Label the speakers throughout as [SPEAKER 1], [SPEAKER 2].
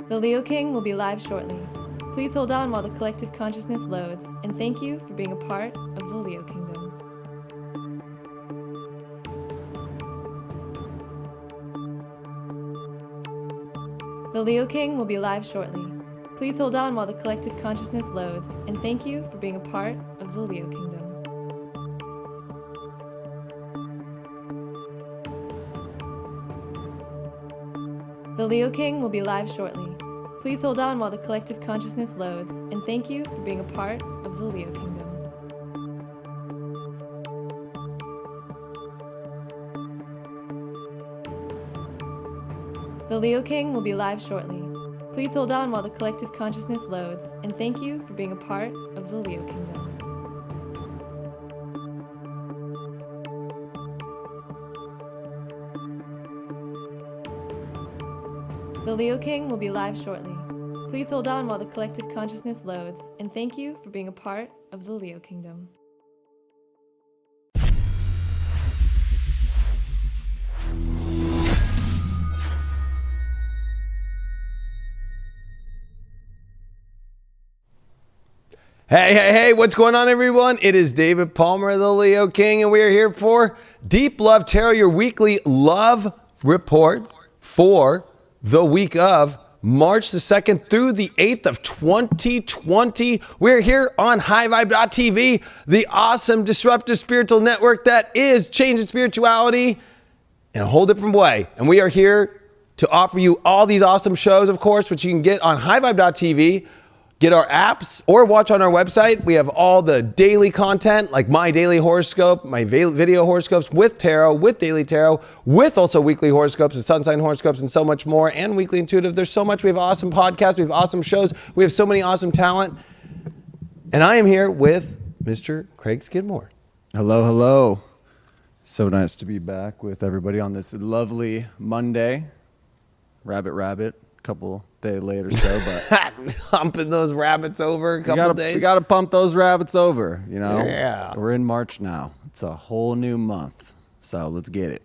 [SPEAKER 1] The Leo King will be live shortly. Please hold on while the collective consciousness loads, and thank you for being a part of the Leo Kingdom. The Leo King will be live shortly. Please hold on while the collective consciousness loads, and thank you for being a part of the Leo Kingdom. The Leo King will be live shortly. Please hold on while the collective consciousness loads, and thank you for being a part of the Leo Kingdom. The Leo King will be live shortly. Please hold on while the collective consciousness loads, and thank you for being a part of the Leo Kingdom. The Leo King will be live shortly. Please hold on while the collective consciousness loads, and thank you for being a part of the Leo Kingdom.
[SPEAKER 2] Hey, what's going on, everyone? It is David Palmer, the Leo King, and we are here for Deep Love Tarot, your weekly love report for the week of March the 2nd through the 8th of 2020. We're here on highvibe.tv, the awesome disruptive spiritual network that is changing spirituality in a whole different way. And we are here to offer you all these awesome shows, of course, which you can get on highvibe.tv. Get our apps or watch on our website. We have all the daily content, like my daily horoscope, my video horoscopes with tarot, with daily tarot, with also weekly horoscopes and sun sign horoscopes and so much more, and weekly intuitive. There's so much. We have awesome podcasts. We have awesome shows. We have so many awesome talent. And I am here with Mr. Craig Skidmore.
[SPEAKER 3] Hello. So nice to be back with everybody on this lovely Monday. Rabbit. Couple day late or so, but
[SPEAKER 2] humping those rabbits over a couple days.
[SPEAKER 3] We gotta pump those rabbits over, you know.
[SPEAKER 2] Yeah.
[SPEAKER 3] We're in March now. It's a whole new month, so let's get it.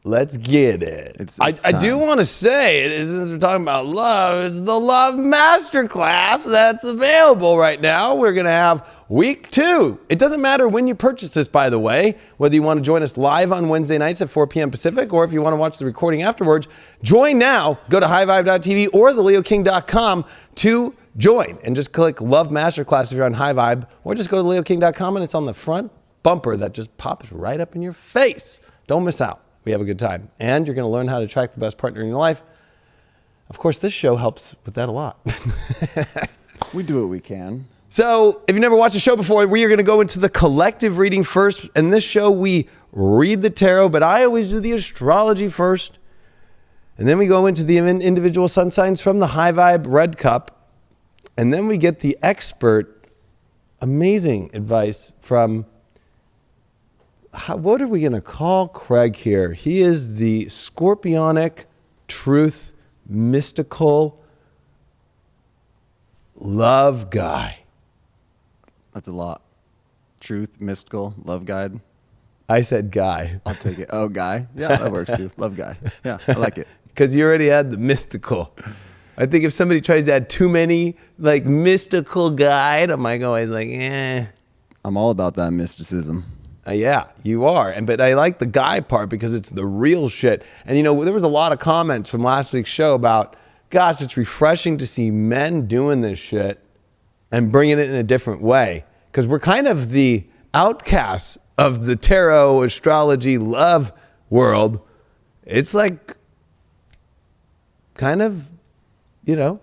[SPEAKER 2] Let's get it.
[SPEAKER 3] It's
[SPEAKER 2] I do want to say, since we're talking about love, it's the Love Masterclass that's available right now. We're going to have week 2. It doesn't matter when you purchase this, by the way, whether you want to join us live on Wednesday nights at 4 p.m. Pacific, or if you want to watch the recording afterwards, join now. Go to highvibe.tv or theleoking.com to join, and just click Love Masterclass if you're on High Vibe, or just go to theleoking.com and it's on the front bumper that just pops right up in your face. Don't miss out. We have a good time. And you're going to learn how to attract the best partner in your life. Of course, this show helps with that a lot.
[SPEAKER 3] We do what we can.
[SPEAKER 2] So if you've never watched the show before, we are going to go into the collective reading first. In this show, we read the tarot, but I always do the astrology first. And then we go into the individual sun signs from the High Vibe Red Cup. And then we get the expert, amazing advice from... what are we going to call Craig here? He is the scorpionic, truth, mystical, love guy.
[SPEAKER 3] That's a lot. Truth, mystical, love guide.
[SPEAKER 2] I said guy.
[SPEAKER 3] I'll take it. Oh, guy. Yeah, that works too. Love guy. Yeah, I like it.
[SPEAKER 2] Because you already had the mystical. I think if somebody tries to add too many, like, mystical guide, I'm always like, eh.
[SPEAKER 3] I'm all about that mysticism.
[SPEAKER 2] Yeah, you are. But I like the guy part because it's the real shit. And, you know, there was a lot of comments from last week's show about, gosh, it's refreshing to see men doing this shit and bringing it in a different way. Because we're kind of the outcasts of the tarot, astrology, love world. It's like kind of, you know,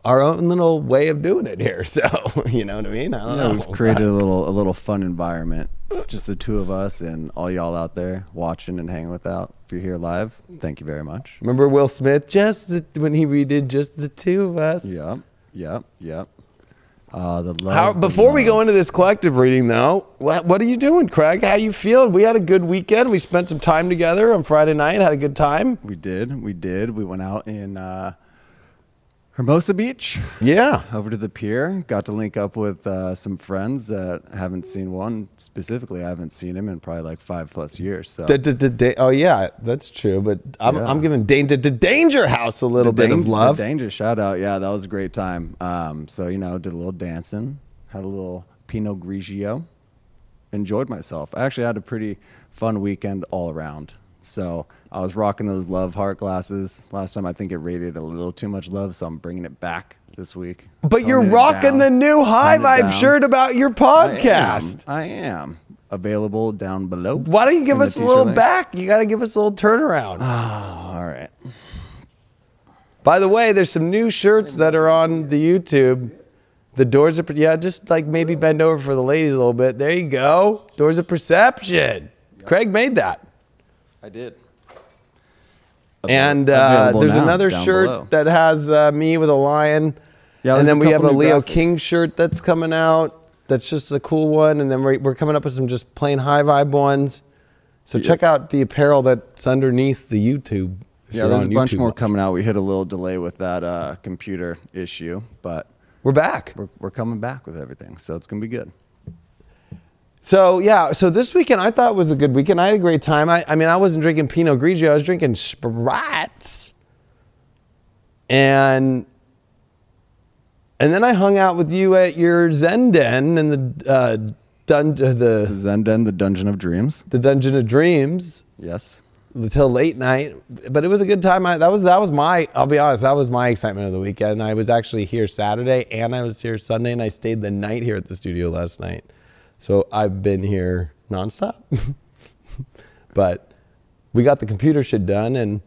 [SPEAKER 2] our own little way of doing it here. So, you know what I mean? I don't know.
[SPEAKER 3] We've created a little fun environment. Just the two of us and all y'all out there watching and hanging without. If you're here live, thank you very much.
[SPEAKER 2] Remember Will Smith? When he redid Just the Two of Us?
[SPEAKER 3] Yep.
[SPEAKER 2] Before we go into this collective reading, though, what are you doing, Craig? How you feeling? We had a good weekend. We spent some time together on Friday night. Had a good time.
[SPEAKER 3] We did. We went out and Hermosa Beach.
[SPEAKER 2] Yeah.
[SPEAKER 3] Over to the pier. Got to link up with some friends that haven't seen one. Specifically, I haven't seen him in probably like 5+ years. So.
[SPEAKER 2] Oh, yeah, that's true. But I'm giving Danger House a little bit of love.
[SPEAKER 3] The Danger, shout out. Yeah, that was a great time. So, did a little dancing. Had a little Pinot Grigio. Enjoyed myself. I actually had a pretty fun weekend all around. So I was rocking those love heart glasses. Last time I think it radiated a little too much love, so I'm bringing it back this week.
[SPEAKER 2] But you're rocking the new High Vibe shirt about your podcast.
[SPEAKER 3] I am. Available down below.
[SPEAKER 2] Why don't you give us a little back? You got to give us a little turnaround.
[SPEAKER 3] Oh, all right.
[SPEAKER 2] By the way, there's some new shirts that are on the YouTube. The Doors of, just like maybe bend over for the ladies a little bit. There you go. Doors of Perception. Yep. Craig made that.
[SPEAKER 3] I did.
[SPEAKER 2] And there's another shirt below that has me with a lion. Yeah, and then we have a Leo King shirt that's coming out. That's just a cool one. And then we're coming up with some just plain High Vibe ones. So check out the apparel that's underneath the YouTube.
[SPEAKER 3] Yeah, there's a bunch more coming out. We hit a little delay with that computer issue, but
[SPEAKER 2] we're back.
[SPEAKER 3] We're coming back with everything, so it's going to be good.
[SPEAKER 2] So, yeah, so this weekend I thought was a good weekend. I had a great time. I mean, I wasn't drinking Pinot Grigio. I was drinking Sprites. And then I hung out with you at your Zen Den in the
[SPEAKER 3] Zen Den, the Dungeon of Dreams.
[SPEAKER 2] The Dungeon of Dreams.
[SPEAKER 3] Yes.
[SPEAKER 2] Until late night. But it was a good time. That was my, I'll be honest, that was my excitement of the weekend. I was actually here Saturday and I was here Sunday and I stayed the night here at the studio last night. So I've been here nonstop. But we got the computer shit done and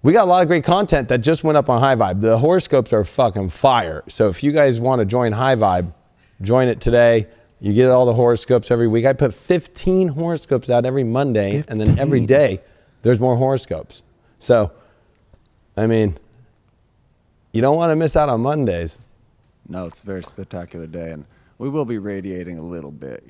[SPEAKER 2] we got a lot of great content that just went up on High Vibe. The horoscopes are fucking fire. So if you guys want to join High Vibe, join it today. You get all the horoscopes every week. I put 15 horoscopes out every Monday 15. And then every day there's more horoscopes. So, I mean, you don't want to miss out on Mondays.
[SPEAKER 3] No, it's a very spectacular day. And we will be radiating a little bit,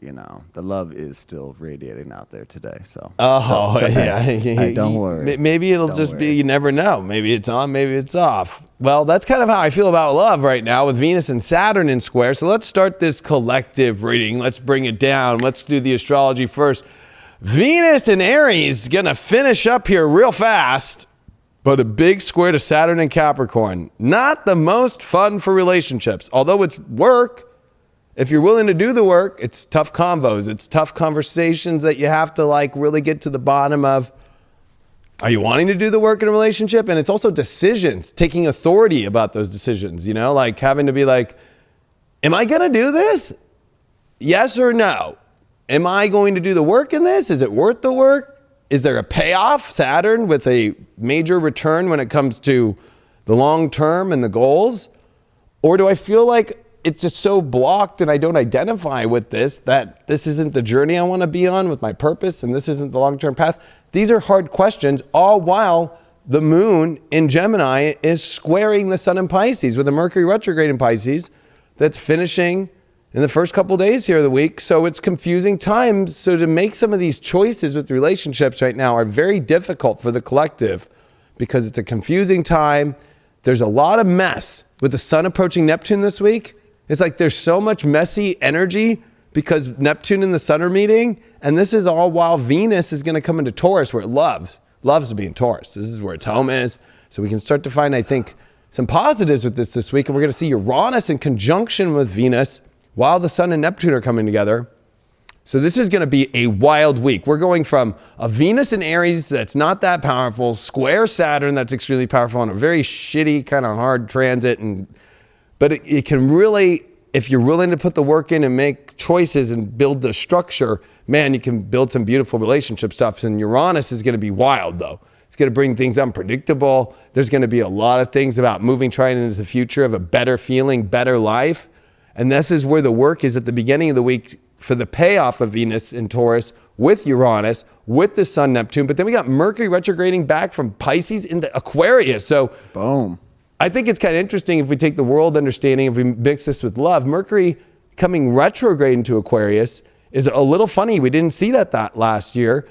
[SPEAKER 3] The love is still radiating out there today, so.
[SPEAKER 2] Oh, yeah.
[SPEAKER 3] Don't worry.
[SPEAKER 2] Maybe it'll just be, you never know. Maybe it's on, maybe it's off. Well, that's kind of how I feel about love right now with Venus and Saturn in square. So let's start this collective reading. Let's bring it down. Let's do the astrology first. Venus in Aries is going to finish up here real fast, but a big square to Saturn and Capricorn. Not the most fun for relationships, although it's work. If you're willing to do the work, it's tough combos. It's tough conversations that you have to really get to the bottom of. Are you wanting to do the work in a relationship? And it's also decisions, taking authority about those decisions, like having to be like, am I going to do this? Yes or no? Am I going to do the work in this? Is it worth the work? Is there a payoff, Saturn, with a major return when it comes to the long term and the goals? Or do I feel like it's just so blocked and I don't identify with this, that this isn't the journey I want to be on with my purpose and this isn't the long-term path? These are hard questions, all while the moon in Gemini is squaring the sun in Pisces with a Mercury retrograde in Pisces that's finishing in the first couple days here of the week. So it's confusing times. So to make some of these choices with relationships right now are very difficult for the collective because it's a confusing time. There's a lot of mess with the sun approaching Neptune this week. It's like there's so much messy energy because Neptune and the sun are meeting. And this is all while Venus is going to come into Taurus where it loves to be in Taurus. This is where its home is. So we can start to find, I think, some positives with this week. And we're going to see Uranus in conjunction with Venus while the sun and Neptune are coming together. So this is going to be a wild week. We're going from a Venus in Aries that's not that powerful, square Saturn that's extremely powerful, and a very shitty kind of hard transit. But it can really, if you're willing to put the work in and make choices and build the structure, man, you can build some beautiful relationship stuff. And Uranus is going to be wild, though. It's going to bring things unpredictable. There's going to be a lot of things about trying into the future of a better feeling, better life. And this is where the work is at the beginning of the week for the payoff of Venus in Taurus with Uranus, with the sun, Neptune. But then we got Mercury retrograding back from Pisces into Aquarius. So
[SPEAKER 3] boom.
[SPEAKER 2] I think it's kind of interesting if we take the world understanding, if we mix this with love. Mercury coming retrograde into Aquarius is a little funny. We didn't see that last year.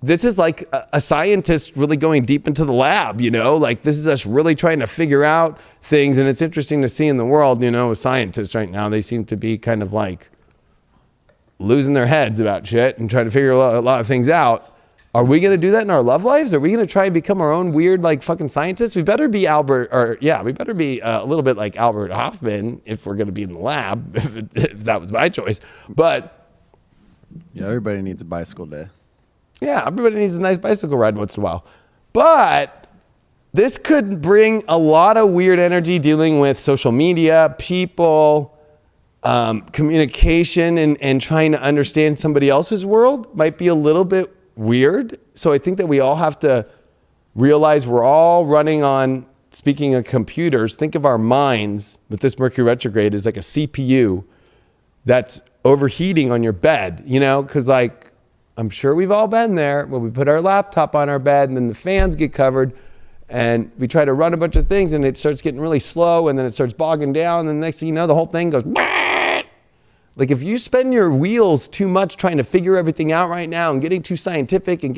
[SPEAKER 2] this is like a scientist really going deep into the lab, you know, like this is us really trying to figure out things. And it's interesting to see in the world, you know, with scientists right now, they seem to be kind of like losing their heads about shit and trying to figure a lot of things out. Are we going to do that in our love lives? Are we going to try and become our own weird, like fucking scientists? We better be we better be a little bit like Albert Hoffman if we're going to be in the lab, if that was my choice. But
[SPEAKER 3] yeah, everybody needs a bicycle day.
[SPEAKER 2] yeah, everybody needs a nice bicycle ride once in a while. But this could bring a lot of weird energy dealing with social media, people, communication, and trying to understand somebody else's world might be a little bit weird. So I think that we all have to realize we're all running on, speaking of computers, think of our minds with this Mercury retrograde as like a CPU that's overheating on your bed, you know, because like I'm sure we've all been there when we put our laptop on our bed and then the fans get covered and we try to run a bunch of things and it starts getting really slow and then it starts bogging down and the next thing you know the whole thing goes like if you spend your wheels too much trying to figure everything out right now and getting too scientific and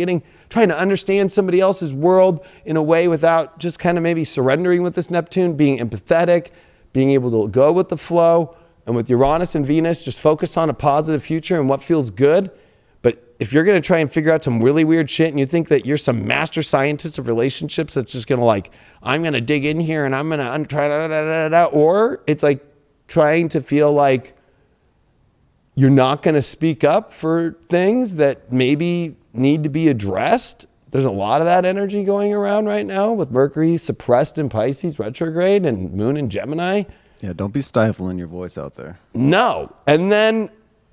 [SPEAKER 2] trying to understand somebody else's world in a way without just kind of maybe surrendering with this Neptune, being empathetic, being able to go with the flow, and with Uranus and Venus, just focus on a positive future and what feels good. But if you're going to try and figure out some really weird shit and you think that you're some master scientist of relationships that's just going to like, I'm going to dig in here and I'm going to try, or it's like trying to feel like you're not going to speak up for things that maybe need to be addressed. There's a lot of that energy going around right now with Mercury suppressed in Pisces retrograde and Moon in Gemini.
[SPEAKER 3] Yeah, don't be stifling your voice out there.
[SPEAKER 2] No. And then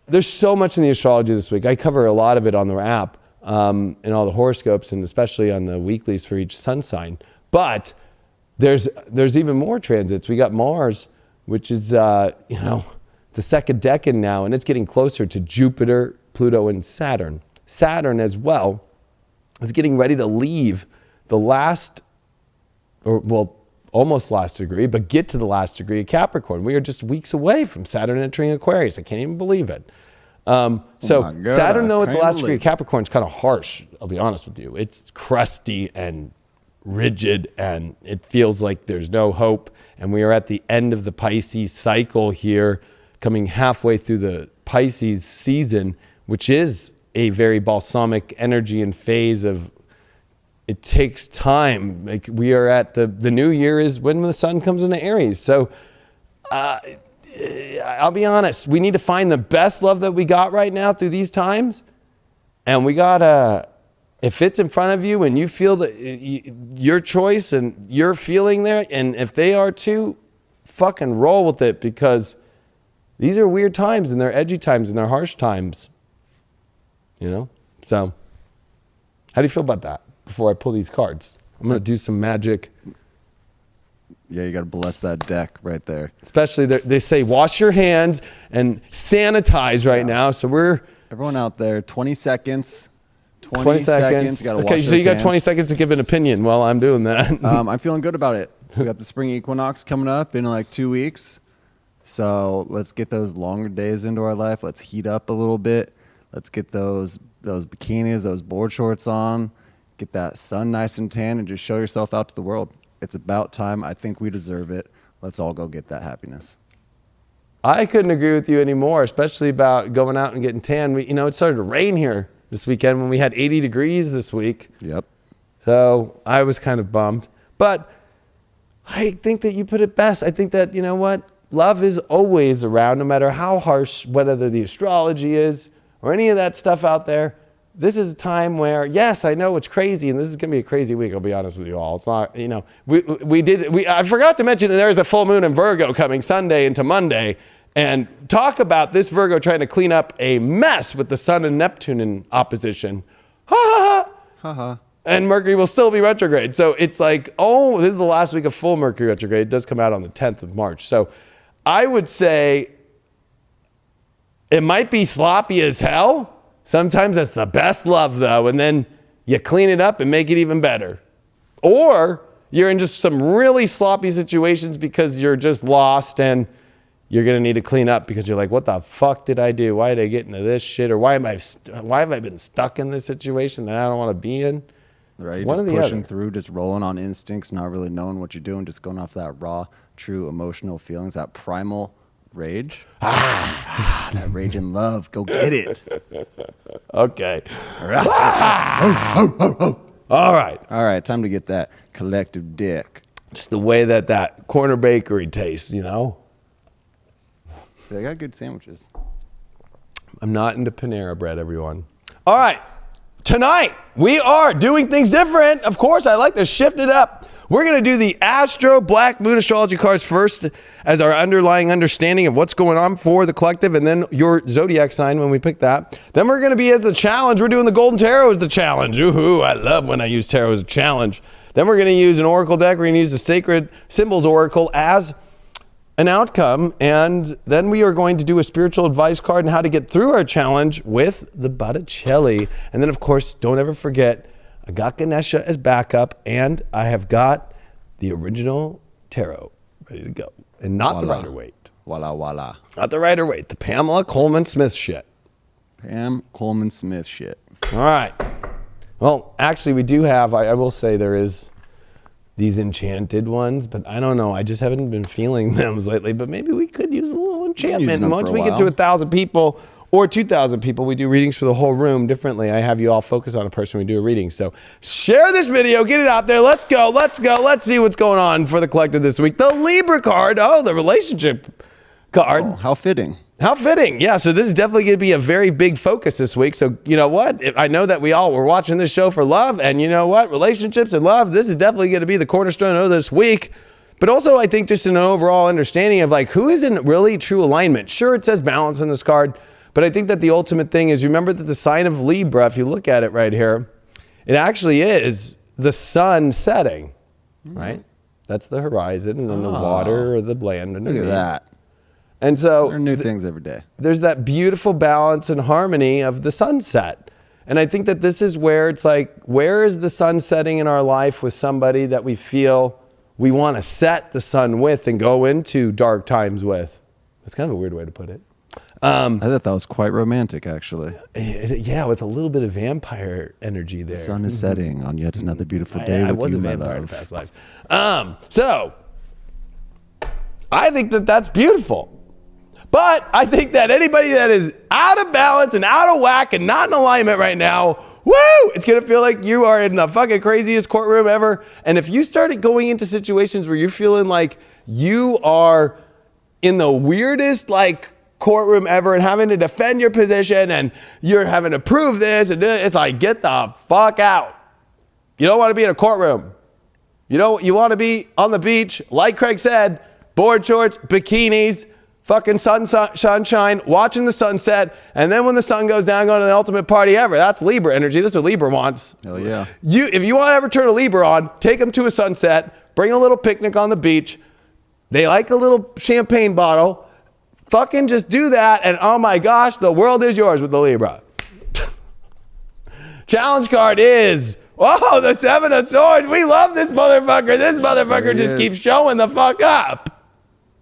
[SPEAKER 2] there's so much in the astrology this week. I cover a lot of it on the app and all the horoscopes and especially on the weeklies for each sun sign. But there's even more transits. We got Mars, which is, the second decan now, and it's getting closer to Jupiter, Pluto, and Saturn. Saturn as well is getting ready to leave the last, almost last degree, but get to the last degree of Capricorn. We are just weeks away from Saturn entering Aquarius. I can't even believe it. Saturn, though, at the last degree of Capricorn is kind of harsh, I'll be honest with you. It's crusty and rigid, and it feels like there's no hope. And we are at the end of the Pisces cycle here, coming halfway through the Pisces season, which is a very balsamic energy and phase of, it takes time. Like we are at the new year is when the sun comes into Aries. So I'll be honest, we need to find the best love that we got right now through these times. And we gotta, if it's in front of you and you feel that your choice and you're feeling there, and if they are too, fucking roll with it, because these are weird times and they're edgy times and they're harsh times, you know? So how do you feel about that before I pull these cards? I'm going to do some magic.
[SPEAKER 3] Yeah, you got to bless that deck right there.
[SPEAKER 2] Especially they say wash your hands and sanitize right now. So
[SPEAKER 3] everyone out there, 20 seconds. 20 seconds.
[SPEAKER 2] You okay, so you got 20 seconds to give an opinion while I'm doing that.
[SPEAKER 3] I'm feeling good about it. We got the spring equinox coming up in like 2 weeks. So let's get those longer days into our life. Let's heat up a little bit. Let's get those bikinis, those board shorts on. Get that sun nice and tan and just show yourself out to the world. It's about time. I think we deserve it. Let's all go get that happiness.
[SPEAKER 2] I couldn't agree with you anymore, especially about going out and getting tan. It started to rain here this weekend when we had 80 degrees this week.
[SPEAKER 3] Yep.
[SPEAKER 2] So I was kind of bummed. But I think that you put it best. I think that, you know what? Love is always around, no matter how harsh, whether the astrology is or any of that stuff out there. This is a time where, yes, I know it's crazy, and this is going to be a crazy week, I'll be honest with you all. It's not, I forgot to mention that there's a full moon in Virgo coming Sunday into Monday, and talk about this Virgo trying to clean up a mess with the Sun and Neptune in opposition. Ha ha ha.
[SPEAKER 3] Ha ha.
[SPEAKER 2] And Mercury will still be retrograde. So it's like, oh, this is the last week of full Mercury retrograde. It does come out on the 10th of March. So I would say it might be sloppy as hell. Sometimes that's the best love, though. And then you clean it up and make it even better. Or you're in just some really sloppy situations because you're just lost and you're going to need to clean up because you're like, what the fuck did I do? Why did I get into this shit? Or why have I been stuck in this situation that I don't want to be in?
[SPEAKER 3] Right, you're just pushing through, just rolling on instincts, not really knowing what you're doing, just going off that raw, true emotional feelings, that primal rage. That rage and love. Go get it.
[SPEAKER 2] Okay. All right.
[SPEAKER 3] All right, time to get that collective dick.
[SPEAKER 2] It's the way that corner bakery tastes, you know?
[SPEAKER 3] They got good sandwiches.
[SPEAKER 2] I'm not into Panera bread, everyone. All right. Tonight, we are doing things different. Of course, I like to shift it up. We're going to do the Astro Black Moon Astrology cards first as our underlying understanding of what's going on for the collective, and then your zodiac sign when we pick that. Then we're going to be as a challenge. We're doing the Golden Tarot as the challenge. Ooh, I love when I use tarot as a challenge. Then we're going to use an oracle deck. We're going to use the Sacred Symbols Oracle as an outcome, and then we are going to do a spiritual advice card and how to get through our challenge with the Botticelli. And then, of course, don't ever forget, I got Ganesha as backup, and I have got the original tarot ready to go. And not the Rider-Waite.
[SPEAKER 3] Voila.
[SPEAKER 2] Not the Rider-Waite, the Pamela Coleman Smith shit.
[SPEAKER 3] Pam Coleman Smith shit.
[SPEAKER 2] All right. Well, actually, we do have, I will say there is these enchanted ones, but I don't know. I just haven't been feeling them lately, but maybe we could use a little enchantment. And once we get to 1,000 people or 2,000 people, we do readings for the whole room differently. I have you all focus on a person, we do a reading. So share this video, get it out there. Let's go. Let's see what's going on for the collective this week. The Libra card. Oh, the relationship card.
[SPEAKER 3] Oh, how fitting.
[SPEAKER 2] How fitting. Yeah, so this is definitely going to be a very big focus this week. So you know what? I know that we all were watching this show for love, and you know what? Relationships and love, this is definitely going to be the cornerstone of this week. But also, I think just an overall understanding of like who is in really true alignment. Sure, it says balance in this card, but I think that the ultimate thing is remember that the sign of Libra, if you look at it right here, it actually is the sun setting, right? That's the horizon, and then the water or the land underneath.
[SPEAKER 3] Look at that.
[SPEAKER 2] And so
[SPEAKER 3] there are new things every day.
[SPEAKER 2] There's that beautiful balance and harmony of the sunset. And I think that this is where it's like, where is the sun setting in our life with somebody that we feel we want to set the sun with and go into dark times with? That's kind of a weird way to put it.
[SPEAKER 3] I thought that was quite romantic, actually.
[SPEAKER 2] Yeah, with a little bit of vampire energy there.
[SPEAKER 3] The sun is setting on yet another beautiful day with
[SPEAKER 2] I was
[SPEAKER 3] you,
[SPEAKER 2] a
[SPEAKER 3] my
[SPEAKER 2] vampire in a
[SPEAKER 3] love.
[SPEAKER 2] past life. So I think that that's beautiful. But I think that anybody that is out of balance and out of whack and not in alignment right now, woo, it's going to feel like you are in the fucking craziest courtroom ever. And if you started going into situations where you're feeling like you are in the weirdest like courtroom ever and having to defend your position and you're having to prove this and it's like, get the fuck out. You don't want to be in a courtroom. You want to be on the beach, like Craig said, board shorts, bikinis, fucking sunshine, watching the sunset, and then when the sun goes down, going to the ultimate party ever. That's Libra energy. That's what Libra wants.
[SPEAKER 3] Hell yeah.
[SPEAKER 2] If you want to ever turn a Libra on, take them to a sunset, bring a little picnic on the beach. They like a little champagne bottle. Fucking just do that, and oh my gosh, the world is yours with the Libra. Challenge card is, whoa, the Seven of Swords. We love this motherfucker. This motherfucker just keeps showing the fuck up.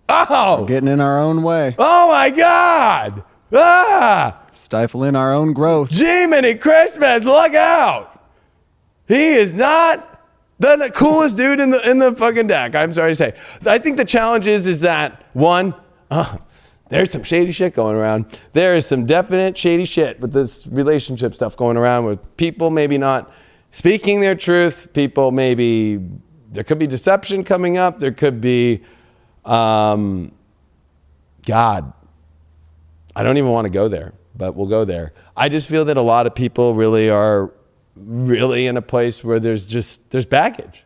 [SPEAKER 2] Oh.
[SPEAKER 3] We're getting in our own way.
[SPEAKER 2] Oh my God.
[SPEAKER 3] Stifling our own growth.
[SPEAKER 2] Jiminy Christmas, look out. He is not the coolest dude in the fucking deck. I'm sorry to say. I think the challenge is that one, there's some shady shit going around. There is some definite shady shit with this relationship stuff going around with people maybe not speaking their truth. People maybe, there could be deception coming up. There could be, God, I don't even want to go there, but we'll go there. I just feel that a lot of people really are really in a place where there's baggage.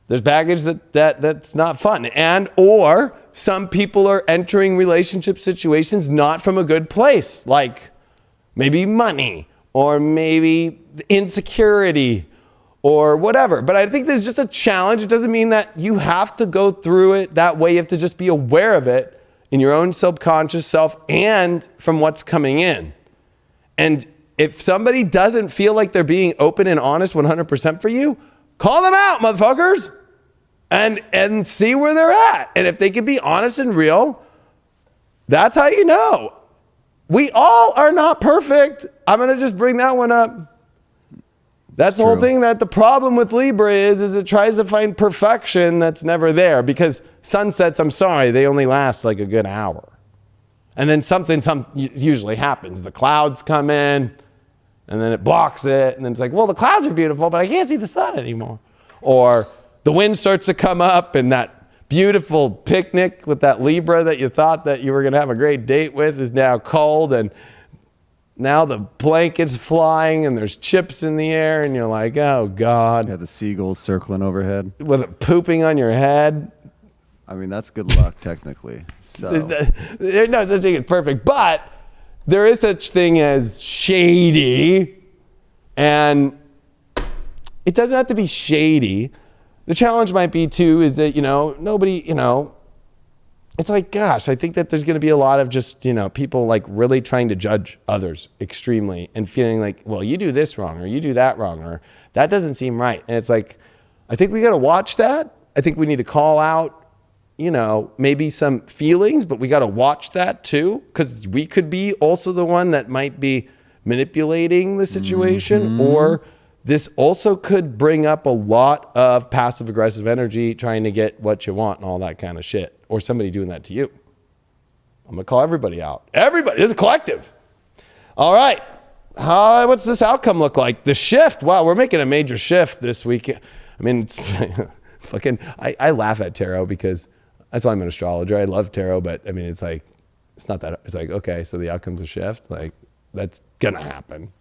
[SPEAKER 2] There's baggage that's not fun. And, or some people are entering relationship situations not from a good place, like maybe money or maybe insecurity or whatever. But I think there's just a challenge. It doesn't mean that you have to go through it that way. You have to just be aware of it in your own subconscious self and from what's coming in. And if somebody doesn't feel like they're being open and honest 100% for you, call them out, motherfuckers, and see where they're at. And if they can be honest and real, That's how you know. We all are not perfect. I'm going to just bring that one up. That's the whole thing, that the problem with Libra is it tries to find perfection that's never there, because sunsets, I'm sorry, they only last like a good hour. And then something usually happens. The clouds come in and then it blocks it. And then it's like, well, the clouds are beautiful, but I can't see the sun anymore. Or the wind starts to come up, and that beautiful picnic with that Libra that you thought that you were going to have a great date with is now cold, and now the blanket's flying and there's chips in the air, and you're like, oh God.
[SPEAKER 3] Yeah, the seagulls circling overhead.
[SPEAKER 2] With it pooping on your head.
[SPEAKER 3] I mean, that's good luck technically. So
[SPEAKER 2] There's no such thing as perfect, but there is such thing as shady, and it doesn't have to be shady. The challenge might be too is that, nobody, it's like, gosh, I think that there's going to be a lot of just, people like really trying to judge others extremely and feeling like, well, you do this wrong, or you do that wrong, or that doesn't seem right. And it's like, I think we got to watch that. I think we need to call out, maybe some feelings, but we got to watch that too, because we could be also the one that might be manipulating the situation, or this also could bring up a lot of passive aggressive energy trying to get what you want and all that kind of shit, or somebody doing that to you. I'm going to call everybody out. Everybody. This is a collective. All right. What's this outcome look like? The shift. Wow, we're making a major shift this week. I mean, it's fucking, I laugh at tarot because that's why I'm an astrologer. I love tarot, but I mean, it's like, it's not that, it's like, okay, so the outcome's a shift. Like, that's going to happen.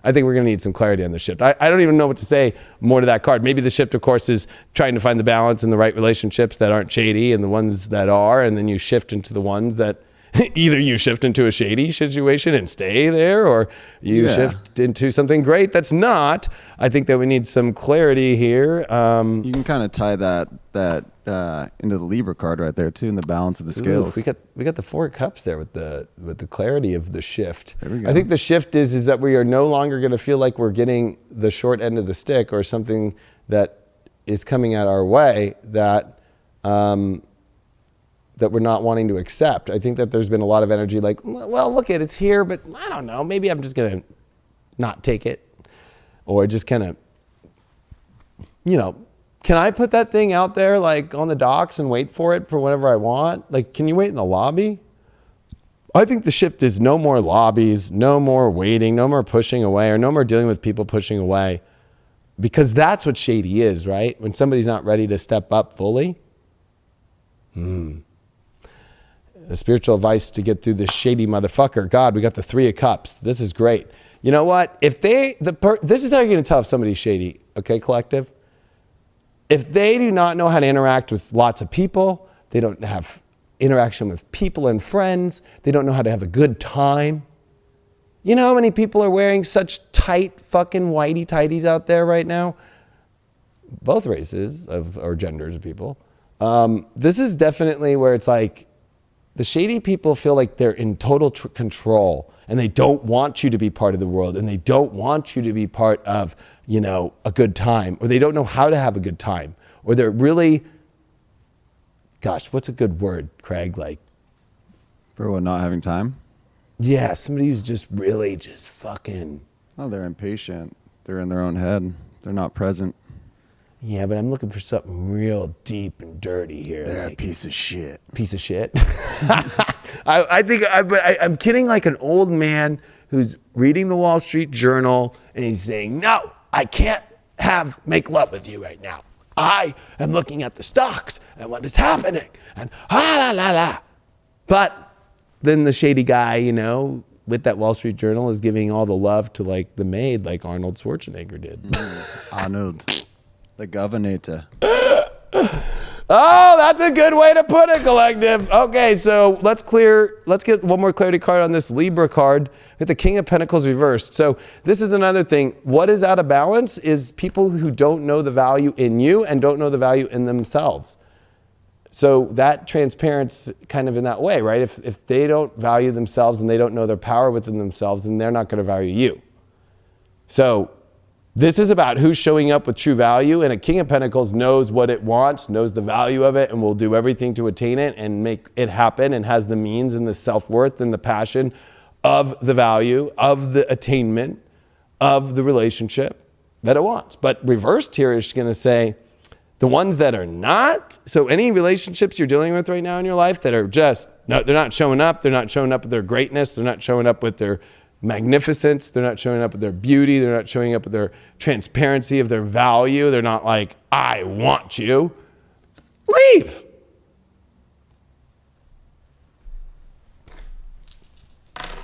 [SPEAKER 2] I think we're going to need some clarity on the shift. I don't even know what to say more to that card. Maybe the shift, of course, is trying to find the balance in the right relationships that aren't shady and the ones that are, and then you shift into the ones that either you shift into a shady situation and stay there, or you shift into something great that's not. I think that we need some clarity here.
[SPEAKER 3] You can kind of tie that into the Libra card right there too, in the balance of the scales.
[SPEAKER 2] We got the 4 cups there with the clarity of the shift.
[SPEAKER 3] There we go.
[SPEAKER 2] I think the shift is that we are no longer going to feel like we're getting the short end of the stick, or something that is coming at our way that that we're not wanting to accept. I think that there's been a lot of energy like, well, look it's here, but I don't know, maybe I'm just going to not take it, or just kind of, can I put that thing out there like on the docks and wait for it for whenever I want? Like, can you wait in the lobby? I think the shift is no more lobbies, no more waiting, no more pushing away, or no more dealing with people pushing away, because that's what shady is, right? When somebody's not ready to step up fully. The spiritual advice to get through this shady motherfucker. God, we got the 3 of Cups. This is great. You know what? If this is how you're going to tell if somebody's shady, okay, collective? If they do not know how to interact with lots of people, they don't have interaction with people and friends, they don't know how to have a good time. You know how many people are wearing such tight fucking whitey tighties out there right now? Both races or genders of people. This is definitely where it's like, the shady people feel like they're in total control, and they don't want you to be part of the world, and they don't want you to be part of, a good time, or they don't know how to have a good time, or they're really, gosh, what's a good word, Craig? Like,
[SPEAKER 3] for what, not having time?
[SPEAKER 2] Yeah, somebody who's just really just fucking.
[SPEAKER 3] Oh, they're impatient. They're in their own head. They're not present.
[SPEAKER 2] Yeah, but I'm looking for something real deep and dirty here.
[SPEAKER 3] They're a piece of shit.
[SPEAKER 2] Piece of shit. I think I'm kidding like an old man who's reading the Wall Street Journal, and he's saying, no, I can't make love with you right now. I am looking at the stocks and what is happening, and la la la. But then the shady guy, with that Wall Street Journal is giving all the love to like the maid, like Arnold Schwarzenegger did.
[SPEAKER 3] Arnold. The governor.
[SPEAKER 2] Oh, that's a good way to put it, collective. Okay, so let's get one more clarity card on this Libra card with the King of Pentacles reversed. So this is another thing. What is out of balance is people who don't know the value in you and don't know the value in themselves. So that transparents kind of in that way, right? If they don't value themselves and they don't know their power within themselves, then they're not going to value you. So This is about who's showing up with true value, and a King of Pentacles knows what it wants, knows the value of it, and will do everything to attain it and make it happen, and has the means and the self-worth and the passion of the value, of the attainment, of the relationship that it wants. But reversed here is going to say the ones that are not, so any relationships you're dealing with right now in your life that are just, no, they're not showing up with their greatness, they're not showing up with their magnificence, they're not showing up with their beauty, they're not showing up with their transparency of their value, they're not like, I want you, leave.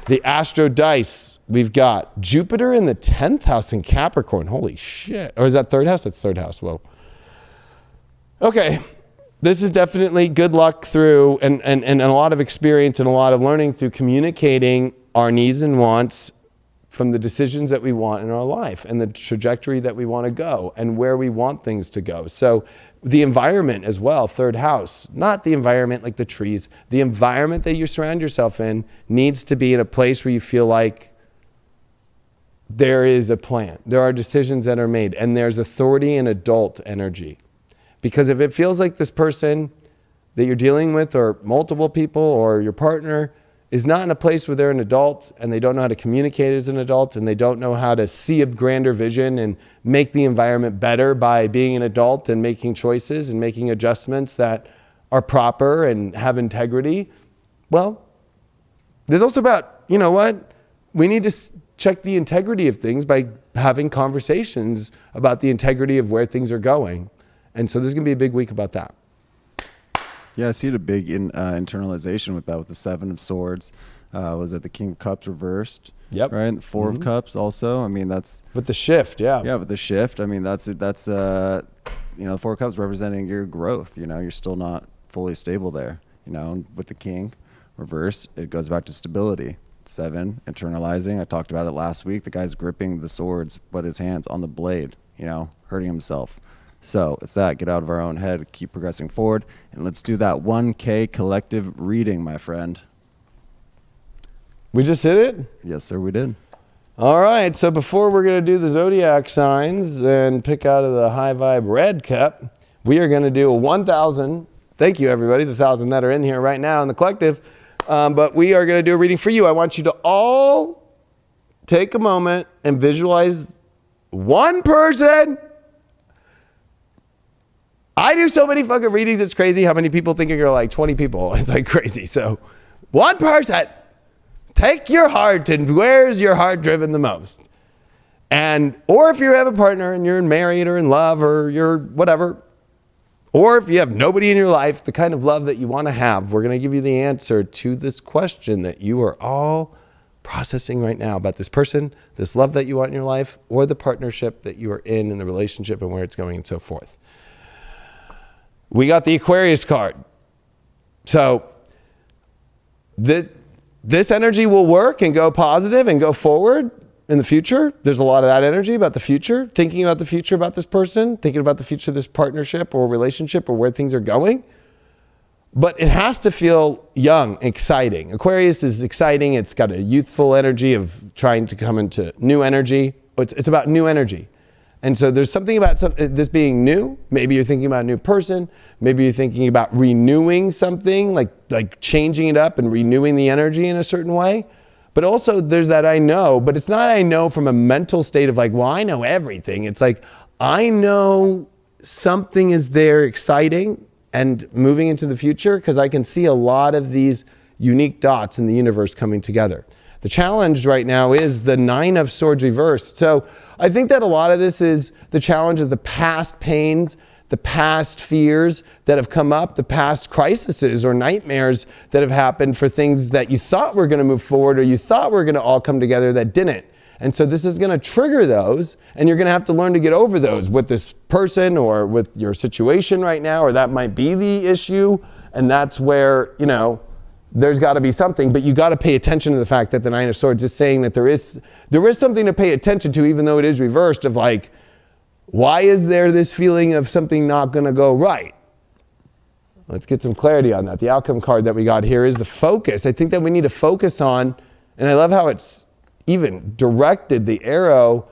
[SPEAKER 2] The Astro Dice, we've got Jupiter in the 10th house in Capricorn. Holy shit. Or is that third house? That's third house. Whoa. Okay. This is definitely good luck through and a lot of experience and a lot of learning through communicating our needs and wants from the decisions that we want in our life and the trajectory that we want to go and where we want things to go. So the environment as well, third house, not the environment like the trees, the environment that you surround yourself in needs to be in a place where you feel like there is a plan. There are decisions that are made and there's authority and adult energy. Because if it feels like this person that you're dealing with or multiple people or your partner is not in a place where they're an adult and they don't know how to communicate as an adult and they don't know how to see a grander vision and make the environment better by being an adult and making choices and making adjustments that are proper and have integrity, well, there's also about, you know what, we need to check the integrity of things by having conversations about the integrity of where things are going. And so there's going to be a big week about that.
[SPEAKER 3] Yeah, I see a big internalization with that, with the Seven of Swords. Was it the King of Cups reversed?
[SPEAKER 2] Yep.
[SPEAKER 3] Right, and the Four of Cups also. I mean, that's
[SPEAKER 2] with the shift, yeah.
[SPEAKER 3] Yeah, with the shift. I mean, that's you know, the Four of Cups representing your growth. You know, you're still not fully stable there. You know, and with the King reversed, it goes back to stability. Seven, internalizing. I talked about it last week. The guy's gripping the swords, but his hands on the blade. You know, hurting himself. So it's that, get out of our own head, keep progressing forward, and let's do that 1K collective reading, my friend.
[SPEAKER 2] We just hit it?
[SPEAKER 3] Yes, sir, we did.
[SPEAKER 2] All right, so before we're going to do the zodiac signs and pick out of the high vibe red cup, we are going to do a 1,000. Thank you, everybody, the 1,000 that are in here right now in the collective. But we are going to do a reading for you. I want you to all take a moment and visualize one person. I do so many fucking readings, it's crazy how many people think you're like 20 people. It's like crazy. So one person, take your heart and where's your heart driven the most? And, or if you have a partner and you're married or in love or you're whatever, or if you have nobody in your life, the kind of love that you want to have, we're going to give you the answer to this question that you are all processing right now about this person, this love that you want in your life, or the partnership that you are in the relationship and where it's going and so forth. We got the Aquarius card. So this energy will work and go positive and go forward in the future. There's a lot of that energy about the future, thinking about the future about this person, thinking about the future of this partnership or relationship or where things are going. But it has to feel young, exciting. Aquarius is exciting. It's got a youthful energy of trying to come into new energy. It's about new energy. And so there's something about this being new. Maybe you're thinking about a new person. Maybe you're thinking about renewing something, like changing it up and renewing the energy in a certain way. But also there's that I know, but it's not I know from a mental state of like, well, I know everything. It's like, I know something is there exciting and moving into the future because I can see a lot of these unique dots in the universe coming together. The challenge right now is the Nine of Swords reversed. So I think that a lot of this is the challenge of the past pains, the past fears that have come up, the past crises or nightmares that have happened for things that you thought were going to move forward or you thought were going to all come together that didn't. And so this is going to trigger those, and you're going to have to learn to get over those with this person or with your situation right now, or that might be the issue. And that's where, you know, there's got to be something, but you got to pay attention to the fact that the Nine of Swords is saying that there is something to pay attention to, even though it is reversed, of like, why is there this feeling of something not going to go right? Let's get some clarity on that. The outcome card that we got here is the focus. I think that we need to focus on, and I love how it's even directed the arrow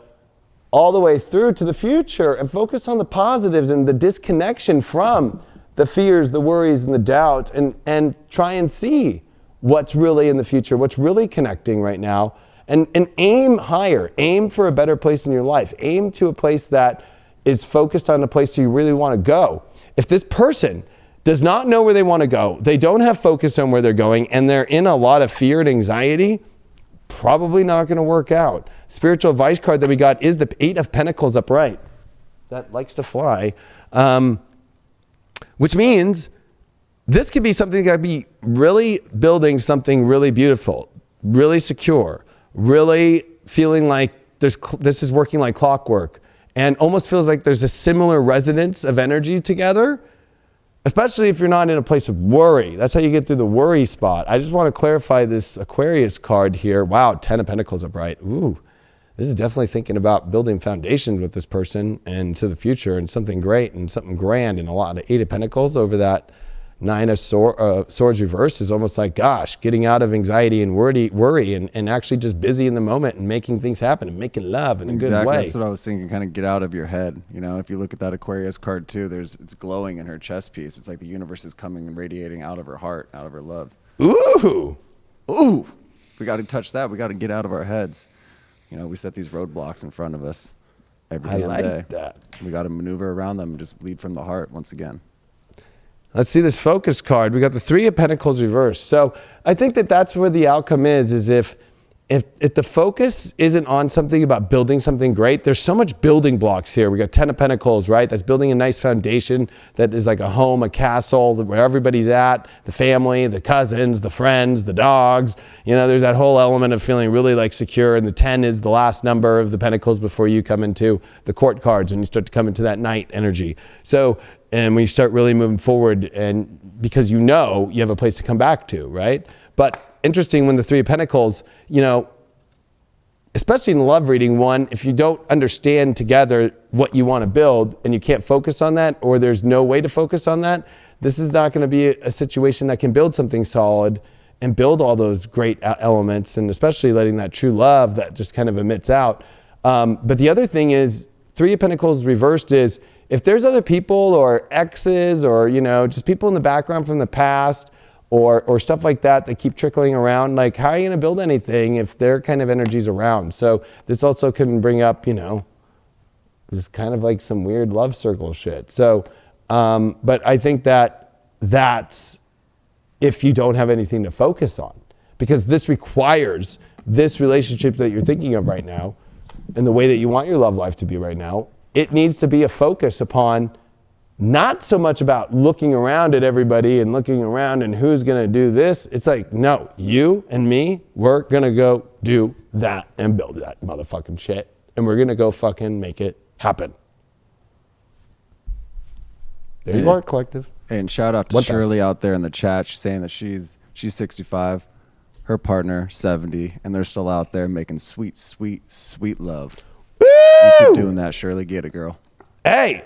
[SPEAKER 2] all the way through to the future and focus on the positives and the disconnection from the fears, the worries, and the doubt, and try and see what's really in the future, what's really connecting right now, and aim higher, aim for a better place in your life, aim to a place that is focused on a place you really want to go. If this person does not know where they want to go, they don't have focus on where they're going, and they're in a lot of fear and anxiety, probably not going to work out. Spiritual advice card that we got is the 8 of Pentacles upright. That likes to fly. Which means this could be something that could be really building something really beautiful, really secure, really feeling like this is working like clockwork, and almost feels like there's a similar resonance of energy together, especially if you're not in a place of worry. That's how you get through the worry spot. I just want to clarify this Aquarius card here. Wow, 10 of Pentacles upright. Ooh, this is definitely thinking about building foundations with this person and to the future and something great and something grand. And a lot of 8 of Pentacles over that 9 of Swords reverse is almost like, gosh, getting out of anxiety and worry and actually just busy in the moment and making things happen and making love in a good way.
[SPEAKER 3] Exactly, that's what I was thinking, kind of get out of your head. You know, if you look at that Aquarius card too, it's glowing in her chest piece. It's like the universe is coming and radiating out of her heart, out of her love.
[SPEAKER 2] Ooh.
[SPEAKER 3] Ooh. We got to touch that. We got to get out of our heads. You know, we set these roadblocks in front of us every damn day.
[SPEAKER 2] I like that.
[SPEAKER 3] We got to maneuver around them and just lead from the heart once again.
[SPEAKER 2] Let's see this focus card. We got the 3 of Pentacles reversed. So I think that that's where the outcome is if the focus isn't on something about building something great, there's so much building blocks here. We got 10 of Pentacles, right? That's building a nice foundation that is like a home, a castle, where everybody's at, the family, the cousins, the friends, the dogs. You know, there's that whole element of feeling really like secure. And the 10 is the last number of the Pentacles before you come into the court cards and you start to come into that Knight energy. So, and when you start really moving forward, and because you know you have a place to come back to, right? But interesting, when the 3 of Pentacles, you know, especially in love reading, one, if you don't understand together what you want to build and you can't focus on that, or there's no way to focus on that, this is not going to be a situation that can build something solid and build all those great elements, and especially letting that true love that just kind of emits out. But the other thing is, 3 of Pentacles reversed is, if there's other people or exes or, you know, just people in the background from the past or stuff like that that keep trickling around, like, how are you going to build anything if their kind of energy's around? So this also can bring up, you know, this kind of like some weird love circle shit. So, but I think that's if you don't have anything to focus on, because this requires this relationship that you're thinking of right now and the way that you want your love life to be right now. It needs to be a focus upon not so much about looking around at everybody and looking around and who's going to do this. It's like, no, you and me, we're going to go do that and build that motherfucking shit. And we're going to go fucking make it happen. There you are, collective.
[SPEAKER 3] And shout out to Shirley out there in the chat. She's saying that she's 65, her partner 70, and they're still out there making sweet, sweet, sweet love.
[SPEAKER 2] Woo!
[SPEAKER 3] You keep doing that, Shirley. Get it, girl.
[SPEAKER 2] Hey,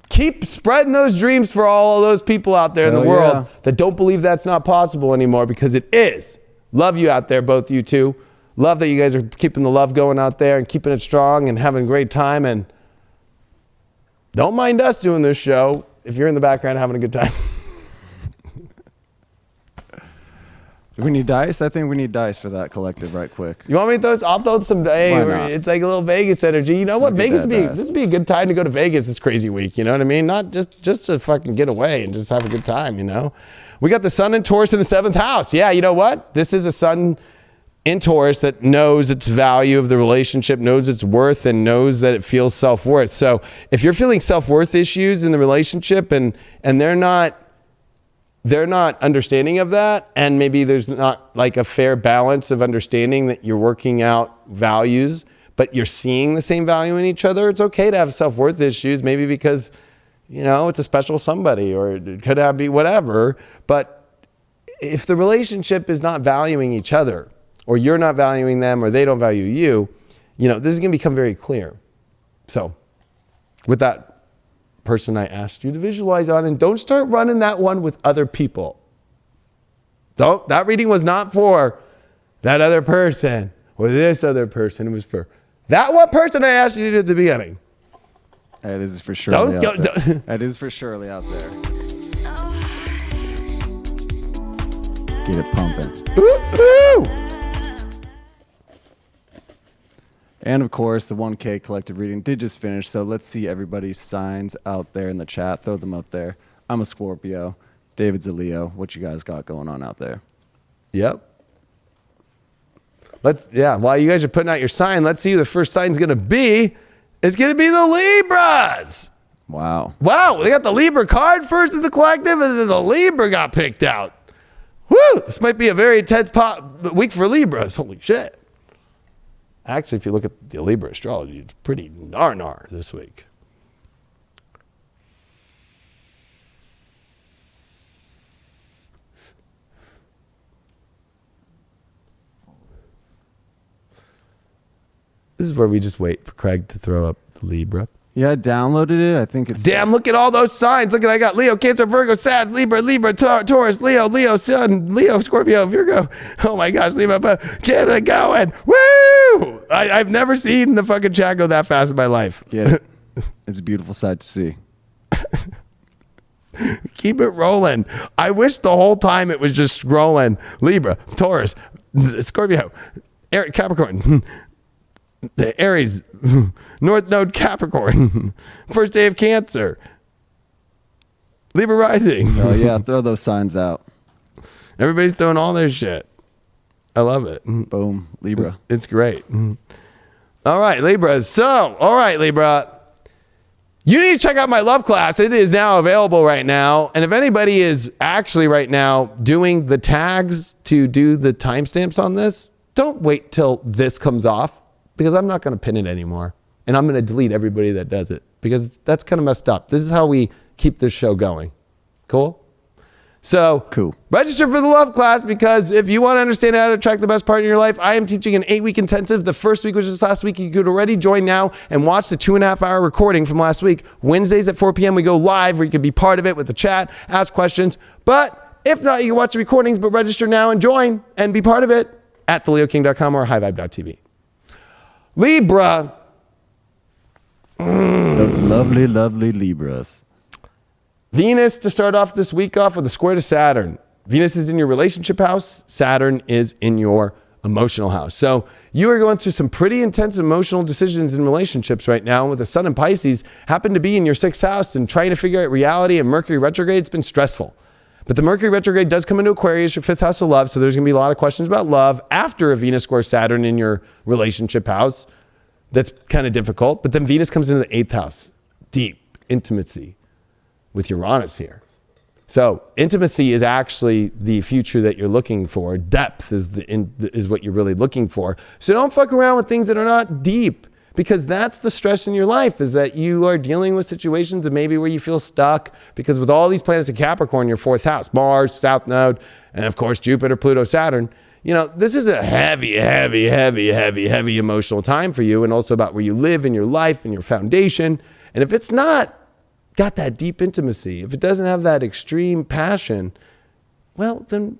[SPEAKER 2] keep spreading those dreams for all of those people out there in the world that don't believe that's not possible anymore, because it is. Love you out there, both you two. Love that you guys are keeping the love going out there and keeping it strong and having a great time. And don't mind us doing this show if you're in the background having a good time.
[SPEAKER 3] Do we need dice? I think we need dice for that collective right quick.
[SPEAKER 2] You want me to throw? I'll throw some. Hey, it's like a little Vegas energy. You know what? This would be a good time to go to Vegas this crazy week. You know what I mean? Not just to fucking get away and just have a good time, you know? We got the sun in Taurus in the 7th house. Yeah, you know what? This is a sun in Taurus that knows its value of the relationship, knows its worth, and knows that it feels self-worth. So if you're feeling self-worth issues in the relationship and they're not understanding of that, and maybe there's not like a fair balance of understanding that you're working out values, but you're seeing the same value in each other, it's okay to have self-worth issues, maybe because, you know, it's a special somebody, or it could be whatever. But if the relationship is not valuing each other, or you're not valuing them, or they don't value you, you know, this is going to become very clear. So with that person I asked you to visualize on, and don't start running that one with other people. That reading was not for that other person or this other person. It was for That one person I asked you to do at the beginning.
[SPEAKER 3] That is for surely
[SPEAKER 2] Don't
[SPEAKER 3] out
[SPEAKER 2] go.
[SPEAKER 3] there.
[SPEAKER 2] Don't.
[SPEAKER 3] That is for surely out there. Get it pumping.
[SPEAKER 2] Ooh, ooh.
[SPEAKER 3] And of course, the 1K collective reading did just finish. So let's see everybody's signs out there in the chat. Throw them up there. I'm a Scorpio. David's a Leo. What you guys got going on out there?
[SPEAKER 2] Yep. While you guys are putting out your sign, let's see who the first sign's going to be. It's going to be the Libras.
[SPEAKER 3] Wow.
[SPEAKER 2] Wow, they got the Libra card first in the collective, and then the Libra got picked out. Woo! This might be a very intense week for Libras. Holy shit. Actually, if you look at the Libra astrology, it's pretty nar this week. This is where we just wait for Craig to throw up the Libra.
[SPEAKER 3] Yeah, I downloaded it. I think it's...
[SPEAKER 2] Damn, look at all those signs. Look at, I got Leo, Cancer, Virgo, Sag, Libra, Taurus, Leo, Sun, Leo, Scorpio, Virgo. Oh my gosh, Libra, get it going. Woo! I've never seen the fucking chat go that fast in my life.
[SPEAKER 3] Get it. It's a beautiful sight to see.
[SPEAKER 2] Keep it rolling. I wish the whole time it was just scrolling. Libra, Taurus, Scorpio, Capricorn, the Aries, North Node Capricorn, first day of Cancer, Libra rising.
[SPEAKER 3] Oh yeah, throw those signs out.
[SPEAKER 2] Everybody's throwing all their shit. I love it.
[SPEAKER 3] Boom, Libra.
[SPEAKER 2] It's great. All right, Libra. So, all right, Libra. You need to check out my love class. It is now available right now. And if anybody is actually right now doing the tags to do the timestamps on this, don't wait till this comes off, because I'm not going to pin it anymore. And I'm going to delete everybody that does it, because that's kind of messed up. This is how we keep this show going. Cool? So
[SPEAKER 3] cool.
[SPEAKER 2] Register for the love class, because if you want to understand how to attract the best partner in your life, I am teaching an 8-week intensive. The first week, which is last week, you could already join now and watch the 2.5-hour recording from last week. Wednesdays at 4 p.m. we go live, where you can be part of it with the chat, ask questions. But if not, you can watch the recordings, but register now and join and be part of it at theleoking.com or highvibe.tv. Libra.
[SPEAKER 3] Those lovely, lovely Libras.
[SPEAKER 2] Venus, to start off this week off with a square to Saturn. Venus is in your relationship house. Saturn is in your emotional house. So you are going through some pretty intense emotional decisions in relationships right now. With the Sun in Pisces happen to be in your 6th house and trying to figure out reality, and Mercury retrograde, it's been stressful. But the Mercury retrograde does come into Aquarius, your 5th house of love. So there's going to be a lot of questions about love after a Venus square Saturn in your relationship house. That's kind of difficult. But then Venus comes into the 8th house. Deep intimacy with Uranus here. So intimacy is actually the future that you're looking for. Depth is what you're really looking for. So don't fuck around with things that are not deep, because that's the stress in your life, is that you are dealing with situations and maybe where you feel stuck, because with all these planets in Capricorn, your 4th house, Mars, South Node, and of course Jupiter, Pluto, Saturn, you know, this is a heavy emotional time for you, and also about where you live in your life and your foundation. And if it's not got that deep intimacy, if it doesn't have that extreme passion, well, then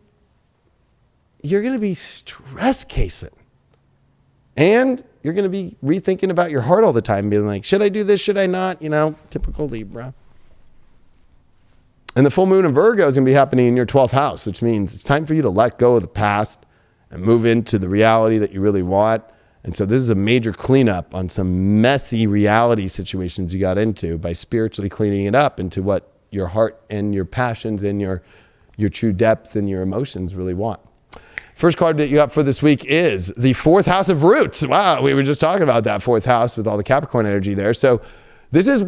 [SPEAKER 2] you're going to be stress casing. And you're going to be rethinking about your heart all the time, being like, should I do this? Should I not? You know, typical Libra. And the full moon in Virgo is going to be happening in your 12th house, which means it's time for you to let go of the past and move into the reality that you really want. And so this is a major cleanup on some messy reality situations you got into by spiritually cleaning it up into what your heart and your passions and your true depth and your emotions really want. First card that you got for this week is the 4th house of roots. Wow, we were just talking about that 4th house with all the Capricorn energy there. So this is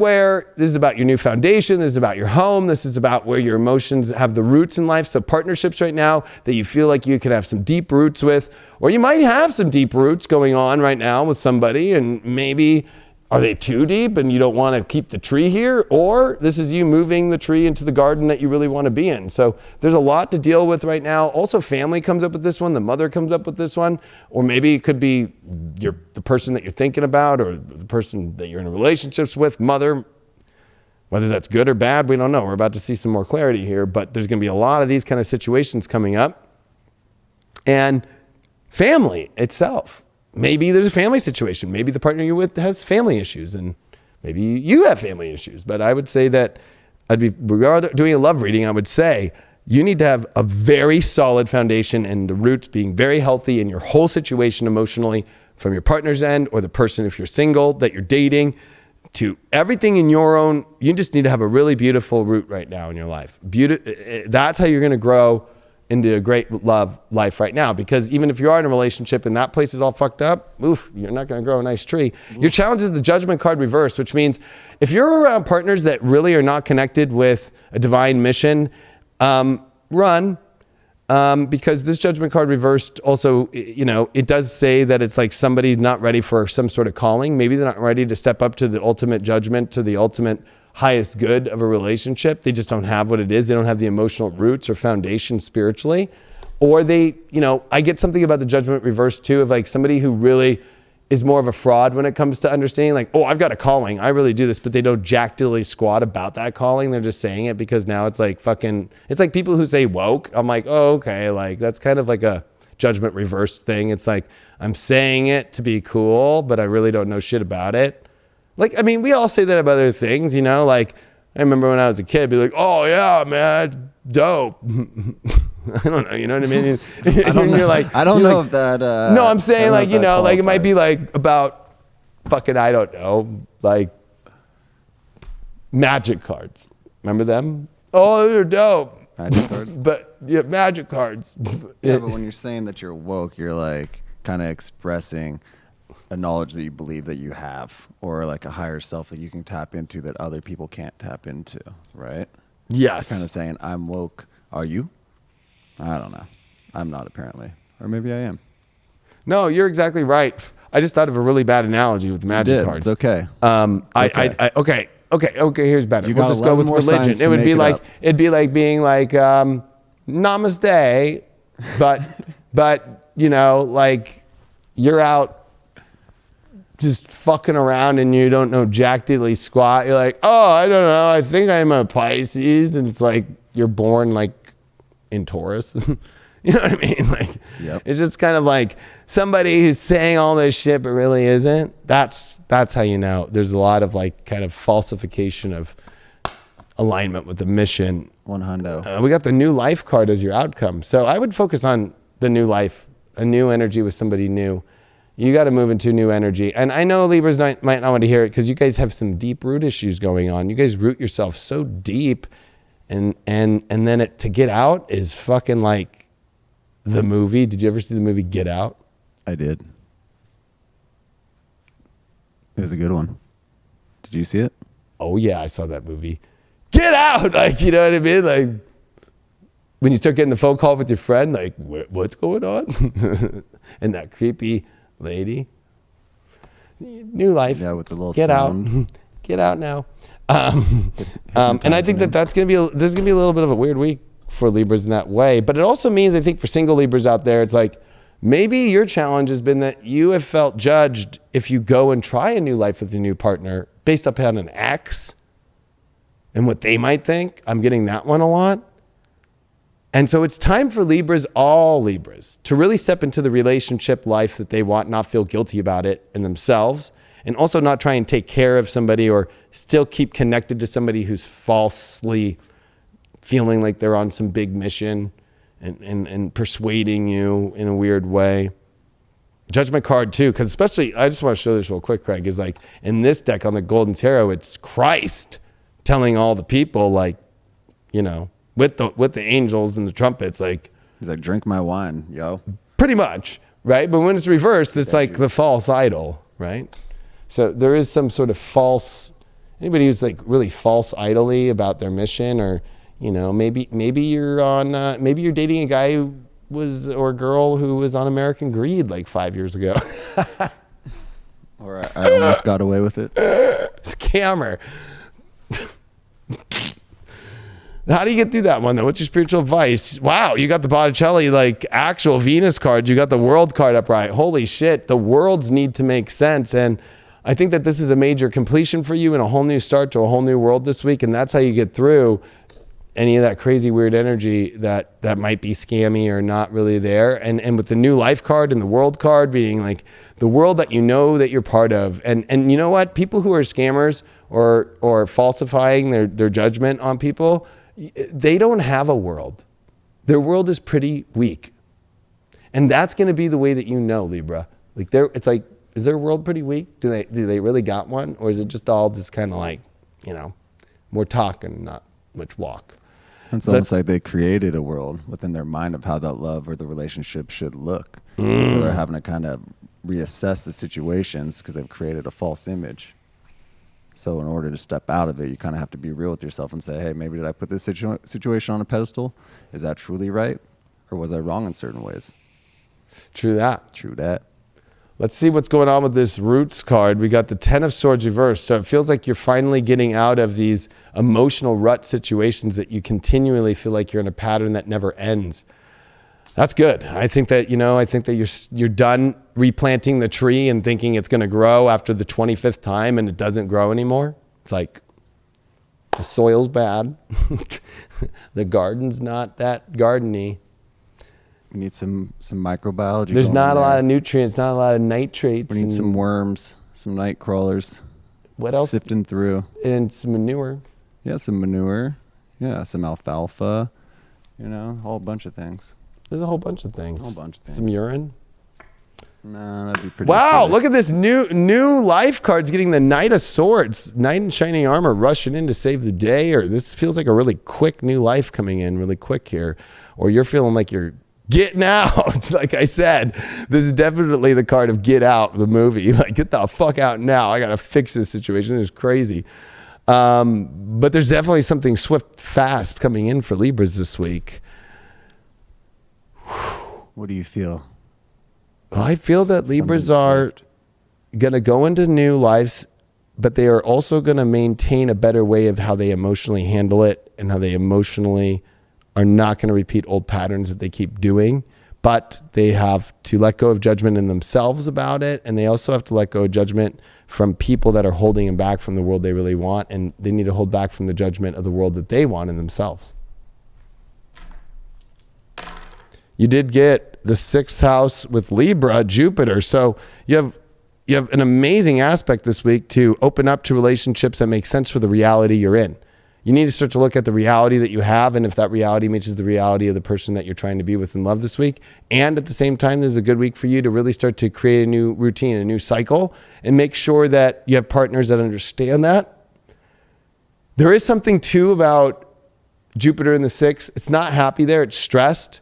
[SPEAKER 2] about your new foundation. This is about your home. This is about where your emotions have the roots in life. So partnerships right now that you feel like you could have some deep roots with, or you might have some deep roots going on right now with somebody, and maybe are they too deep and you don't want to keep the tree here? Or this is you moving the tree into the garden that you really want to be in. So there's a lot to deal with right now. Also, family comes up with this one. The mother comes up with this one. Or maybe it could be the person that you're thinking about, or the person that you're in relationships with, mother. Whether that's good or bad, we don't know. We're about to see some more clarity here. But there's going to be a lot of these kind of situations coming up. And family itself. maybe there's a family situation. Maybe the partner you're with has family issues, and maybe you have family issues. But I would say that regarding doing a love reading, I would say you need to have a very solid foundation and the roots being very healthy in your whole situation emotionally, from your partner's end or the person, if you're single, that you're dating, to everything in your own. You just need to have a really beautiful root right now in your life. That's how you're going to grow into a great love life right now. Because even if you are in a relationship and that place is all fucked up, you're not going to grow a nice tree. Your challenge is the Judgment card reversed, which means if you're around partners that really are not connected with a divine mission, run. Because this Judgment card reversed also, it does say that it's like somebody's not ready for some sort of calling. Maybe they're not ready to step up to the ultimate judgment, to the ultimate highest good of a relationship. They just don't have what it is. They don't have the emotional roots or foundation spiritually. Or they, I get something about the Judgment reversed too, of like somebody who really is more of a fraud when it comes to understanding, like, oh, I've got a calling, I really do this, but they don't jack diddly squat about that calling. They're just saying it because now it's like it's like people who say woke. I'm like, oh, okay, like that's kind of like a Judgment reversed thing. It's like, I'm saying it to be cool, but I really don't know shit about it. Like, I mean, we all say that about other things, like, I remember when I was a kid, be like, oh yeah, man, dope. I don't know, you know what I mean?
[SPEAKER 3] I don't know.
[SPEAKER 2] You're like,
[SPEAKER 3] I don't
[SPEAKER 2] you're
[SPEAKER 3] know
[SPEAKER 2] like,
[SPEAKER 3] if that.
[SPEAKER 2] no, I'm saying like, like it might be
[SPEAKER 3] qualifies.
[SPEAKER 2] like about fucking, I don't know, like magic cards. Remember them? Oh, they're dope.
[SPEAKER 3] Magic cards.
[SPEAKER 2] But yeah, magic cards.
[SPEAKER 3] Yeah, but when you're saying that you're woke, you're like kind of expressing a knowledge that you believe that you have, or like a higher self that you can tap into that other people can't tap into, right?
[SPEAKER 2] Yes.
[SPEAKER 3] Kind of saying, I'm woke. Are you? I don't know. I'm not, apparently. Or maybe I am.
[SPEAKER 2] No, you're exactly right. I just thought of a really bad analogy with magic
[SPEAKER 3] did.
[SPEAKER 2] cards.
[SPEAKER 3] It's okay.
[SPEAKER 2] Okay, here's better.
[SPEAKER 3] You
[SPEAKER 2] We'll
[SPEAKER 3] got
[SPEAKER 2] just go
[SPEAKER 3] 11
[SPEAKER 2] with
[SPEAKER 3] more
[SPEAKER 2] religion.
[SPEAKER 3] signs
[SPEAKER 2] It
[SPEAKER 3] to
[SPEAKER 2] would
[SPEAKER 3] make
[SPEAKER 2] be
[SPEAKER 3] it
[SPEAKER 2] like
[SPEAKER 3] up.
[SPEAKER 2] it'd be like being like namaste, but like you're out just fucking around and you don't know jack diddly squat. You're like, oh, I don't know. I think I'm a Pisces, and it's like you're born like in Taurus. You know what I mean? Like,
[SPEAKER 3] Yep.
[SPEAKER 2] It's just kind of like somebody who's saying all this shit but really isn't. That's how you know. There's a lot of like kind of falsification of alignment with the mission.
[SPEAKER 3] One hundo.
[SPEAKER 2] We got the new life card as your outcome. So I would focus on the new life, a new energy with somebody new. You got to move into new energy. And I know Libras might not want to hear it because you guys have some deep root issues going on. You guys root yourself so deep, and then to get out is fucking like the movie. Did you ever see the movie Get Out?
[SPEAKER 3] I did. It was a good one. Did you see it?
[SPEAKER 2] Oh yeah, I saw that movie. Get out! Like, you know what I mean? Like when you start getting the phone call with your friend, like, what's going on? And that creepy lady. New life.
[SPEAKER 3] Yeah, with the little
[SPEAKER 2] Get
[SPEAKER 3] sound.
[SPEAKER 2] out. Get out now. And I think there's gonna be a little bit of a weird week for Libras in that way. But it also means, I think, for single Libras out there, it's like maybe your challenge has been that you have felt judged if you go and try a new life with a new partner based upon an ex and what they might think. I'm getting that one a lot. And so it's time for Libras, all Libras, to really step into the relationship life that they want, not feel guilty about it in themselves, and also not try and take care of somebody or still keep connected to somebody who's falsely feeling like they're on some big mission and persuading you in a weird way. Judgment card too, because especially, I just want to show this real quick, Craig, is like in this deck on the Golden Tarot, it's Christ telling all the people, like, with the angels and the trumpets, like,
[SPEAKER 3] He's like, drink my wine, yo.
[SPEAKER 2] pretty much, right? But when it's reversed, it's like the false idol, right? So there is some sort of false, anybody who's like really false idol-y about their mission, or maybe you're dating a guy who was, or a girl who was on American Greed like 5 years ago.
[SPEAKER 3] Or I almost got away with it.
[SPEAKER 2] Scammer. How do you get through that one though? What's your spiritual advice? Wow, you got the Botticelli like actual Venus card. You got the World card upright. Holy shit, the worlds need to make sense. And I think that this is a major completion for you and a whole new start to a whole new world this week. And that's how you get through. any of that crazy weird energy that might be scammy or not really there. And with the new life card and the world card being like the world that you know that you're part of. And you know what? People who are scammers or falsifying their judgment on people, they don't have a world. Their world is pretty weak. And that's going to be the way that you know, Libra. Like it's like, is their world pretty weak? Do they really got one? Or is it just all just kind of like, more talk and not much walk?
[SPEAKER 3] It's almost like they created a world within their mind of how that love or the relationship should look. So they're having to kind of reassess the situations because they've created a false image. So in order to step out of it, you kind of have to be real with yourself and say, hey, maybe did I put this situation on a pedestal? Is that truly right? Or was I wrong in certain ways?
[SPEAKER 2] True that.
[SPEAKER 3] True that.
[SPEAKER 2] Let's see what's going on with this Roots card. We got the 10 of Swords reversed. So it feels like you're finally getting out of these emotional rut situations that you continually feel like you're in a pattern that never ends. That's good. I think that, you're done replanting the tree and thinking it's going to grow after the 25th time and it doesn't grow anymore. It's like the soil's bad. The garden's not that gardeny.
[SPEAKER 3] We need some microbiology.
[SPEAKER 2] There's not a lot of nutrients, not a lot of nitrates.
[SPEAKER 3] We need some worms, some night crawlers.
[SPEAKER 2] What else?
[SPEAKER 3] Sifting through.
[SPEAKER 2] And some manure.
[SPEAKER 3] Yeah, some manure. Yeah, some alfalfa. A whole bunch of things.
[SPEAKER 2] There's a whole bunch of things.
[SPEAKER 3] A whole bunch of things.
[SPEAKER 2] Some urine.
[SPEAKER 3] No, that'd be pretty
[SPEAKER 2] Wow,
[SPEAKER 3] acidic.
[SPEAKER 2] look at this new life cards getting the Knight of Swords. Knight in shining armor rushing in to save the day. Or this feels like a really quick new life coming in really quick here. Or you're feeling like you're getting out. Like I said, this is definitely the card of Get Out, the movie. Like, get the fuck out now. I got to fix this situation. This is crazy. But there's definitely something swift, fast coming in for Libras this week.
[SPEAKER 3] What do you feel?
[SPEAKER 2] Well, I feel that Libras
[SPEAKER 3] Something
[SPEAKER 2] are
[SPEAKER 3] swift.
[SPEAKER 2] going to go into new lives, but they are also going to maintain a better way of how they emotionally handle it and how they emotionally are not going to repeat old patterns that they keep doing, but they have to let go of judgment in themselves about it. And they also have to let go of judgment from people that are holding them back from the world they really want. And they need to hold back from the judgment of the world that they want in themselves. You did get the 6th house with Libra, Jupiter. So you have an amazing aspect this week to open up to relationships that make sense for the reality you're in. You need to start to look at the reality that you have, and if that reality matches the reality of the person that you're trying to be with and love this week. And at the same time, this is a good week for you to really start to create a new routine, a new cycle, and make sure that you have partners that understand that. There is something too about Jupiter in the 6th. It's not happy there, it's stressed.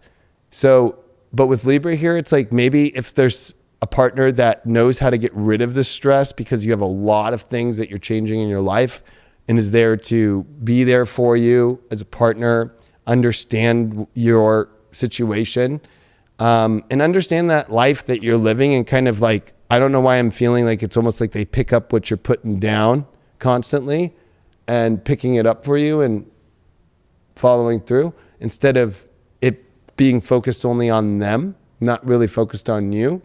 [SPEAKER 2] So, but with Libra here, it's like maybe if there's a partner that knows how to get rid of the stress because you have a lot of things that you're changing in your life, and is there to be there for you as a partner, understand your situation, and understand that life that you're living, and kind of like, I don't know why I'm feeling like it's almost like they pick up what you're putting down constantly and picking it up for you and following through instead of it being focused only on them, not really focused on you.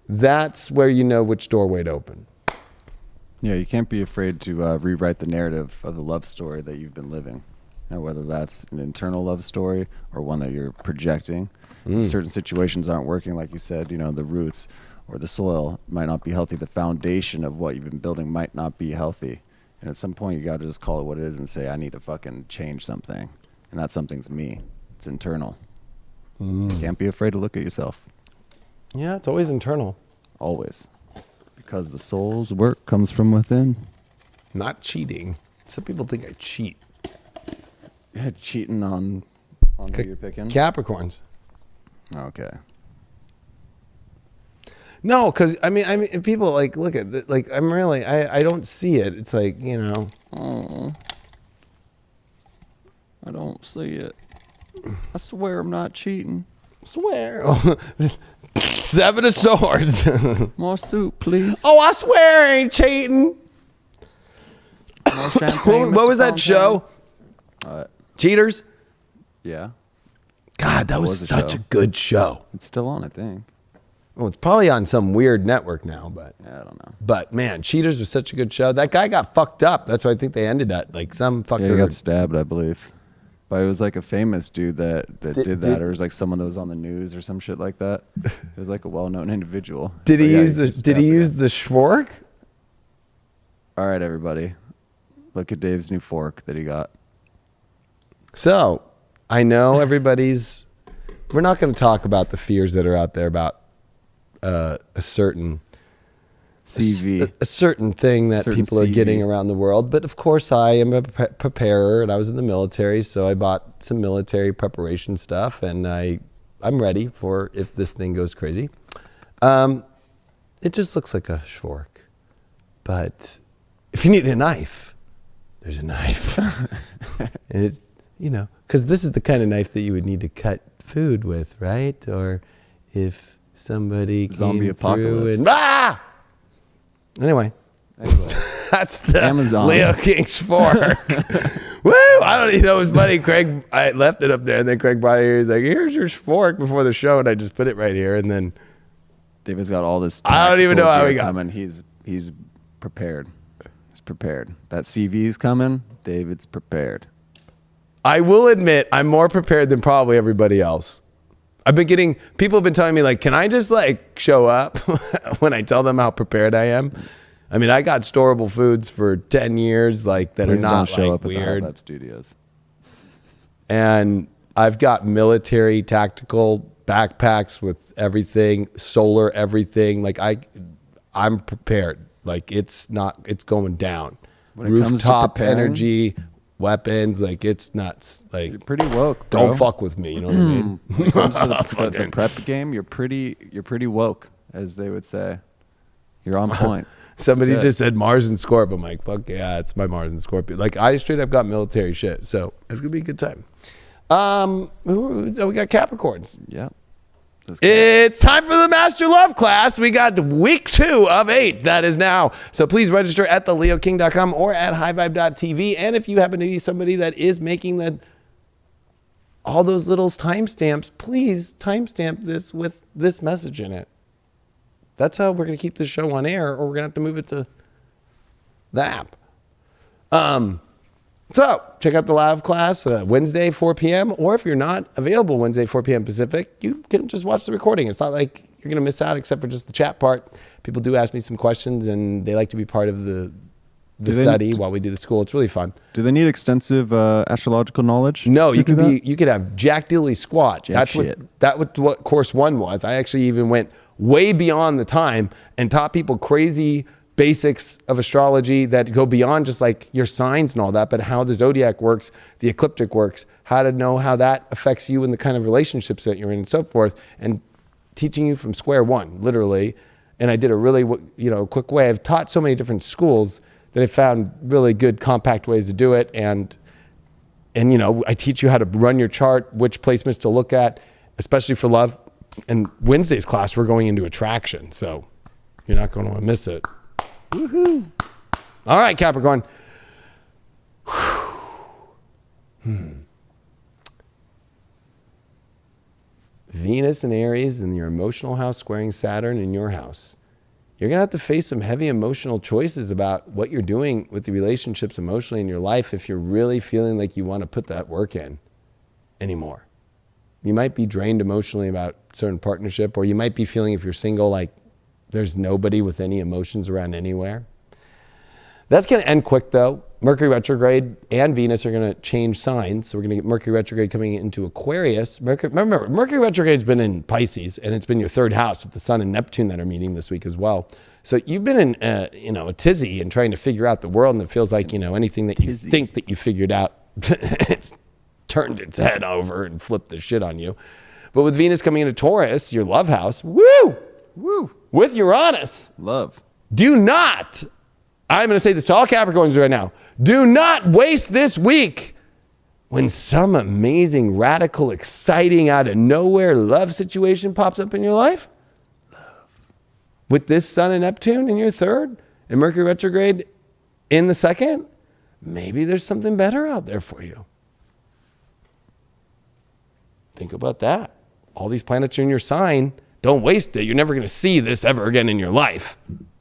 [SPEAKER 2] That's where you know which doorway to open.
[SPEAKER 3] Yeah, you can't be afraid to rewrite the narrative of the love story that you've been living. Whether that's an internal love story or one that you're projecting. If certain situations aren't working, like you said, the roots or the soil might not be healthy. The foundation of what you've been building might not be healthy. And at some point, you got to just call it what it is and say, I need to fucking change something. And that something's me. It's internal. You can't be afraid to look at yourself.
[SPEAKER 2] Yeah, it's always internal.
[SPEAKER 3] Always. Because the soul's work comes from within.
[SPEAKER 2] Not cheating. Some people think I cheat.
[SPEAKER 3] Yeah, cheating on who you're picking.
[SPEAKER 2] Capricorns.
[SPEAKER 3] Okay.
[SPEAKER 2] No, because I mean, people like look at it, like I'm really, I don't see it. It's like
[SPEAKER 3] Oh, I don't see it. I swear I'm not cheating.
[SPEAKER 2] swear. 7 of Swords.
[SPEAKER 3] More soup, please.
[SPEAKER 2] Oh, I swear I ain't cheating.
[SPEAKER 3] More champagne.
[SPEAKER 2] What was
[SPEAKER 3] Mr.
[SPEAKER 2] that show? Cheaters.
[SPEAKER 3] Yeah,
[SPEAKER 2] God, that was
[SPEAKER 3] was a
[SPEAKER 2] such
[SPEAKER 3] show.
[SPEAKER 2] a good show.
[SPEAKER 3] it's still on, I think.
[SPEAKER 2] Well, it's probably on some weird network now, but
[SPEAKER 3] Yeah, I don't know.
[SPEAKER 2] but man, Cheaters was such a good show. That guy got fucked up. That's why I think they ended at like some fucker.
[SPEAKER 3] Yeah, he got stabbed, I believe. But it was like a famous dude that did that, or it was like someone that was on the news or some shit like that. It was like a well-known individual.
[SPEAKER 2] Did he
[SPEAKER 3] But yeah,
[SPEAKER 2] use
[SPEAKER 3] just
[SPEAKER 2] Did he
[SPEAKER 3] strapped it
[SPEAKER 2] use
[SPEAKER 3] in.
[SPEAKER 2] the Schwark?
[SPEAKER 3] All right, everybody, look at Dave's new fork that he got.
[SPEAKER 2] So, I know everybody's. We're not going to talk about the fears that are out there about a certain
[SPEAKER 3] CV.
[SPEAKER 2] a certain thing that
[SPEAKER 3] Certain
[SPEAKER 2] people are
[SPEAKER 3] CV.
[SPEAKER 2] getting around the world. But of course, I am a preparer, and I was in the military, so I bought some military preparation stuff, and I'm ready for if this thing goes crazy. It just looks like a Schwark, but if you need a knife, there's a knife. And it, because this is the kind of knife that you would need to cut food with, right? Or if somebody
[SPEAKER 3] Zombie
[SPEAKER 2] came
[SPEAKER 3] apocalypse.
[SPEAKER 2] through and Anyway, that's the
[SPEAKER 3] Amazon.
[SPEAKER 2] Leo King's fork. Woo! I don't even know. It was funny. Craig, I left it up there, and then Craig brought it here. He's like, "Here's your fork" before the show, and I just put it right here, and then
[SPEAKER 3] David's got all this.
[SPEAKER 2] I don't even know how
[SPEAKER 3] tactical
[SPEAKER 2] he
[SPEAKER 3] gear
[SPEAKER 2] got-
[SPEAKER 3] coming. He's prepared. He's prepared. That CV's coming. David's prepared.
[SPEAKER 2] I will admit I'm more prepared than probably everybody else. People have been telling me, like, can I just like show up when I tell them how prepared I am? I mean, I got storable foods for 10 years, like that
[SPEAKER 3] Please
[SPEAKER 2] are not
[SPEAKER 3] don't show
[SPEAKER 2] like
[SPEAKER 3] up at the
[SPEAKER 2] weird.
[SPEAKER 3] Hot Lab Studios.
[SPEAKER 2] And I've got military tactical backpacks with everything, solar everything. Like I'm prepared. Like it's going down.
[SPEAKER 3] When it comes to
[SPEAKER 2] Rooftop
[SPEAKER 3] preparing-
[SPEAKER 2] energy, weapons, like it's nuts. Like
[SPEAKER 3] You're pretty woke, bro.
[SPEAKER 2] don't fuck with me, you know what I mean?
[SPEAKER 3] When it comes to the prep game, you're pretty woke, as they would say. You're on point.
[SPEAKER 2] Somebody
[SPEAKER 3] It's good.
[SPEAKER 2] just said Mars and Scorpio. I'm like, fuck yeah, it's my Mars and Scorpio. Like I straight up got military shit, so it's gonna be a good time. We got Capricorns.
[SPEAKER 3] Yeah. Just kidding.
[SPEAKER 2] It's time for the Master Love class. We got week 2 of 8 that is now. So please register at theleoking.com or at highvibe.tv. And if you happen to be somebody that is making all those little timestamps, please timestamp this with this message in it. That's how we're going to keep this show on air, or we're going to have to move it to the app. So check out the live class Wednesday, 4 p.m. Or if you're not available Wednesday, 4 p.m. Pacific, you can just watch the recording. It's not like you're going to miss out except for just the chat part. People do ask me some questions, and they like to be part of the study while we do the school. It's really fun.
[SPEAKER 3] Do they need extensive astrological knowledge?
[SPEAKER 2] No,
[SPEAKER 3] to
[SPEAKER 2] you
[SPEAKER 3] do
[SPEAKER 2] could
[SPEAKER 3] that?
[SPEAKER 2] you could have Jack Dilly squat.
[SPEAKER 3] Jack
[SPEAKER 2] That's what course 1 was. I actually even went way beyond the time and taught people crazy basics of astrology that go beyond just like your signs and all that, but how the zodiac works, the ecliptic works, how to know how that affects you and the kind of relationships that you're in and so forth, and teaching you from square one, literally. And I did a really, quick way. I've taught so many different schools that I found really good compact ways to do it. And I teach you how to run your chart, which placements to look at, especially for love. And Wednesday's class, we're going into attraction. So you're not going to miss it. Woohoo. All right, Capricorn. Venus and Aries in your emotional house squaring Saturn in your house. You're going to have to face some heavy emotional choices about what you're doing with the relationships emotionally in your life if you're really feeling like you want to put that work in anymore. You might be drained emotionally about certain partnership, or you might be feeling, if you're single, like there's nobody with any emotions around anywhere. That's going to end quick, though. Mercury retrograde and Venus are going to change signs. So we're going to get Mercury retrograde coming into Aquarius. Remember, Mercury retrograde's been in Pisces, and it's been your 3rd house with the Sun and Neptune that are meeting this week as well. So you've been in, a tizzy and trying to figure out the world, and it feels like, anything that you think that you figured out, it's turned its head over and flipped the shit on you. But with Venus coming into Taurus, your love house, woo, with Uranus,
[SPEAKER 3] Love.
[SPEAKER 2] do not, I'm going to say this to all Capricorns right now, do not waste this week when some amazing, radical, exciting, out of nowhere love situation pops up in your life. With this Sun and Neptune in your 3rd and Mercury retrograde in the 2nd, maybe there's something better out there for you. Think about that. All these planets are in your sign. Don't waste it. You're never going to see this ever again in your life.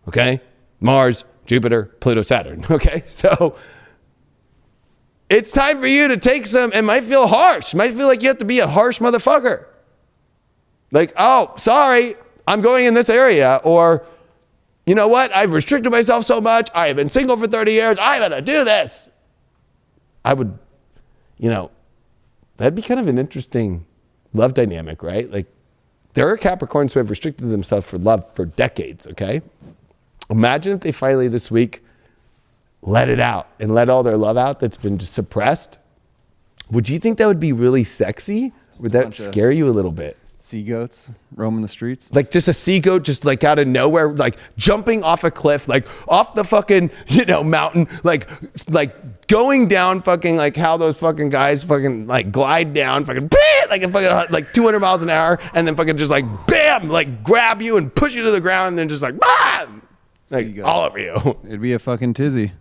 [SPEAKER 2] Okay? Mars, Jupiter, Pluto, Saturn. Okay? So it's time for you to take some, it might feel harsh. It might feel like you have to be a harsh motherfucker. Like, oh, sorry, I'm going in this area. Or, you know what? I've restricted myself so much. I have been single for 30 years. I'm going to do this. I would, that'd be kind of an interesting love dynamic, right? Like, there are Capricorns who have restricted themselves for love for decades, okay? Imagine if they finally this week let it out and let all their love out that's been suppressed. Would you think that would be really sexy? Would that scare you a little bit?
[SPEAKER 3] Sea goats roaming the streets.
[SPEAKER 2] Like just a sea goat just like out of nowhere, like jumping off a cliff, like off the fucking, mountain, like going down fucking like how those fucking guys fucking like glide down fucking like a fucking like 200 miles an hour and then fucking just like bam, like grab you and push you to the ground and then just like bam, like all over you.
[SPEAKER 3] It'd be a fucking tizzy.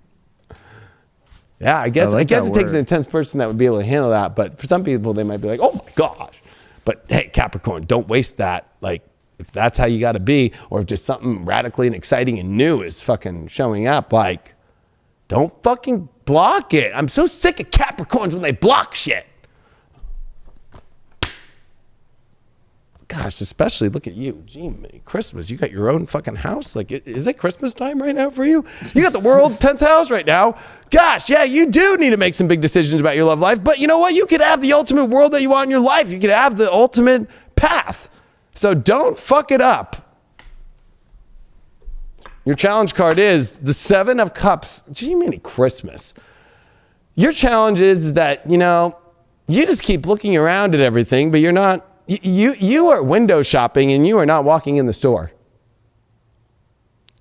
[SPEAKER 2] Yeah, I guess it takes an intense person that would be able to handle that. But for some people, they might be like, oh my gosh. But hey, Capricorn, don't waste that. Like, if that's how you got to be, or if just something radically and exciting and new is fucking showing up, like, don't fucking block it. I'm so sick of Capricorns when they block shit. Gosh, especially look at you. Gee, Christmas, you got your own fucking house. Like, is it Christmas time right now for you? You got the world 10th house right now. Gosh, yeah, you do need to make some big decisions about your love life. But you know what? You could have the ultimate world that you want in your life. You could have the ultimate path. So don't fuck it up. Your challenge card is the 7 of Cups. Gee, many Christmas. Your challenge is that, you just keep looking around at everything, but you're not. You are window shopping and you are not walking in the store.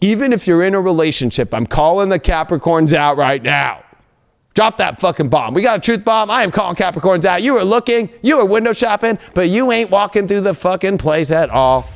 [SPEAKER 2] Even if you're in a relationship, I'm calling the Capricorns out right now. Drop that fucking bomb. We got a truth bomb. I am calling Capricorns out. You were looking, you were window shopping, but you ain't walking through the fucking place at all.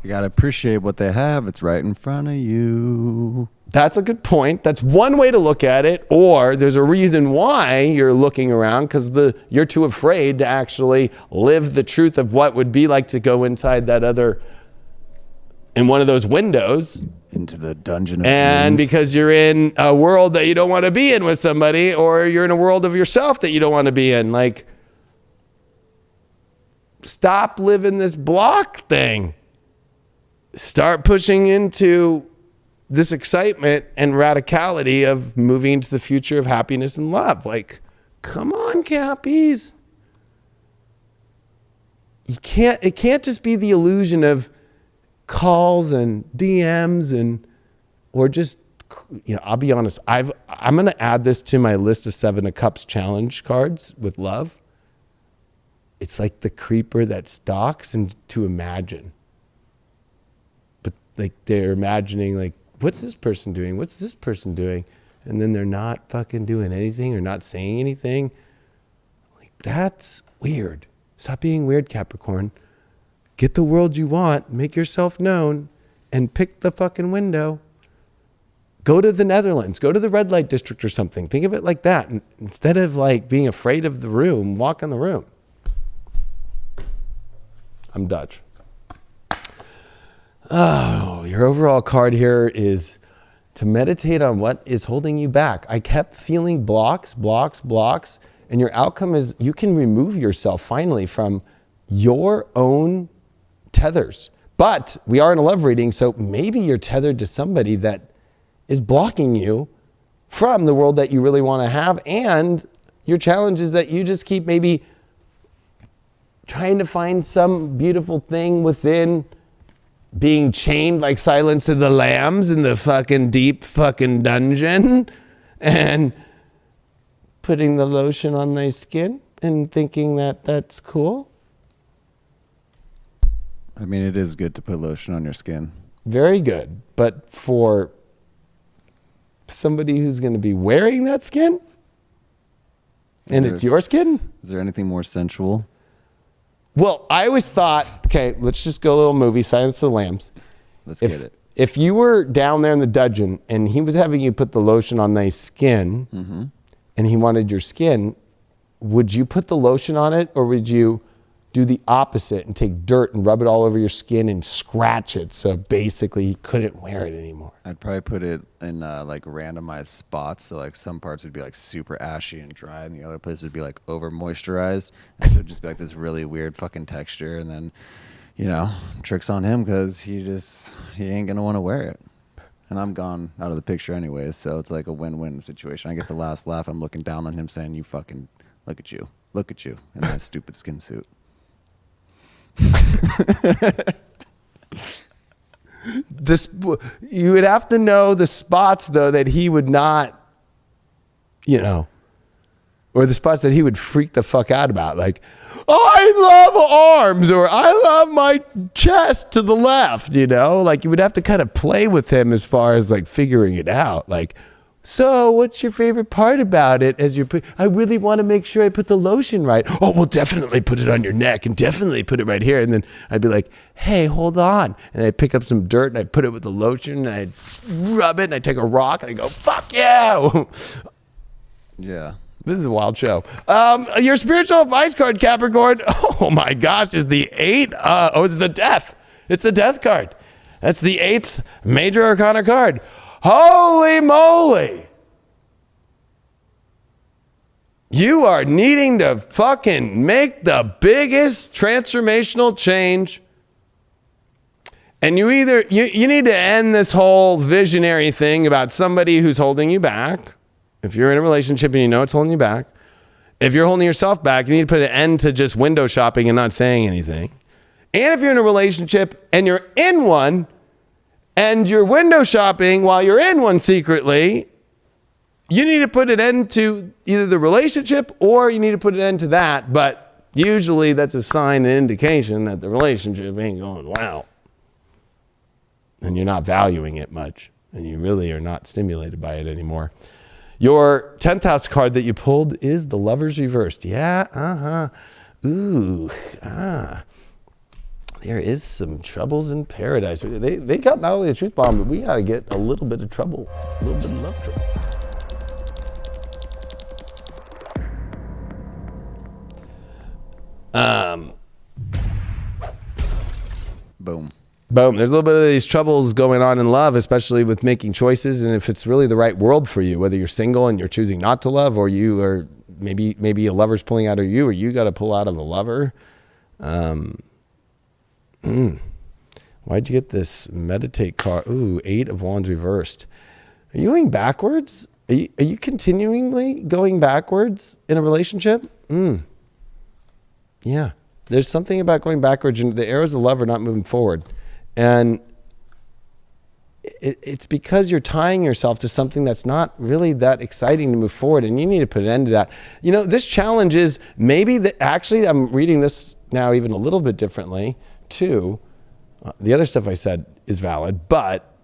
[SPEAKER 3] You got to appreciate what they have. It's right in front of you.
[SPEAKER 2] That's a good point. That's one way to look at it. Or there's a reason why you're looking around because you're too afraid to actually live the truth of what would be like to go inside in one of those windows.
[SPEAKER 3] Into the dungeon of
[SPEAKER 2] and
[SPEAKER 3] dreams.
[SPEAKER 2] Because you're in a world that you don't want to be in with somebody, or you're in a world of yourself that you don't want to be in. Like, stop living this block thing. Start pushing into this excitement and radicality of moving into the future of happiness and love. Like, come on, Cappies. It can't just be the illusion of calls and DMs or just, I'll be honest. I'm going to add this to my list of 7 of Cups challenge cards with love. It's like the creeper that stalks and to imagine. But like they're imagining like, what's this person doing? What's this person doing? And then they're not fucking doing anything or not saying anything. Like, that's weird. Stop being weird, Capricorn. Get the world you want, make yourself known, and pick the fucking window. Go to the Netherlands, go to the red light district or something. Think of it like that. And instead of like being afraid of the room, walk in the room. I'm Dutch. Oh, your overall card here is to meditate on what is holding you back. I kept feeling blocks, and your outcome is you can remove yourself finally from your own tethers. But we are in a love reading, so maybe you're tethered to somebody that is blocking you from the world that you really want to have, and your challenge is that you just keep maybe trying to find some beautiful thing within being chained like Silence of the Lambs in the fucking deep fucking dungeon and putting the lotion on my skin and thinking that that's cool.
[SPEAKER 3] I mean, it is good to put lotion on your skin.
[SPEAKER 2] Very good. But for somebody who's going to be wearing that skin and it's your skin?
[SPEAKER 3] Is there anything more sensual?
[SPEAKER 2] Well, I always thought, okay, let's just go a little movie, Silence of the Lambs.
[SPEAKER 3] Let's get it.
[SPEAKER 2] If you were down there in the dungeon and he was having you put the lotion on thy skin and he wanted your skin, would you put the lotion on it or would you do the opposite and take dirt and rub it all over your skin and scratch it. So basically he couldn't wear it anymore.
[SPEAKER 3] I'd probably put it in like randomized spots. So like some parts would be like super ashy and dry, and the other place would be like over moisturized. And so it'd just be like this really weird fucking texture. And then, you know, tricks on him because he ain't gonna want to wear it. And I'm gone out of the picture anyways, so it's like a win-win situation. I get the last laugh. I'm looking down on him saying, "You fucking look at you in that stupid skin suit."
[SPEAKER 2] You would have to know the spots though that he would not, you know, or the spots that he would freak the fuck out about. Like, I love arms, or I love my chest to the left, you know? Like, you would have to kind of play with him as far as like figuring it out. Like, so what's your favorite part about it? I really want to make sure I put the lotion right. Oh, well, definitely put it on your neck and definitely put it right here. And then I'd be like, hey, hold on. And I'd pick up some dirt and I'd put it with the lotion and I'd rub it and I'd take a rock and I'd go, fuck yeah.
[SPEAKER 3] Yeah.
[SPEAKER 2] This is a wild show. Your spiritual advice card, Capricorn, oh my gosh, is the 8. It's the death. It's the death card. That's the 8th major arcana card. Holy moly. You are needing to fucking make the biggest transformational change. And you need to end this whole visionary thing about somebody who's holding you back. If you're in a relationship and you know it's holding you back, if you're holding yourself back, you need to put an end to just window shopping and not saying anything. And if you're in a relationship and you're in one and you're window shopping while you're in one secretly, you need to put an end to either the relationship or you need to put an end to that. But usually that's a sign and indication that the relationship ain't going well. And you're not valuing it much. And you really are not stimulated by it anymore. Your 10th house card that you pulled is the Lovers reversed. Yeah, Ooh, There is some troubles in paradise. They got not only a truth bomb, but we got to get a little bit of trouble, a little bit of love trouble.
[SPEAKER 3] Boom.
[SPEAKER 2] Boom. There's a little bit of these troubles going on in love, especially with making choices. And if it's really the right world for you, whether you're single and you're choosing not to love, or you are maybe a lover's pulling out of you, or you got to pull out of a lover. Why'd you get this meditate card? Ooh, 8 of Wands reversed. Are you going backwards? Are you continually going backwards in a relationship? Yeah. There's something about going backwards, and the arrows of love are not moving forward. And it's because you're tying yourself to something that's not really that exciting to move forward, and you need to put an end to that. You know, this challenge is maybe that actually I'm reading this now even a little bit differently too. The other stuff I said is valid, but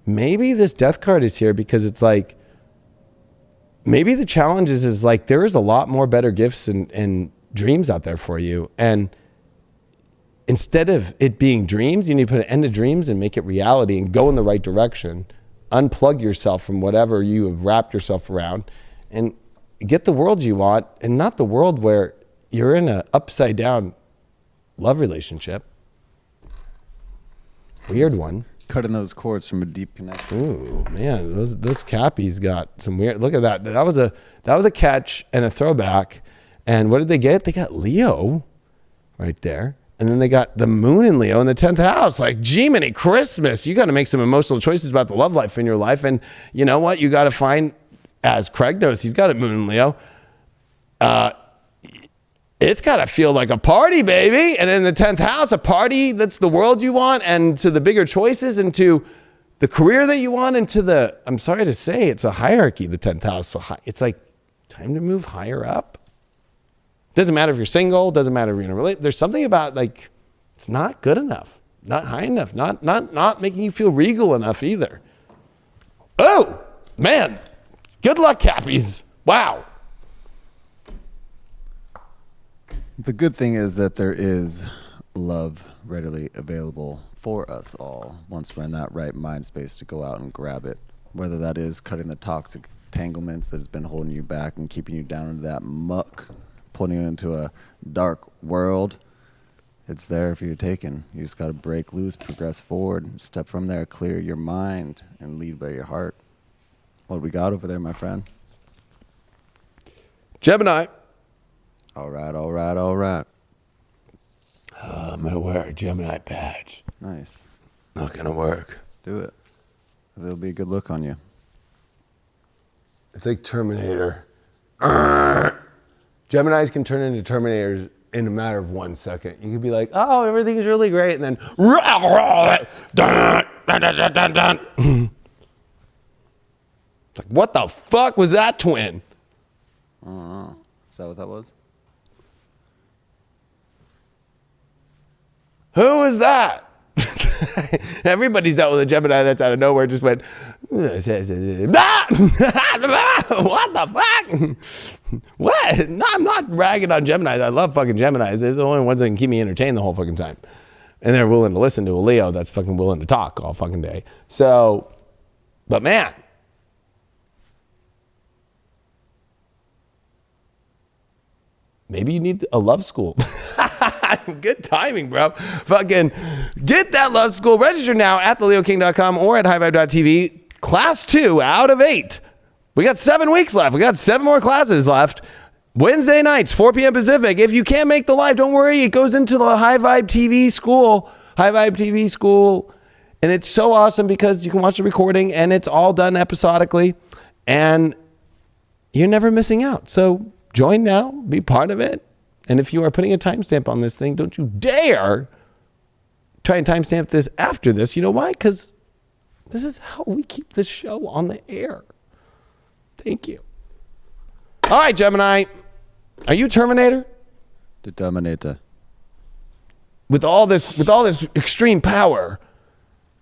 [SPEAKER 2] maybe this death card is here because it's like, maybe the challenge is like there is a lot more better gifts and dreams out there for you. And instead of it being dreams, you need to put an end to dreams and make it reality and go in the right direction. Unplug yourself from whatever you have wrapped yourself around and get the world you want, and not the world where you're in an upside down love relationship. Weird one.
[SPEAKER 3] Cutting those cords from a deep connection.
[SPEAKER 2] Ooh, man, those Cappies got some weird. Look at that. That was a catch and a throwback. And what did they get? They got Leo right there. And then they got the moon in Leo in the 10th house. Like, gee, many Christmas. You got to make some emotional choices about the love life in your life. And you know what? You got to find, as Craig knows, he's got a moon in Leo. It's got to feel like a party, baby. And in the 10th house, a party that's the world you want, and to the bigger choices, and to the career that you want, and to the, I'm sorry to say, it's a hierarchy, the 10th house. So it's like time to move higher up. Doesn't matter if you're single, doesn't matter if you're in a relationship. There's something about, like, it's not good enough, not high enough, not making you feel regal enough either. Oh, man. Good luck, Cappies. Wow.
[SPEAKER 3] The good thing is that there is love readily available for us all once we're in that right mind space to go out and grab it, whether that is cutting the toxic entanglements that has been holding you back and keeping you down into that muck, putting you into a dark world, It's there if you're taken. You just got to break loose, progress forward, step from there, clear your mind, and lead by your heart. What we got over there, my friend?
[SPEAKER 2] Gemini.
[SPEAKER 3] All right, all right, all right.
[SPEAKER 2] I'm going to wear a Gemini badge.
[SPEAKER 3] Nice.
[SPEAKER 2] Not going to work.
[SPEAKER 3] Do it. There'll be a good look on you.
[SPEAKER 2] It's like Terminator. Geminis can turn into Terminators in a matter of 1 second. You could be like, oh, everything's really great. And then, like, what the fuck was that twin?
[SPEAKER 3] I don't know. Is that what that was?
[SPEAKER 2] Who is that? Everybody's dealt with a Gemini that's out of nowhere, just went, what the fuck? What? No, I'm not ragging on Geminis. I love fucking Geminis. They're the only ones that can keep me entertained the whole fucking time. And they're willing to listen to a Leo that's fucking willing to talk all fucking day. So, but man. Maybe you need a love school. Good timing, bro. Fucking get that love school. Register now at theleoking.com or at highvibe.tv. Class 2 out of 8. We got 7 weeks left. We got 7 more classes left. Wednesday nights, 4 p.m. Pacific. If you can't make the live, don't worry. It goes into the High Vibe TV school. High Vibe TV school. And it's so awesome because you can watch the recording and it's all done episodically. And you're never missing out. So join now. Be part of it. And if you are putting a timestamp on this thing, don't you dare try and timestamp this after this. You know why? Because this is how we keep this show on the air. Thank you. All right, Gemini. Are you Terminator?
[SPEAKER 3] The Terminator.
[SPEAKER 2] With all this extreme power,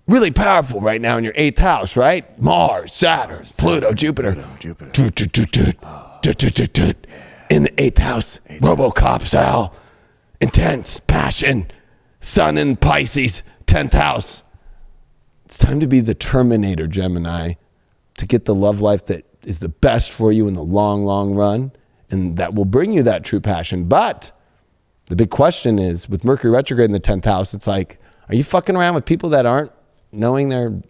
[SPEAKER 2] really powerful right now in your 8th house, right? Mars, Saturn, Pluto, Jupiter. In the 8th house, RoboCop style, intense, passion, Sun in Pisces, 10th house. It's time to be the Terminator, Gemini, to get the love life that is the best for you in the long, long run, and that will bring you that true passion. But the big question is, with Mercury retrograde in the 10th house, it's like, are you fucking around with people that aren't knowing their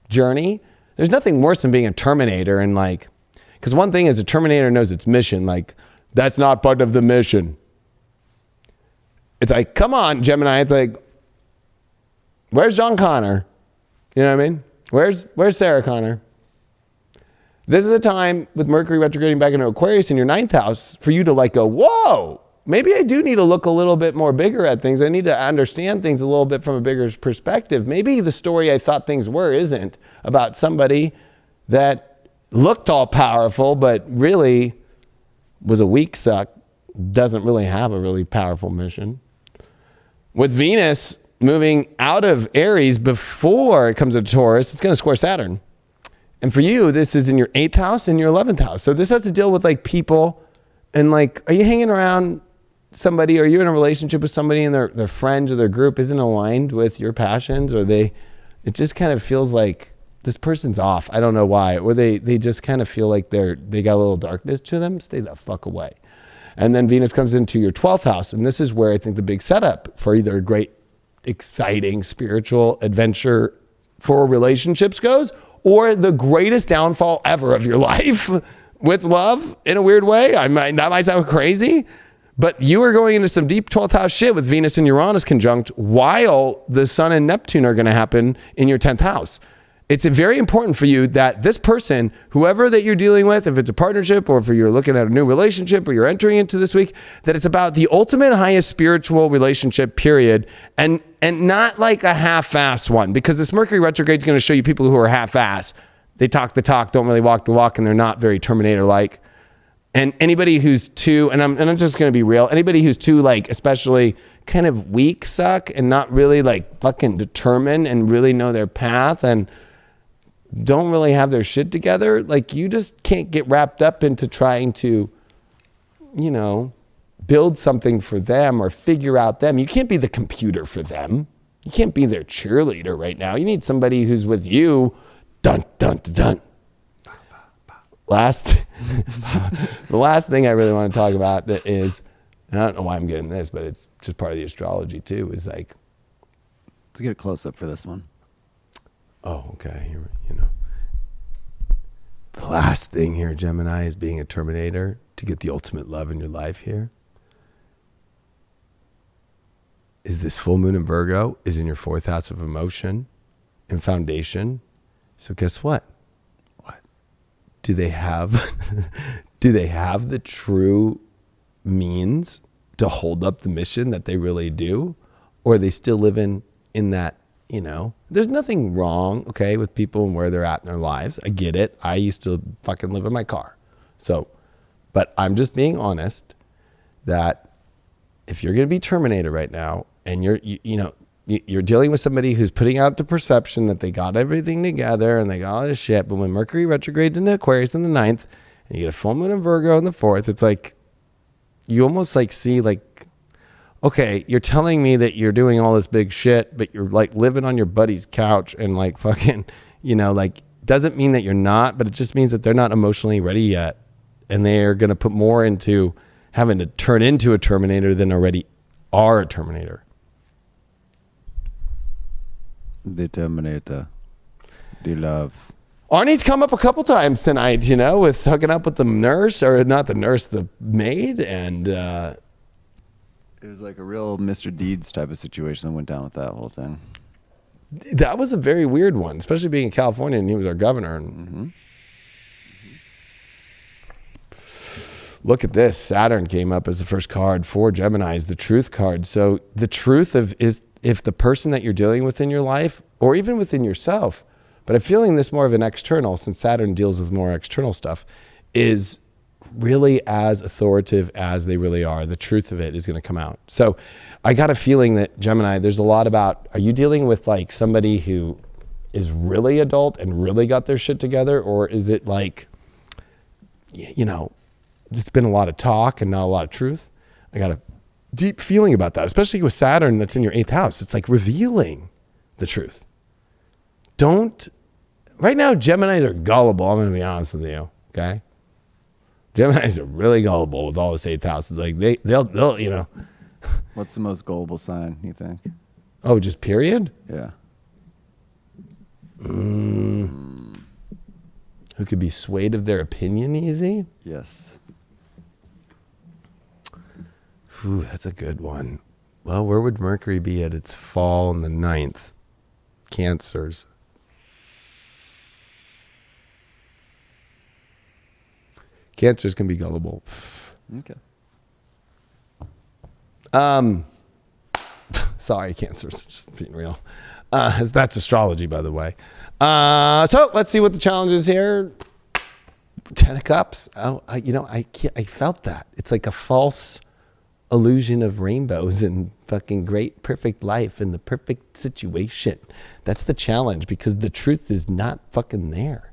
[SPEAKER 2] journey? There's nothing worse than being a Terminator and like, because one thing is a Terminator knows its mission. Like, that's not part of the mission. It's like, come on, Gemini. It's like, where's John Connor? You know what I mean? Where's Sarah Connor? This is a time with Mercury retrograding back into Aquarius in your 9th house for you to like go, whoa, maybe I do need to look a little bit more bigger at things. I need to understand things a little bit from a bigger perspective. Maybe the story I thought things were isn't about somebody that looked all powerful, but really was a weak suck, doesn't really have a really powerful mission. With Venus moving out of Aries before it comes to Taurus, it's going to square Saturn. And for you, this is in your 8th house and your 11th house. So this has to deal with like people and like, are you hanging around somebody, or are you in a relationship with somebody and their friends or their group isn't aligned with your passions, or it just kind of feels like this person's off. I don't know why. Or they just kind of feel like they got a little darkness to them. Stay the fuck away. And then Venus comes into your 12th house. And this is where I think the big setup for either a great, exciting spiritual adventure for relationships goes, or the greatest downfall ever of your life with love in a weird way. That might sound crazy, but you are going into some deep 12th house shit with Venus and Uranus conjunct while the Sun and Neptune are going to happen in your 10th house. It's very important for you that this person, whoever that you're dealing with, if it's a partnership or if you're looking at a new relationship or you're entering into this week, that it's about the ultimate highest spiritual relationship, period, and not like a half-ass one, because this Mercury retrograde is going to show you people who are half-ass. They talk the talk, don't really walk the walk, and they're not very Terminator-like. And anybody who's too, and I'm just going to be real, anybody who's too like, especially kind of weak suck and not really like fucking determined and really know their path and don't really have their shit together, like you just can't get wrapped up into trying to, you know, build something for them or figure out them. You can't be the computer for them. You can't be their cheerleader right now. You need somebody who's with you. Dun, dun, dun, dun. The last thing I really want to talk about that is and I don't know why I'm getting this, but it's just part of the astrology too, is like,
[SPEAKER 3] To get a close up for this one.
[SPEAKER 2] oh, okay, you know. The last thing here, Gemini, is being a Terminator to get the ultimate love in your life here. Is this full moon in Virgo is in your 4th house of emotion and foundation. So guess what?
[SPEAKER 3] What?
[SPEAKER 2] Do they have the true means to hold up the mission that they really do? Or are they still living in that, you know, there's nothing wrong, okay, with people and where they're at in their lives. I get it. I used to fucking live in my car. So, but I'm just being honest that if you're going to be Terminator right now and you're dealing with somebody who's putting out the perception that they got everything together and they got all this shit, but when Mercury retrogrades into Aquarius in the 9th and you get a full moon in Virgo in the 4th, it's like, you almost like see like, okay, you're telling me that you're doing all this big shit, but you're like living on your buddy's couch and like fucking, you know, like doesn't mean that you're not, but it just means that they're not emotionally ready yet. And they're going to put more into having to turn into a Terminator than already are a Terminator.
[SPEAKER 3] The Terminator. The love.
[SPEAKER 2] Arnie's come up a couple times tonight, you know, with hooking up with the nurse, or not the nurse, the maid. And
[SPEAKER 3] It was like a real Mr. Deeds type of situation that went down with that whole thing.
[SPEAKER 2] that was a very weird one, especially being in California and he was our governor. And look at this. Saturn came up as the first card for Geminis, the truth card. So the truth of is if the person that you're dealing with in your life, or even within yourself, but I'm feeling this more of an external, since Saturn deals with more external stuff, is really as authoritative as they really are. The truth of it is going to come out. So I got a feeling that Gemini, there's a lot about, are you dealing with like somebody who is really adult and really got their shit together? Or is it like, you know, it's been a lot of talk and not a lot of truth? I got a deep feeling about that, especially with Saturn that's in your 8th house. It's like revealing the truth. Right now, Geminis are gullible. I'm going to be honest with you. Okay. Geminis are really gullible with all this 8th house. It's like they'll, you know.
[SPEAKER 3] What's the most gullible sign, you think?
[SPEAKER 2] Oh, just period?
[SPEAKER 3] Yeah.
[SPEAKER 2] Who could be swayed of their opinion easy?
[SPEAKER 3] Yes.
[SPEAKER 2] Ooh, that's a good one. Well, where would Mercury be at its fall in the 9th? Cancers. Cancers can be gullible.
[SPEAKER 3] Okay.
[SPEAKER 2] Sorry, Cancers, just being real. That's astrology, by the way. So let's see what the challenge is here. 10 of Cups. Oh, I felt that. It's like a false illusion of rainbows and fucking great, perfect life and the perfect situation. That's the challenge, because the truth is not fucking there.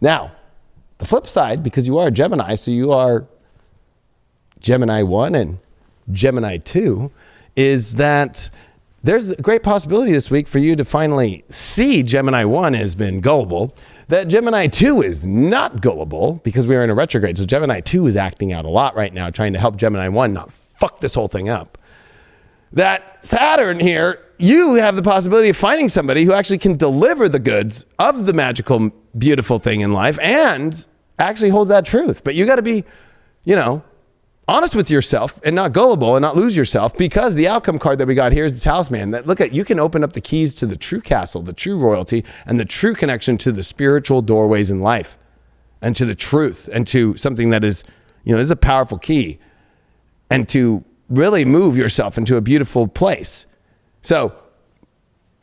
[SPEAKER 2] Now, the flip side, because you are a Gemini, so you are Gemini 1 and Gemini 2, is that there's a great possibility this week for you to finally see Gemini 1 has been gullible, that Gemini 2 is not gullible, because we are in a retrograde. So Gemini 2 is acting out a lot right now, trying to help Gemini 1 not fuck this whole thing up. That Saturn here, you have the possibility of finding somebody who actually can deliver the goods of the magical, beautiful thing in life and actually holds that truth. But you got to be, honest with yourself and not gullible and not lose yourself, because the outcome card that we got here is the talisman. That you can open up the keys to the true castle, the true royalty, and the true connection to the spiritual doorways in life and to the truth and to something that is, is a powerful key, and to really move yourself into a beautiful place. So,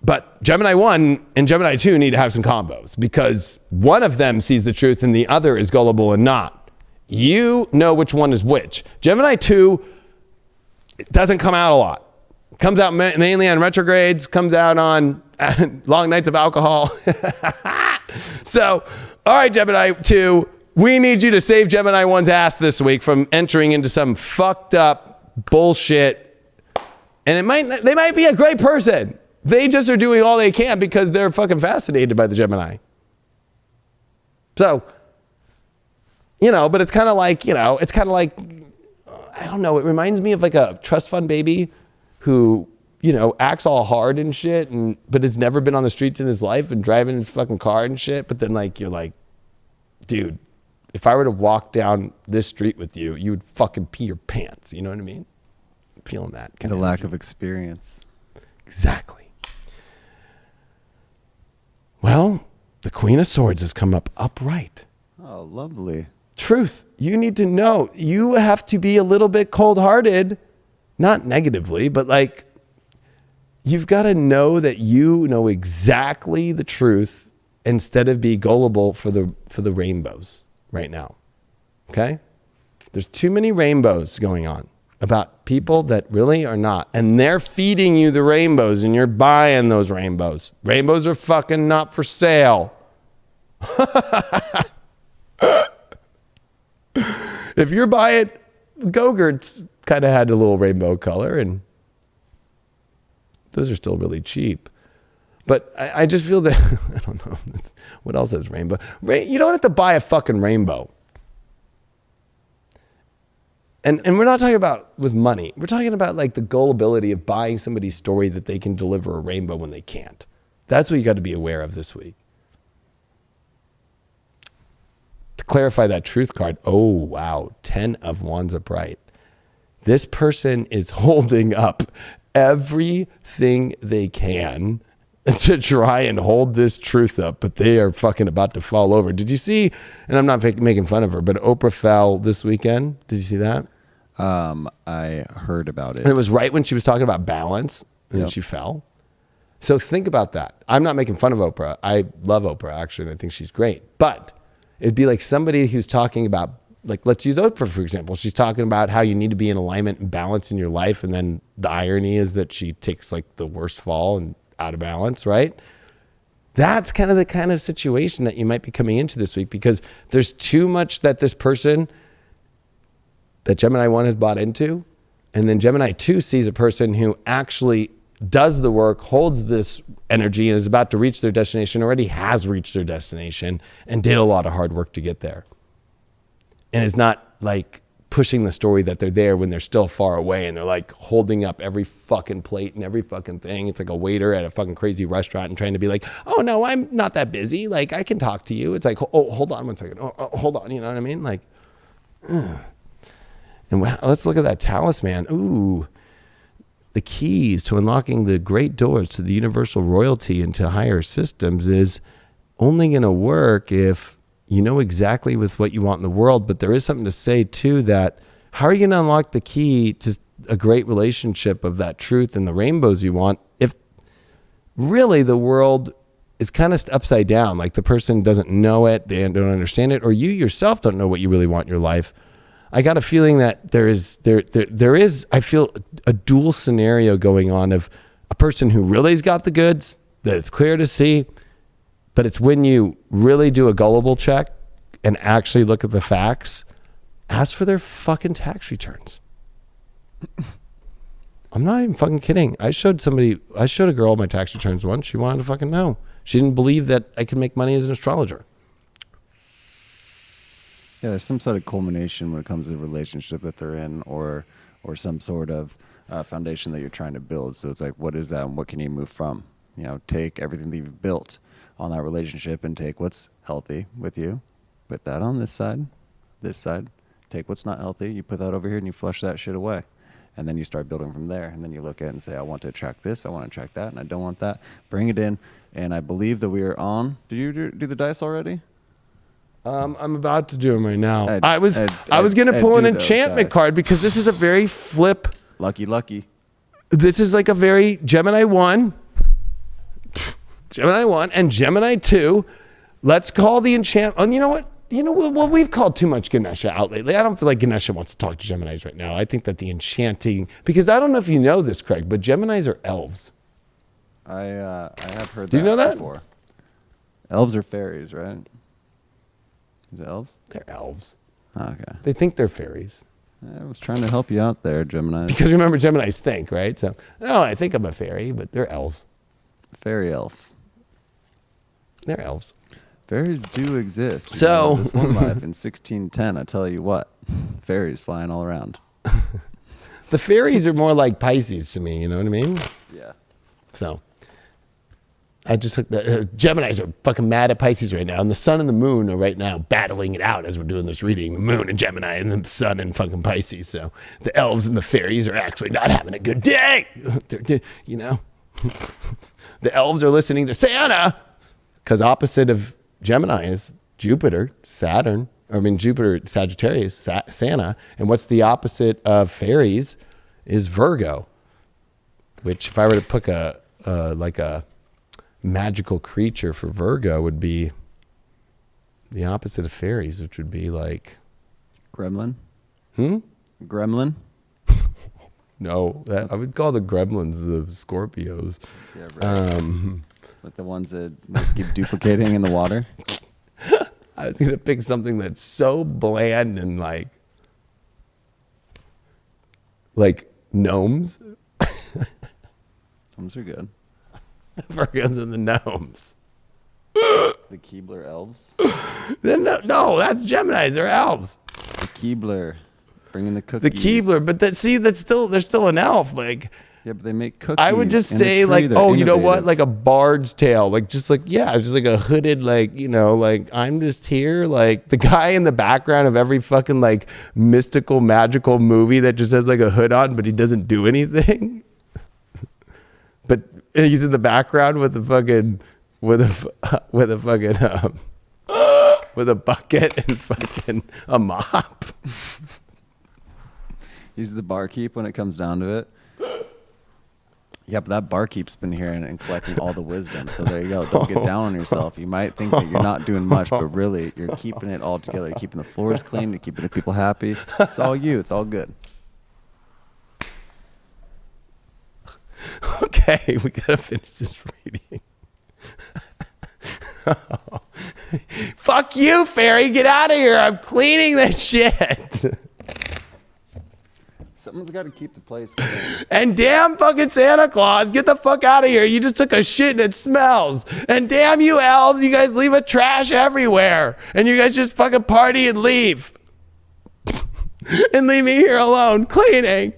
[SPEAKER 2] but Gemini 1 and Gemini 2 need to have some combos, because one of them sees the truth and the other is gullible and not. You know which one is which. Gemini 2, it doesn't come out a lot. Comes out mainly on retrogrades, comes out on long nights of alcohol. So, all right, Gemini 2, we need you to save Gemini 1's ass this week from entering into some fucked up bullshit. And they might be a great person. They just are doing all they can because they're fucking fascinated by the Gemini. So, But it's kind of like, I don't know. It reminds me of like a trust fund baby who, acts all hard and shit, but has never been on the streets in his life and driving his fucking car and shit. But then like, you're like, dude, if I were to walk down this street with you, you would fucking pee your pants. You know what I mean? I'm feeling that.
[SPEAKER 3] The lack of experience.
[SPEAKER 2] Exactly. Well, the Queen of Swords has come up upright.
[SPEAKER 3] Oh, lovely.
[SPEAKER 2] Truth. You need to know. You have to be a little bit cold-hearted, not negatively, but like you've got to know that you know exactly the truth instead of be gullible for the rainbows right now. Okay? There's too many rainbows going on about people that really are not. And they're feeding you the rainbows and you're buying those rainbows. Rainbows are fucking not for sale. If you're buying, Go-Gurt's kind of had a little rainbow color and those are still really cheap. But I just feel that, I don't know, what else is rainbow? You don't have to buy a fucking rainbow. And we're not talking about with money. We're talking about like the gullibility of buying somebody's story that they can deliver a rainbow when they can't. That's what you got to be aware of this week. To clarify that truth card, oh wow, 10 of Wands upright. This person is holding up everything they can to try and hold this truth up, but they are fucking about to fall over. Did you see, and I'm not making fun of her, but Oprah fell this weekend. Did you see that?
[SPEAKER 3] I heard about it.
[SPEAKER 2] And it was right when she was talking about balance and she fell. So think about that. I'm not making fun of Oprah. I love Oprah, actually, and I think she's great. But it'd be like somebody who's talking about, like, let's use Oprah, for example. She's talking about how you need to be in alignment and balance in your life. And then the irony is that she takes like the worst fall and out of balance, right? That's kind of the kind of situation that you might be coming into this week because there's too much that this person, that Gemini 1 has bought into. And then Gemini 2 sees a person who actually does the work, holds this energy and is about to reach their destination, already has reached their destination and did a lot of hard work to get there. And is not like pushing the story that they're there when they're still far away and they're like holding up every fucking plate and every fucking thing. It's like a waiter at a fucking crazy restaurant and trying to be like, oh no, I'm not that busy. Like I can talk to you. It's like, oh, hold on one second. Oh, hold on. You know what I mean? Like, and wow, let's look at that talisman. Ooh, the keys to unlocking the great doors to the universal royalty and to higher systems is only going to work if you know exactly with what you want in the world. But there is something to say too, that how are you going to unlock the key to a great relationship of that truth and the rainbows you want if really the world is kind of upside down? Like the person doesn't know it, they don't understand it, or you yourself don't know what you really want in your life. I got a feeling that there is, I feel a dual scenario going on of a person who really's got the goods, that it's clear to see, but it's when you really do a gullible check and actually look at the facts, ask for their fucking tax returns. I'm not even fucking kidding. I showed a girl my tax returns once. She wanted to fucking know. She didn't believe that I could make money as an astrologer.
[SPEAKER 3] Yeah, there's some sort of culmination when it comes to the relationship that they're in or some sort of foundation that you're trying to build. So it's like, what is that and what can you move from? You know, take everything that you've built on that relationship and take what's healthy with you, put that on this side, take what's not healthy, you put that over here and you flush that shit away. And then you start building from there. And then you look at it and say, I want to attract this, I want to attract that, and I don't want that. Bring it in. And I believe that we are on. Did you do the dice already?
[SPEAKER 2] I'm about to do them right now. I was going to pull an enchantment card because this is a very flip.
[SPEAKER 3] Lucky.
[SPEAKER 2] This is like a very Gemini 1 and Gemini 2. Let's call the enchant. Oh, you know what? Well, we've called too much Ganesha out lately. I don't feel like Ganesha wants to talk to Geminis right now. I think that the enchanting, because I don't know if you know this, Craig, but Geminis are elves.
[SPEAKER 3] I have heard that.
[SPEAKER 2] Do you know that?
[SPEAKER 3] Before. Elves are fairies, right? Is it elves?
[SPEAKER 2] They're elves.
[SPEAKER 3] Oh, okay.
[SPEAKER 2] They think they're fairies.
[SPEAKER 3] I was trying to help you out there, Gemini.
[SPEAKER 2] Because remember, Geminis think, right? So, I think I'm a fairy, but they're elves.
[SPEAKER 3] Fairy elf.
[SPEAKER 2] They're elves.
[SPEAKER 3] Fairies do exist.
[SPEAKER 2] So-
[SPEAKER 3] This one life in 1610, I tell you what, fairies flying all around.
[SPEAKER 2] The fairies are more like Pisces to me, you know what I mean?
[SPEAKER 3] Yeah.
[SPEAKER 2] So I just looked at Geminis are fucking mad at Pisces right now, and the sun and the moon are right now battling it out as we're doing this reading. The moon and Gemini, and the sun and fucking Pisces. So the elves and the fairies are actually not having a good day. You know, the elves are listening to Santa because opposite of Gemini is Jupiter, Saturn. I mean, Jupiter, Sagittarius, Santa. And what's the opposite of fairies is Virgo, which if I were to pick like a magical creature for Virgo would be the opposite of fairies, which would be like...
[SPEAKER 3] Gremlin? Gremlin?
[SPEAKER 2] No, I would call the gremlins the Scorpios.
[SPEAKER 3] Yeah, right. Like the ones that just keep duplicating in the water?
[SPEAKER 2] I was going to pick something that's so bland and like gnomes.
[SPEAKER 3] Gnomes are good.
[SPEAKER 2] Virgos and the gnomes.
[SPEAKER 3] The Keebler elves?
[SPEAKER 2] No, that's Geminis. They're elves.
[SPEAKER 3] The Keebler. Bringing the cookies.
[SPEAKER 2] The Keebler, but they're still an elf. Like,
[SPEAKER 3] yeah, but they make cookies.
[SPEAKER 2] I would just
[SPEAKER 3] in a
[SPEAKER 2] say
[SPEAKER 3] tree.
[SPEAKER 2] like,
[SPEAKER 3] They're
[SPEAKER 2] oh, you know what?
[SPEAKER 3] innovative.
[SPEAKER 2] Like a bard's tale. Just like a hooded, like, you know, like I'm just here. Like the guy in the background of every fucking like mystical, magical movie that just has like a hood on, but he doesn't do anything. But he's in the background with a fucking, with a bucket and fucking a mop.
[SPEAKER 3] He's the barkeep when it comes down to it. Yeah, but that barkeep's been hearing and collecting all the wisdom. So there you go. Don't get down on yourself. You might think that you're not doing much, but really you're keeping it all together. You're keeping the floors clean. You're keeping the people happy. It's all you. It's all good.
[SPEAKER 2] Okay, we gotta finish this reading. Fuck you, fairy. Get out of here. I'm cleaning this shit.
[SPEAKER 3] Someone's got to keep the place clean.
[SPEAKER 2] And damn fucking Santa Claus, get the fuck out of here. You just took a shit and it smells. And damn you elves, you guys leave a trash everywhere. And you guys just fucking party and leave. And leave me here alone cleaning.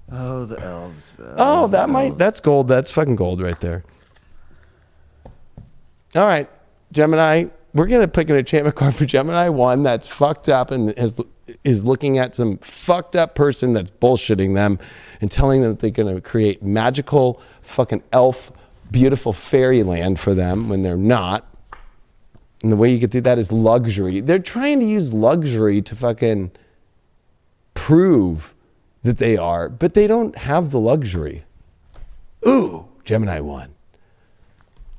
[SPEAKER 3] Oh, the elves.
[SPEAKER 2] Oh, that's gold. That's fucking gold right there. All right, Gemini. We're going to pick an enchantment card for Gemini 1 that's fucked up and is looking at some fucked up person that's bullshitting them and telling them that they're going to create magical fucking elf, beautiful fairyland for them when they're not. And the way you could do that is luxury. They're trying to use luxury to fucking prove that they are, but they don't have the luxury. Ooh, Gemini 1.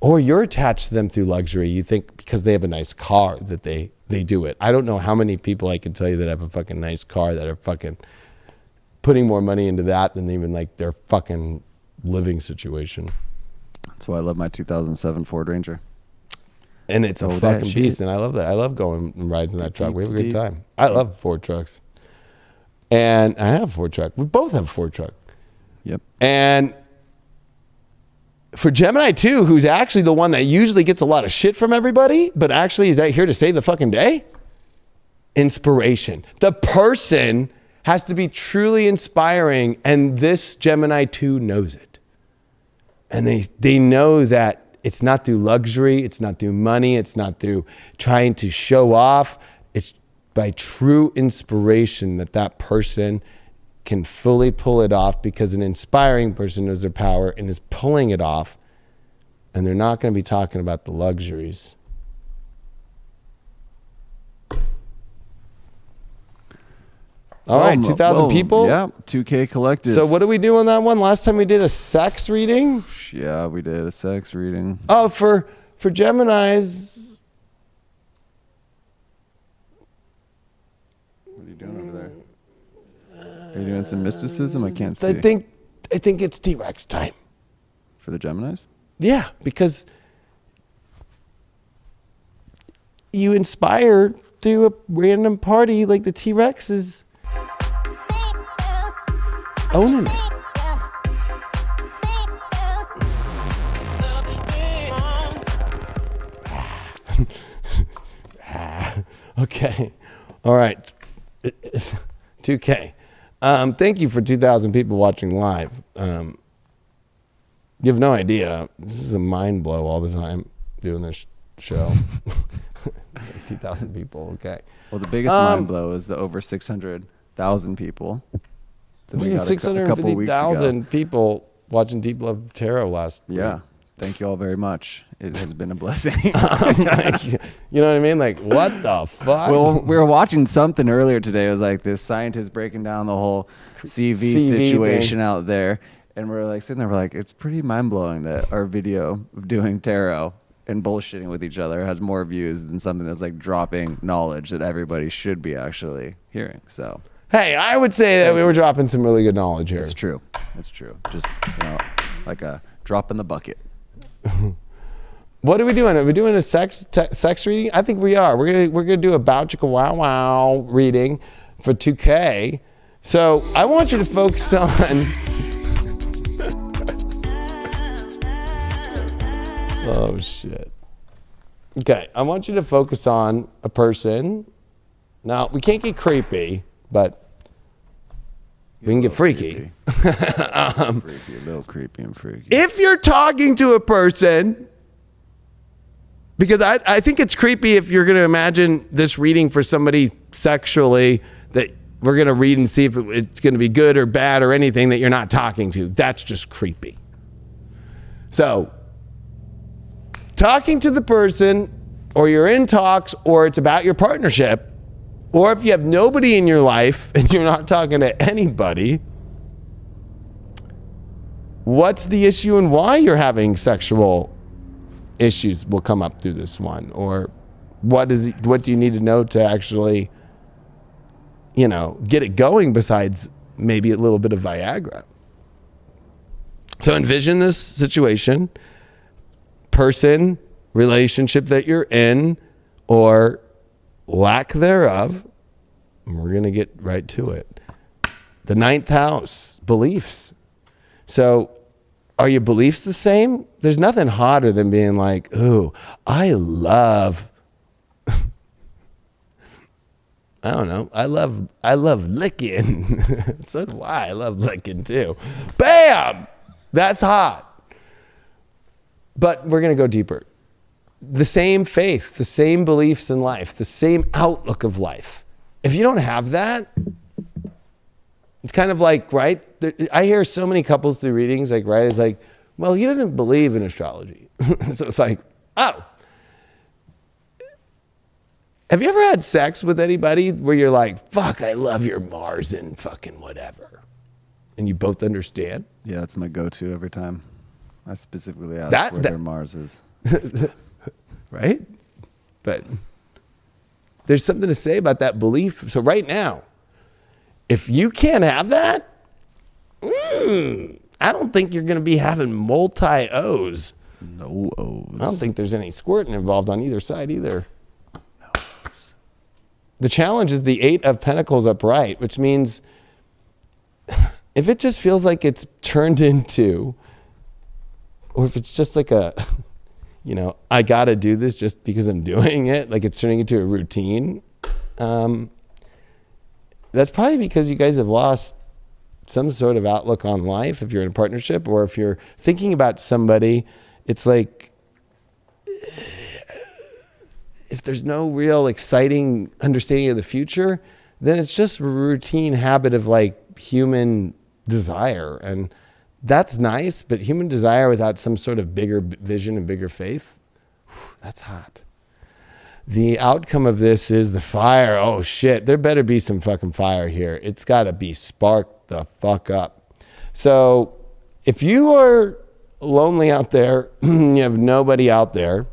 [SPEAKER 2] Or you're attached to them through luxury. You think because they have a nice car that they do it. I don't know how many people I can tell you that have a fucking nice car that are fucking putting more money into that than even like their fucking living situation.
[SPEAKER 3] That's why I love my 2007 Ford Ranger.
[SPEAKER 2] And it's a
[SPEAKER 3] that
[SPEAKER 2] fucking
[SPEAKER 3] shit.
[SPEAKER 2] beast. And I love that. I love going and riding in that truck. We have a good time. I love Ford trucks. And I have a Ford truck. We both have a Ford truck.
[SPEAKER 3] Yep.
[SPEAKER 2] And for Gemini 2, who's actually the one that usually gets a lot of shit from everybody, but actually is out here to save the fucking day, inspiration. The person has to be truly inspiring, and this Gemini 2 knows it. And they know that it's not through luxury, it's not through money, it's not through trying to show off. It's by true inspiration that person can fully pull it off, because an inspiring person knows their power and is pulling it off, and they're not going to be talking about the luxuries. All right, 2,000 people?
[SPEAKER 3] Yeah, 2K collective.
[SPEAKER 2] So what do we do on that one? Last time we did a sex reading?
[SPEAKER 3] Yeah, we did a sex reading.
[SPEAKER 2] Oh, for Geminis.
[SPEAKER 3] What are you doing over there? Are you doing some mysticism? I can't see.
[SPEAKER 2] I think it's T-Rex time.
[SPEAKER 3] For the Geminis?
[SPEAKER 2] Yeah, because you inspire through a random party like the T-Rex is owning it. Okay. All right. 2K. Thank you for 2,000 people watching live. You have no idea. This is a mind blow all the time doing this show. It's like 2,000 people. Okay.
[SPEAKER 3] Well, the biggest mind blow is the over 600,000 people. that we got a couple weeks ago.
[SPEAKER 2] 650,000 people watching Deep Love Tarot last week.
[SPEAKER 3] Yeah. Thank you all very much. It has been a blessing.
[SPEAKER 2] Like, you know what I mean? Like, what the fuck?
[SPEAKER 3] Well, we were watching something earlier today. It was like this scientist breaking down the whole CV situation
[SPEAKER 2] thing
[SPEAKER 3] out there. And we're like sitting there, we're like, it's pretty mind blowing that our video of doing tarot and bullshitting with each other has more views than something that's like dropping knowledge that everybody should be actually hearing. So,
[SPEAKER 2] hey, I would say that we were dropping some really good knowledge here.
[SPEAKER 3] it's true. It's true. Just, like a drop in the bucket.
[SPEAKER 2] What are we doing? Are we doing a sex reading? I think we are. We're gonna do a Bow Chicka Wow Wow reading for 2K. So I want you to focus on. Oh shit. Okay, I want you to focus on a person. Now we can't get creepy, but we can get freaky.
[SPEAKER 3] A little creepy and freaky.
[SPEAKER 2] If you're talking to a person, because I think it's creepy if you're going to imagine this reading for somebody sexually that we're going to read and see if it's going to be good or bad or anything that you're not talking to. That's just creepy. So, talking to the person, or you're in talks, or it's about your partnership, or if you have nobody in your life and you're not talking to anybody, what's the issue and why you're having sexual issues will come up through this one. Or what do you need to know to actually, get it going besides maybe a little bit of Viagra? So envision this situation, person, relationship that you're in, or lack thereof. And we're going to get right to it. The 9th house, beliefs. So are your beliefs the same? There's nothing hotter than being like, ooh, I love, I don't know, I love licking. So do I love licking too. Bam! That's hot. But we're going to go deeper. The same faith, the same beliefs in life, the same outlook of life. If you don't have that, it's kind of like, right? I hear so many couples through readings, like, right? It's like, well, he doesn't believe in astrology. So it's like, oh. Have you ever had sex with anybody where you're like, fuck, I love your Mars and fucking whatever? And you both understand?
[SPEAKER 3] Yeah, that's my go-to every time. I specifically ask where their Mars is.
[SPEAKER 2] Right? But there's something to say about that belief. So right now, if you can't have that, I don't think you're going to be having multi-O's.
[SPEAKER 3] No O's.
[SPEAKER 2] I don't think there's any squirting involved on either side either. No. The challenge is the 8 of Pentacles upright, which means if it just feels like it's turned into, or if it's just like a, I got to do this just because I'm doing it, like it's turning into a routine, that's probably because you guys have lost some sort of outlook on life if you're in a partnership, or if you're thinking about somebody, it's like, if there's no real exciting understanding of the future, then it's just a routine habit of like human desire. And that's nice, but human desire without some sort of bigger vision and bigger faith, that's hot. The outcome of this is the fire. Oh shit, there better be some fucking fire here. It's got to be sparked the fuck up. So if you are lonely out there, you have nobody out there,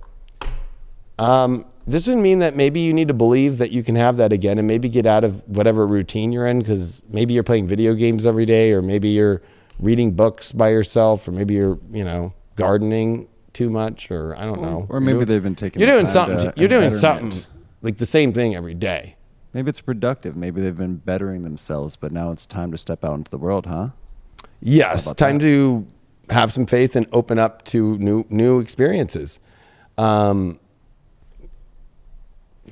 [SPEAKER 2] this would mean that maybe you need to believe that you can have that again, and maybe get out of whatever routine you're in, because maybe you're playing video games every day, or maybe you're reading books by yourself, or maybe you're, gardening too much, or I don't know.
[SPEAKER 3] Or maybe they've been taking.
[SPEAKER 2] You're doing something. You're doing something like the same thing every day.
[SPEAKER 3] Maybe it's productive. Maybe they've been bettering themselves, but now it's time to step out into the world, huh?
[SPEAKER 2] Yes, time to have some faith and open up to new experiences.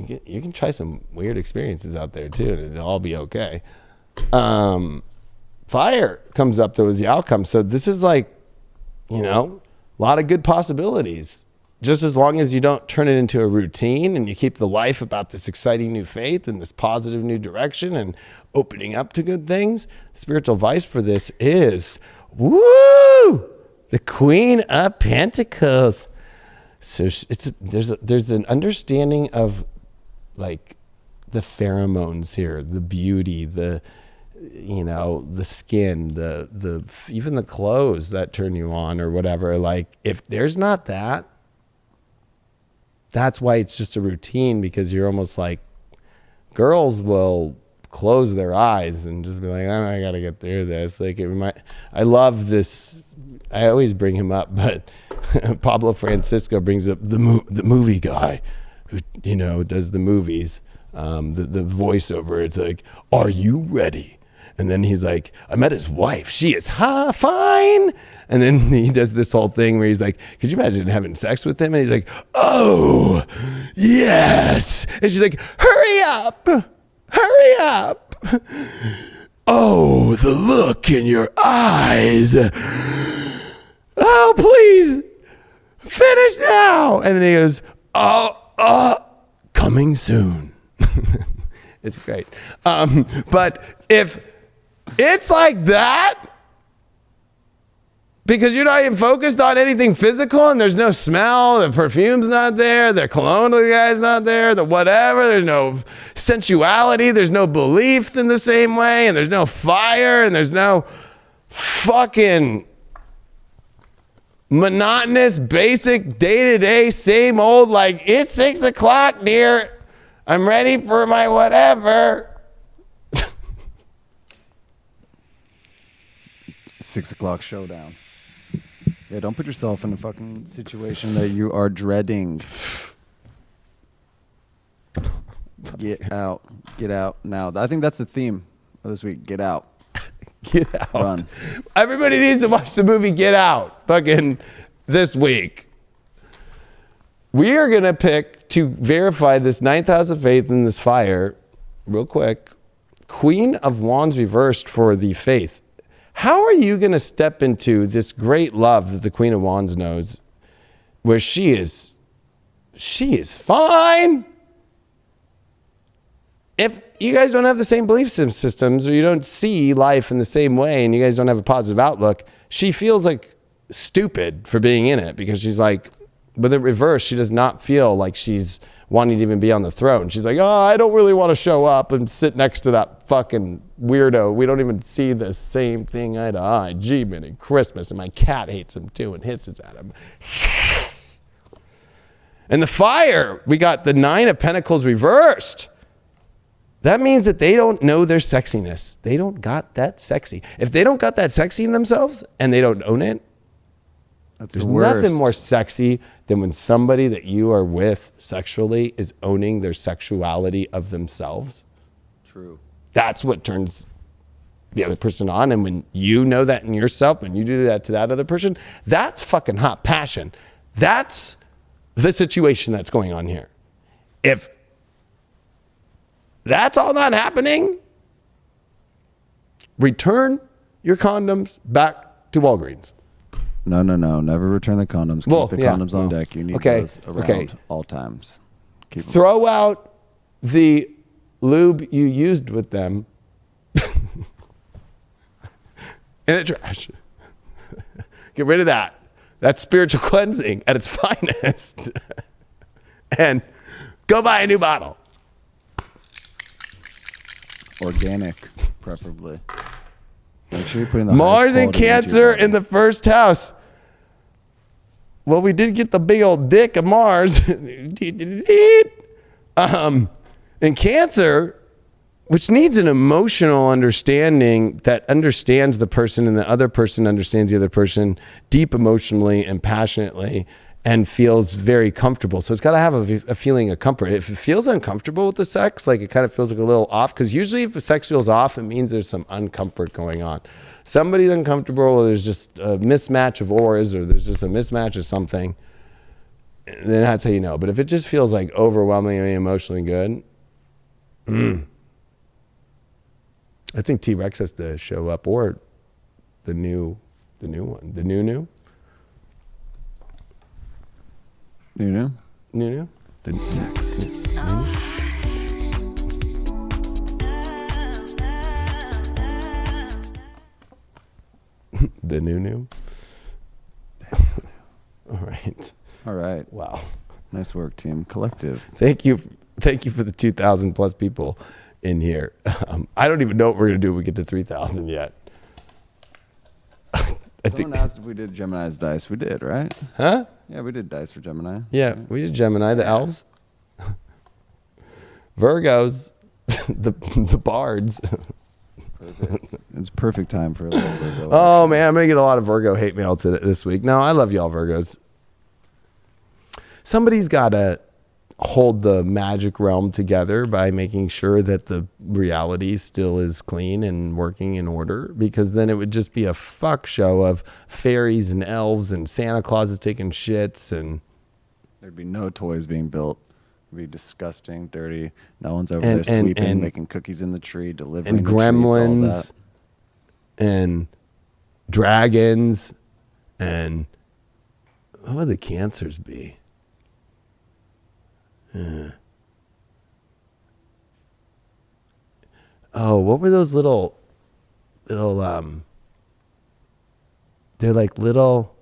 [SPEAKER 2] you can try some weird experiences out there too, and it'll all be okay. Fire comes up though as the outcome. So this is like, you know, a lot of good possibilities. Just as long as you don't turn it into a routine and you keep the life about this exciting new faith and this positive new direction and opening up to good things. Spiritual advice for this is, woo, the Queen of Pentacles. So there's an understanding of like the pheromones here, the beauty, the, you know, the skin, the even the clothes that turn you on or whatever. Like if there's not that, that's why it's just a routine, because you're almost like, girls will close their eyes and just be like, oh, I gotta get through this. Like I love this. I always bring him up, but Pablo Francisco brings up the movie guy who, you know, does the movies, the voiceover. It's like, are you ready? And then he's like, I met his wife. She is fine. And then he does this whole thing where he's like, could you imagine having sex with him? And he's like, oh, yes. And she's like, hurry up. Hurry up. Oh, the look in your eyes. Oh, please. Finish now. And then he goes, coming soon. It's great. But if it's like that, because you're not even focused on anything physical and there's no smell, the perfume's not there, the cologne of the guy's not there, the whatever, there's no sensuality, there's no belief in the same way, and there's no fire, and there's no fucking monotonous, basic, day-to-day, same old, like, it's 6 o'clock, dear. I'm ready for my whatever.
[SPEAKER 3] 6 o'clock showdown. Yeah, don't put yourself in a fucking situation that you are dreading. Get out. Get out now. I think that's the theme of this week. Get out.
[SPEAKER 2] Get out.
[SPEAKER 3] Run.
[SPEAKER 2] Everybody needs to watch the movie Get Out fucking this week. We are going to pick, to verify this ninth house of faith and this fire, real quick, Queen of Wands reversed for the faith. How are you going to step into this great love that the Queen of Wands knows, where she is fine? If you guys don't have the same belief systems, or you don't see life in the same way, and you guys don't have a positive outlook, she feels like stupid for being in it, because she's like, with the reverse, she does not feel like she's wanting to even be on the throne. She's like, oh, I don't really want to show up and sit next to that fucking weirdo. We don't even see the same thing eye to eye. Gee, Minnie, Christmas, and my cat hates him too and hisses at him. And the fire, we got the 9 of Pentacles reversed. That means that they don't know their sexiness. They don't got that sexy. If they don't got that sexy in themselves and they don't own it, there's nothing more sexy than when somebody that you are with sexually is owning their sexuality of themselves.
[SPEAKER 3] True.
[SPEAKER 2] That's what turns the other person on. And when you know that in yourself, when you do that to that other person, that's fucking hot passion. That's the situation that's going on here. If that's all not happening, return your condoms back to Walgreens.
[SPEAKER 3] No. Never return the condoms. Keep the condoms on deck. You need those around all times. Keep them.
[SPEAKER 2] Throw out the lube you used with them in the trash. Get rid of that. That's spiritual cleansing at its finest. And go buy a new bottle.
[SPEAKER 3] Organic, preferably. Make sure you put in the
[SPEAKER 2] Mars and Cancer in the first house. Well, we did get the big old dick of Mars. And Cancer, which needs an emotional understanding that understands the person and the other person understands the other person deep emotionally and passionately and feels very comfortable. So it's got to have a feeling of comfort. If it feels uncomfortable with the sex, like it kind of feels like a little off, because usually if the sex feels off, it means there's some uncomfort going on. Somebody's uncomfortable, or there's just a mismatch of auras, or there's just a mismatch of something. then that's how you know. But if it just feels like overwhelmingly emotionally good, I think T-Rex has to show up, or the new one, the new. The sex. The new. All right. Wow.
[SPEAKER 3] Nice work, team. Collective.
[SPEAKER 2] Thank you for the 2,000 plus people in here. I don't even know what we're gonna do when we get to 3,000 yet.
[SPEAKER 3] Someone asked if we did Gemini's dice. We did, right?
[SPEAKER 2] Huh?
[SPEAKER 3] Yeah, we did dice for Gemini.
[SPEAKER 2] Yeah, we did Gemini, the elves, Virgos, the bards.
[SPEAKER 3] Perfect. It's perfect time for a little Virgo.
[SPEAKER 2] Oh man, I'm gonna get a lot of Virgo hate mail this week. No, I love y'all Virgos. Somebody's gotta hold the magic realm together by making sure that the reality still is clean and working in order, because then it would just be a fuck show of fairies and elves and Santa Claus is taking shits, and
[SPEAKER 3] there'd be no toys being built. It'd be disgusting, dirty. No one's over there sweeping, making cookies in the tree, delivering
[SPEAKER 2] and
[SPEAKER 3] the
[SPEAKER 2] gremlins,
[SPEAKER 3] treats, all that.
[SPEAKER 2] and dragons, and what would the Cancers be? Oh, what were those little they're like little,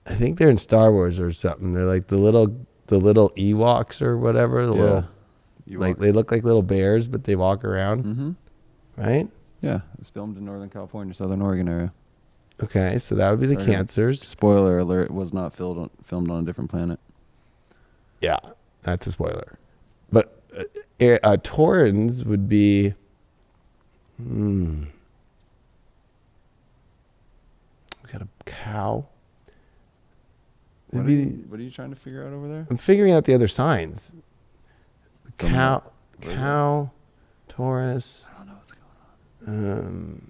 [SPEAKER 2] I think they're in Star Wars or something. They're like the little Ewoks or whatever. Little, like they look like little bears, but they walk around.
[SPEAKER 3] Mm-hmm.
[SPEAKER 2] Right?
[SPEAKER 3] Yeah, it's filmed in Northern California, Southern Oregon area.
[SPEAKER 2] Okay, so that would be the Cancers.
[SPEAKER 3] Spoiler alert, it was not filmed on a different planet.
[SPEAKER 2] Yeah, that's a spoiler. But Taurans would be... We got a cow.
[SPEAKER 3] What are you trying to figure out over there?
[SPEAKER 2] I'm figuring out the other signs. Cow, Taurus.
[SPEAKER 3] I don't know what's going on.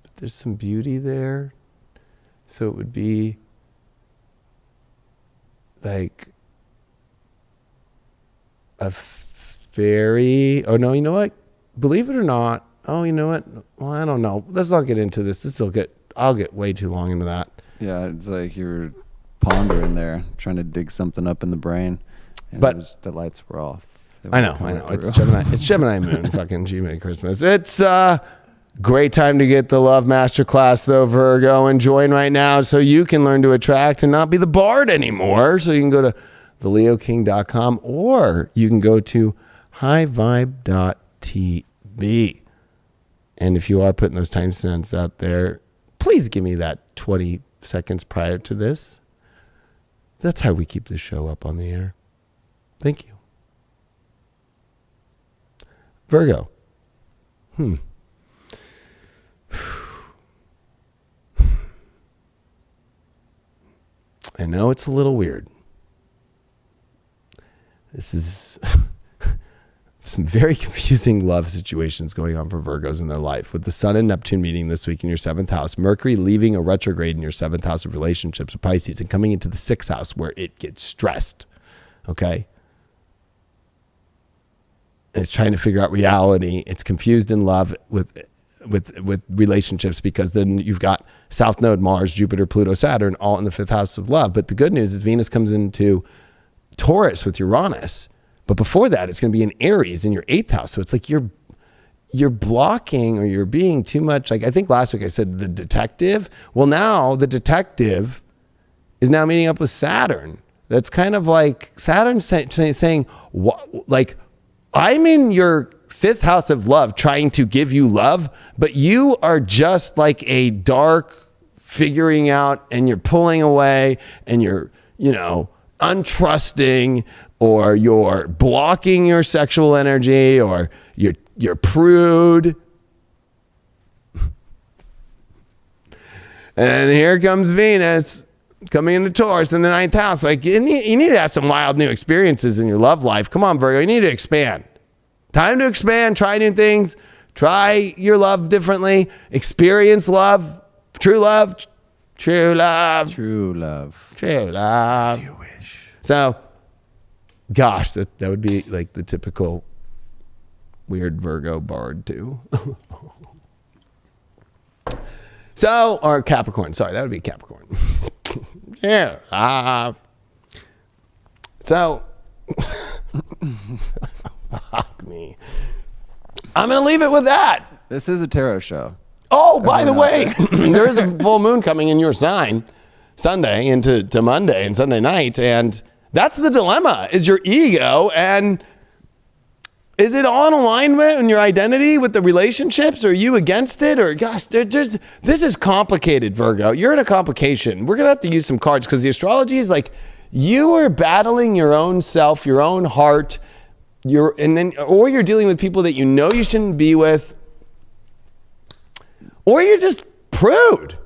[SPEAKER 2] But there's some beauty there. So it would be like a fairy. Oh no, you know what? Believe it or not. Oh, you know what? Well, I don't know. Let's not get into this. I'll get way too long into that.
[SPEAKER 3] Yeah, it's like you're pondering there, trying to dig something up in the brain.
[SPEAKER 2] But
[SPEAKER 3] the lights were off.
[SPEAKER 2] I know. It's Gemini. It's Gemini moon. Fucking Gemini Christmas. It's great time to get the Love Masterclass though, Virgo, and join right now so you can learn to attract and not be the bard anymore. So you can go to theleoking.com or you can go to highvibe.tv. And if you are putting those timestamps out there, please give me that 20 seconds prior to this. That's how we keep the show up on the air. Thank you. Virgo. I know it's a little weird. This is some very confusing love situations going on for Virgos in their life, with the Sun and Neptune meeting this week in your 7th house, Mercury leaving a retrograde in your 7th house of relationships with Pisces and coming into the 6th house where it gets stressed. Okay? And it's trying to figure out reality. It's confused in love with relationships, because then you've got South Node, Mars, Jupiter, Pluto, Saturn, all in the 5th house of love. But the good news is Venus comes into Taurus with Uranus. But before that, it's going to be in Aries in your 8th house. So it's like you're blocking, or you're being too much. Like I think last week I said the detective. Well, now the detective is now meeting up with Saturn. That's kind of like Saturn saying, like, I'm in your 5th house of love trying to give you love, but you are just like a dark figuring out, and you're pulling away, and you're, untrusting, or you're blocking your sexual energy, or you're prude. And here comes Venus coming into Taurus in the 9th house. Like you need to have some wild new experiences in your love life. Come on, Virgo, you need to expand. Time to expand, try new things, try your love differently, experience love, true love, True love.
[SPEAKER 3] True love.
[SPEAKER 2] True love.
[SPEAKER 3] You wish.
[SPEAKER 2] So, gosh, that would be like the typical weird Virgo bard too. So, or Capricorn. Sorry, that would be Capricorn. Yeah. So, fuck me. I'm going to leave it with that.
[SPEAKER 3] This is a tarot show.
[SPEAKER 2] Oh, by the way, there is a full moon coming in your sign Sunday into Monday and Sunday night. And that's the dilemma, is your ego. And is it all in alignment in your identity with the relationships? Or are you against it? Or gosh, this is complicated, Virgo. You're in a complication. We're going to have to use some cards because the astrology is like you are battling your own self, your own heart, or you're dealing with people that you know you shouldn't be with. Or you're just prude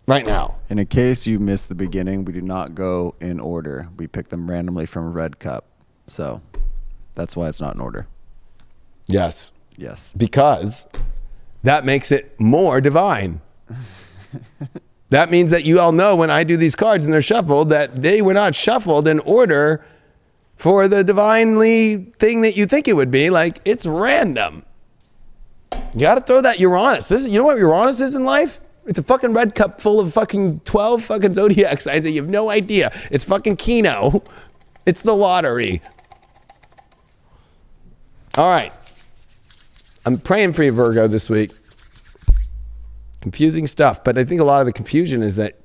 [SPEAKER 2] right now.
[SPEAKER 3] In a case you missed the beginning, we do not go in order. We pick them randomly from a red cup. So that's why it's not in order.
[SPEAKER 2] Yes.
[SPEAKER 3] Yes.
[SPEAKER 2] Because that makes it more divine. That means that you all know when I do these cards and they're shuffled that they were not shuffled in order for the divinely thing that you think it would be. Like, it's random. You got to throw that Uranus. You know what Uranus is in life? It's a fucking red cup full of fucking 12 fucking zodiac signs that you have no idea. It's fucking Keno. It's the lottery. All right. I'm praying for you, Virgo, this week. Confusing stuff. But I think a lot of the confusion is that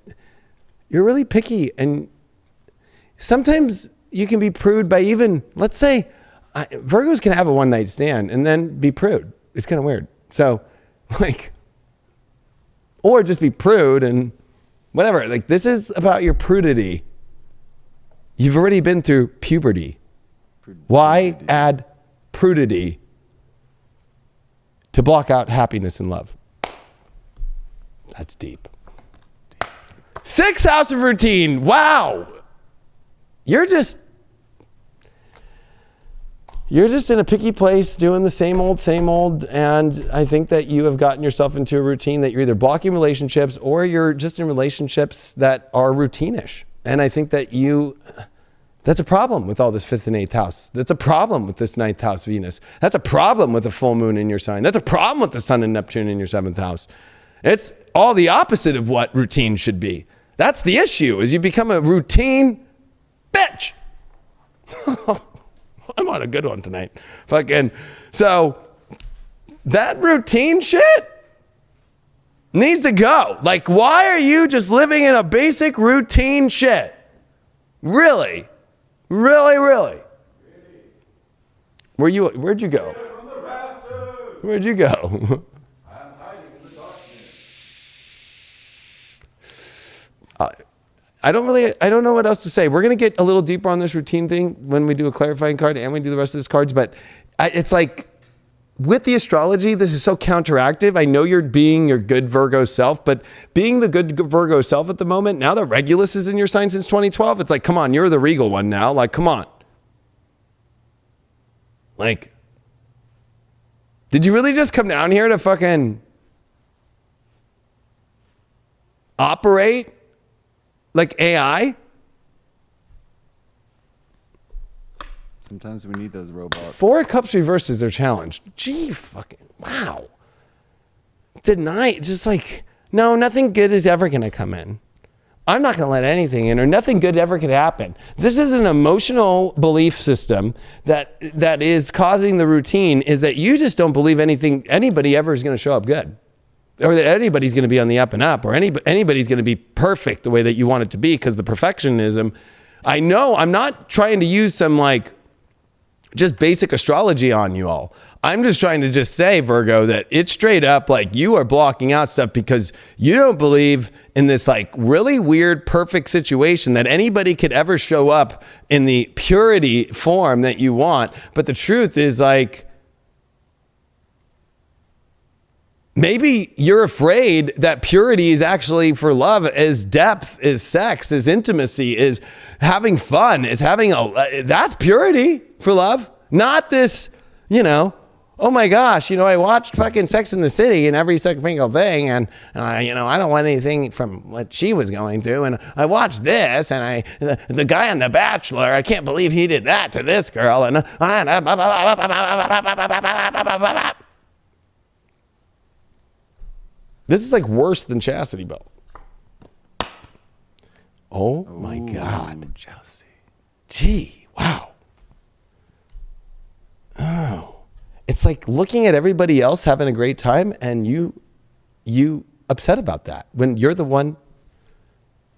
[SPEAKER 2] you're really picky. And sometimes you can be prude by even, let's say, Virgos can have a one-night stand and then be prude. It's kind of weird. So, like, or just be prude and whatever. Like, this is about your prudity. You've already been through puberty. Why add prudity to block out happiness and love? That's deep. 6th house of routine. Wow. You're just in a picky place doing the same old. And I think that you have gotten yourself into a routine that you're either blocking relationships or you're just in relationships that are routinish. And I think that that's a problem with all this 5th and 8th house. That's a problem with this 9th house Venus. That's a problem with the full moon in your sign. That's a problem with the sun and Neptune in your 7th house. It's all the opposite of what routine should be. That's the issue, is you become a routine bitch. I'm on a good one tonight. So that routine shit needs to go. Like, why are you just living in a basic routine shit? Really? Really? Where'd you go? Where'd you go?
[SPEAKER 4] I'm hiding in the darkness.
[SPEAKER 2] I don't know what else to say. We're going to get a little deeper on this routine thing when we do a clarifying card and we do the rest of these cards. But it's like with the astrology, this is so counteractive. I know you're being your good Virgo self, but being the good Virgo self at the moment, now that Regulus is in your sign since 2012, it's like, come on, you're the regal one now. Like, come on. Like, did you really just come down here to fucking operate like AI?
[SPEAKER 3] Sometimes we need those robots.
[SPEAKER 2] 4 of Cups reversed is their challenge. Gee, fucking, wow. Deny, just like, no, nothing good is ever going to come in. I'm not going to let anything in, or nothing good ever could happen. This is an emotional belief system that is causing the routine, is that you just don't believe anybody ever is going to show up good. Or that anybody's going to be on the up and up, or anybody's going to be perfect the way that you want it to be, because the perfectionism. I know I'm not trying to use some like just basic astrology on you all. I'm just trying to just say, Virgo, that it's straight up like you are blocking out stuff because you don't believe in this like really weird, perfect situation that anybody could ever show up in the purity form that you want. But the truth is, like, maybe you're afraid that purity is actually for love, is depth, is sex, is intimacy, is having fun, is having that's purity for love. Not this, oh my gosh, I watched fucking Sex in the City and every single thing. And, I don't want anything from what she was going through. And I watched this and the guy on The Bachelor, I can't believe he did that to this girl. And this is like worse than chastity belt. Oh my God.
[SPEAKER 3] Jealousy.
[SPEAKER 2] Gee, wow. Oh. It's like looking at everybody else having a great time and you upset about that when you're the one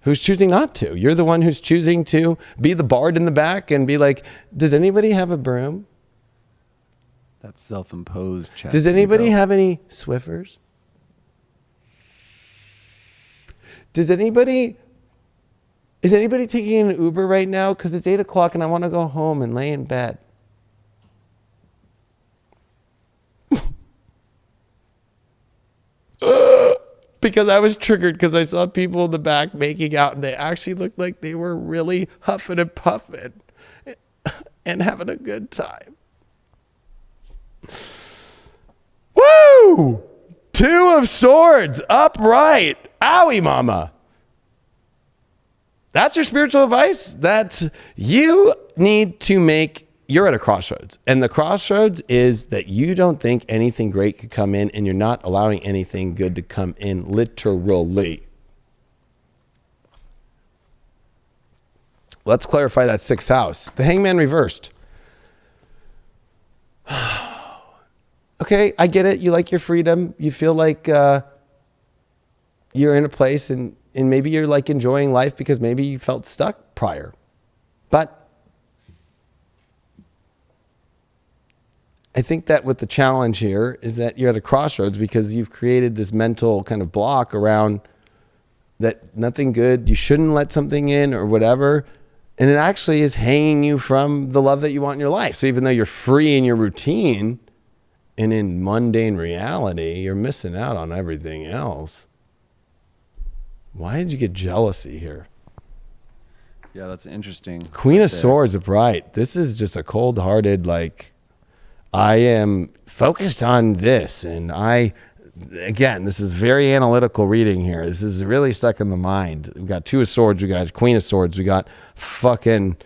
[SPEAKER 2] who's choosing not to. You're the one who's choosing to be the bard in the back and be like, does anybody have a broom?
[SPEAKER 3] That's self-imposed chastity
[SPEAKER 2] Does anybody
[SPEAKER 3] belt.
[SPEAKER 2] have any Swiffers? Is anybody taking an Uber right now? Because it's 8 o'clock and I want to go home and lay in bed. Because I was triggered because I saw people in the back making out and they actually looked like they were really huffing and puffing and having a good time. Woo! 2 of Swords, upright. Owie, mama. That's your spiritual advice. That's you need to make, you're at a crossroads. And the crossroads is that you don't think anything great could come in and you're not allowing anything good to come in, literally. Let's clarify that 6th house. The Hangman reversed. Okay, I get it. You like your freedom. You feel like you're in a place and maybe you're like enjoying life because maybe you felt stuck prior. But I think that what the challenge here is that you're at a crossroads because you've created this mental kind of block around that nothing good, you shouldn't let something in or whatever. And it actually is hanging you from the love that you want in your life. So even though you're free in your routine and in mundane reality, you're missing out on everything else. Why did you get jealousy here?
[SPEAKER 3] Yeah, that's interesting.
[SPEAKER 2] Queen of Swords upright. This is just a cold-hearted, like, I am focused on this. And again, this is very analytical reading here. This is really stuck in the mind. We've got 2 of Swords. We got Queen of Swords. We got fucking